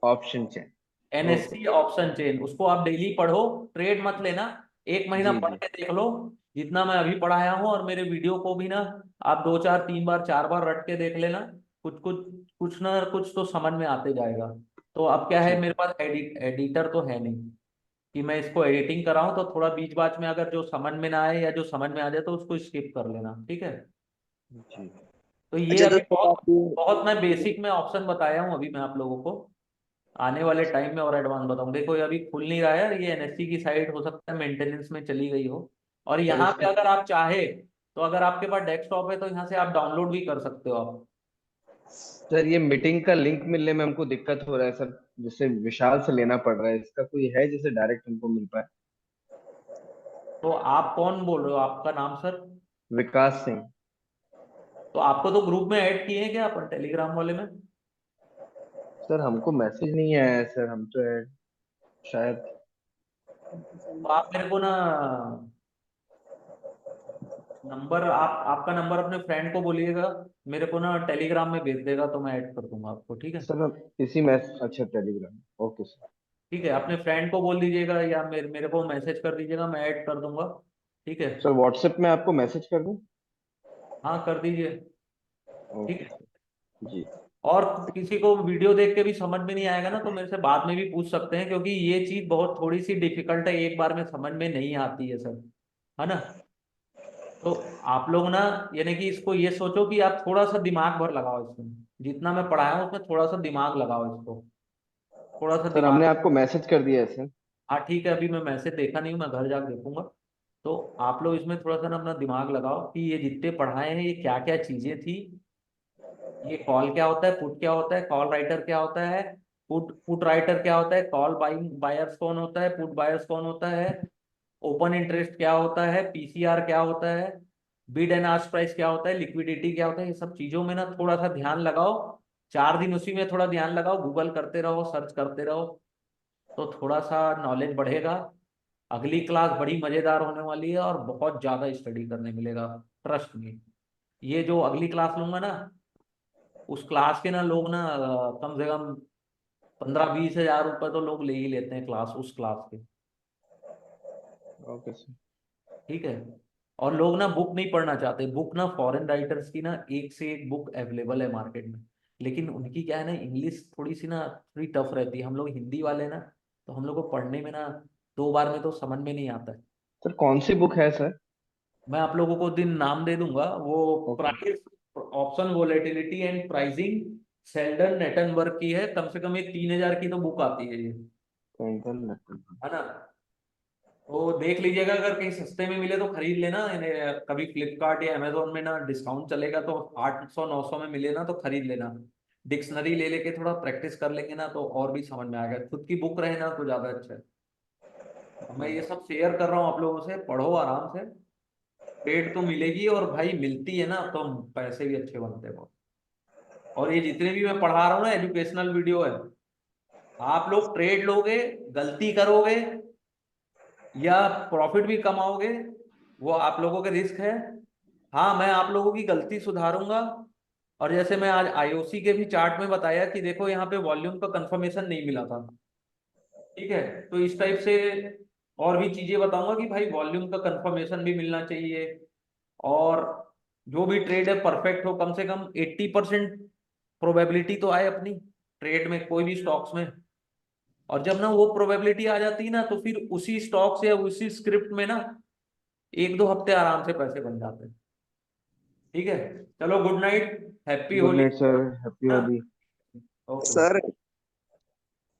option chain. Okay. NSC option chain, उसको आप डेली पढ़ो, ट्रेड मत लेना, 1 महीना जी पढ़ जी। के देख लो जितना मैं अभी पढ़ाया हूँ, और मेरे वीडियो को भी ना आप 2-4-3 बार 4 बार रट के देख लेना, कुछ कुछ कुछ ना कुछ तो समझ में आते जाएगा। तो अब क्या है, ठीक मेरे पास एडिटर तो है नहीं कि मैं इसको एडिटिंग कराऊं, तो थोड़ा बीच बाच में अगर जो समझ में ना आए या जो समझ में आ जाए तो उसको स्किप कर लेना, ठीक है। जी। तो ये अच्छा तो अभी सर बहुत आप ये बहुत मैं बेसिक में ऑप्शन बताया हूँ अभी मैं आप लोगों को, आने वाले टाइम में और एडवांस बताऊं। देखो ये अभी खुल नहीं रहा है, ये एनएससी की साइट हो सकता है मेंटेनेंस में चली गई हो, और सर यहाँ पे इसका अगर आप चाहे तो अगर आपके पास डेस्कटॉप है तो यहाँ से आप डाउनलोड भी कर सकते हो आप। सर ये मीटिंग का लिंक मिलने में हमको दिक्कत हो रहा है सर, जैसे विशाल से लेना पड़ रहा है, इसका कोई है जिसे डायरेक्ट हमको मिल पाए? तो आप कौन बोल रहे हो, आपका नाम सर? विकास सिंह। तो आपको तो ग्रुप में ऐड किए हैं क्या अपन टेलीग्राम वाले में? सर हमको मैसेज नहीं आया है सर, हम तो शायद। तो आप मेरे को ना नंबर, आप आपका नंबर अपने फ्रेंड को बोलिएगा, मेरे को ना टेलीग्राम में भेज देगा तो मैं ऐड कर दूंगा आपको, ठीक है। सर हम इसी मैसेज, अच्छा टेलीग्राम, ओके सर। ठीक है, अपने फ्रेंड को बोल दीजिएगा या मेरे को मैसेज कर दीजिएगा, मैं ऐड कर दूंगा, ठीक है। सर व्हाट्सएप में आपको मैसेज कर दूं? हाँ कर दीजिए, ठीक ओके है। सर। जी। और किसी को वीडियो देख के भी समझ में नहीं आएगा ना तो मेरे से बाद में भी पूछ सकते हैं, क्योंकि ये चीज बहुत थोड़ी सी डिफिकल्ट है, एक बार में समझ में नहीं आती है सर, है ना। तो आप लोग ना, यानी कि इसको ये सोचो कि आप थोड़ा सा दिमाग भर लगाओ इसमें, जितना मैं पढ़ाया हूँ उसमें थोड़ा सा दिमाग लगाओ इसको, थोड़ा सा सर हमने दिमाग। आपको मैसेज कर दिया है सर। हाँ ठीक है, अभी मैं मैसेज देखा नहीं हूँ, मैं घर जाकर देखूंगा। तो आप लोग इसमें थोड़ा सा ना अपना दिमाग लगाओ कि ये जितने पढ़ाए हैं ये क्या क्या चीजें थी, ये कॉल क्या होता है, पुट क्या होता है, कॉल राइटर क्या होता है, पुट पुट राइटर क्या होता है, कॉल बाइंग बायर्स कौन होता है, पुट बायर्स कौन होता है, ओपन इंटरेस्ट क्या होता है, पीसीआर क्या होता है, बिड एंड आस्क प्राइस क्या होता है, लिक्विडिटी क्या होता है, ये सब चीजों में ना थोड़ा सा ध्यान लगाओ। 4 दिन उसी में थोड़ा ध्यान लगाओ, गूगल करते रहो, सर्च करते रहो, तो थोड़ा सा नॉलेज बढ़ेगा। अगली क्लास बड़ी मजेदार होने वाली है और बहुत ज्यादा स्टडी करने मिलेगा, ट्रस्ट मी। ये जो अगली क्लास लूंगा ना, उस क्लास के ना लोग ना कम से कम 15-20 हज़ार रुपए तो लोग ले ही लेते हैं क्लास, उस क्लास के। Okay sir. ठीक है। और लोग ना बुक नहीं पढ़ना चाहते, बुक ना फॉरेन राइटर्स की ना एक से एक बुक अवेलेबल है मार्केट में, लेकिन उनकी क्या है ना, इंग्लिश थोड़ी सी ना थोड़ी टफ रहती है। हम लोग हिंदी वाले ना, तो हम लोग को पढ़ने में ना 2 बार में तो समझ में नहीं आता है। सर कौन सी बुक है सर? मैं आप लोगों को दिन नाम दे दूंगा, वो okay. Price option volatility and pricing, Sheldon Natenberg की है। कम से कम ये 3 हज़ार की तो बुक आती है ये, है ना। तो देख लीजिएगा, अगर कहीं सस्ते में मिले तो खरीद लेना इन्हें। कभी फ्लिपकार्ट या अमेजोन में ना डिस्काउंट चलेगा तो 800-900 में मिले ना तो खरीद लेना। डिक्शनरी ले लेके थोड़ा प्रैक्टिस कर लेंगे ना तो और भी समझ में आएगा, खुद की बुक रहे ना तो ज्यादा अच्छा है। मैं ये सब शेयर कर रहा हूँ आप लोगों से, पढ़ो आराम से, पेड तो मिलेगी, और भाई मिलती है ना तो पैसे भी अच्छे बनते हैं बहुत। और ये जितने भी मैं पढ़ा रहा हूँ ना, एजुकेशनल वीडियो है। आप लोग ट्रेड लोगे, गलती करोगे या प्रॉफिट भी कमाओगे, वो आप लोगों का रिस्क है। हाँ, मैं आप लोगों की गलती सुधारूंगा। और जैसे मैं आज आईओसी के भी चार्ट में बताया कि देखो यहाँ पे वॉल्यूम का कंफर्मेशन नहीं मिला था, ठीक है, तो इस टाइप से और भी चीजें बताऊंगा कि भाई वॉल्यूम का कंफर्मेशन भी मिलना चाहिए। और जो भी ट्रेड है परफेक्ट हो, कम से कम 80% प्रोबेबिलिटी तो आए अपनी ट्रेड में, कोई भी स्टॉक्स में। और जब ना वो प्रोबेबिलिटी आ जाती है ना, तो फिर उसी स्टॉक से या उसी स्क्रिप्ट में ना 1-2 हफ्ते आराम से पैसे बन जाते हैं। ठीक है, चलो good night, happy good Holi. Night sir, happy Holi. Okay. Sir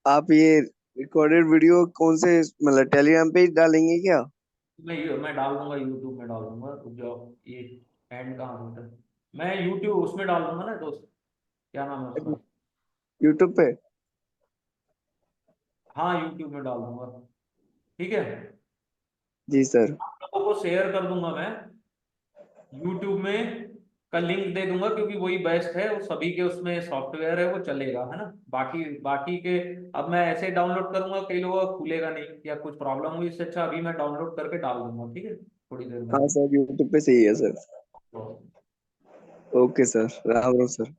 आप ये रिकॉर्डेड वीडियो कौन से मतलब टेलीग्राम पे ही डालेंगे क्या? मैं डाल दूंगा, यूट्यूब में डाल दूंगा, रुक जाओ, ये एंड कहाँ होता है, मैं यूट्यूब उसमें डाल दूंगा ना दोस्त, क्या नाम है उसका। यूट्यूब पे? हाँ, यूट्यूब में डाल दूंगा। ठीक है, जी सर। आप लोगों को शेयर कर दूंगा मैं यूट्यूब में का लिंक दे दूंगा, क्योंकि वही बेस्ट है, वो सभी के उसमें सॉफ्टवेयर है, वो चलेगा, है ना। बाकी बाकी के अब मैं ऐसे डाउनलोड करूंगा, कई लोगों का खुलेगा नहीं या कुछ प्रॉब्लम हुई, इससे अच्छा अभी मैं डाउनलोड करके डाल दूंगा, ठीक है, थोड़ी देर में। हाँ सर, यूट्यूब पे सही है sir. Okay sir, Ram Ram sir.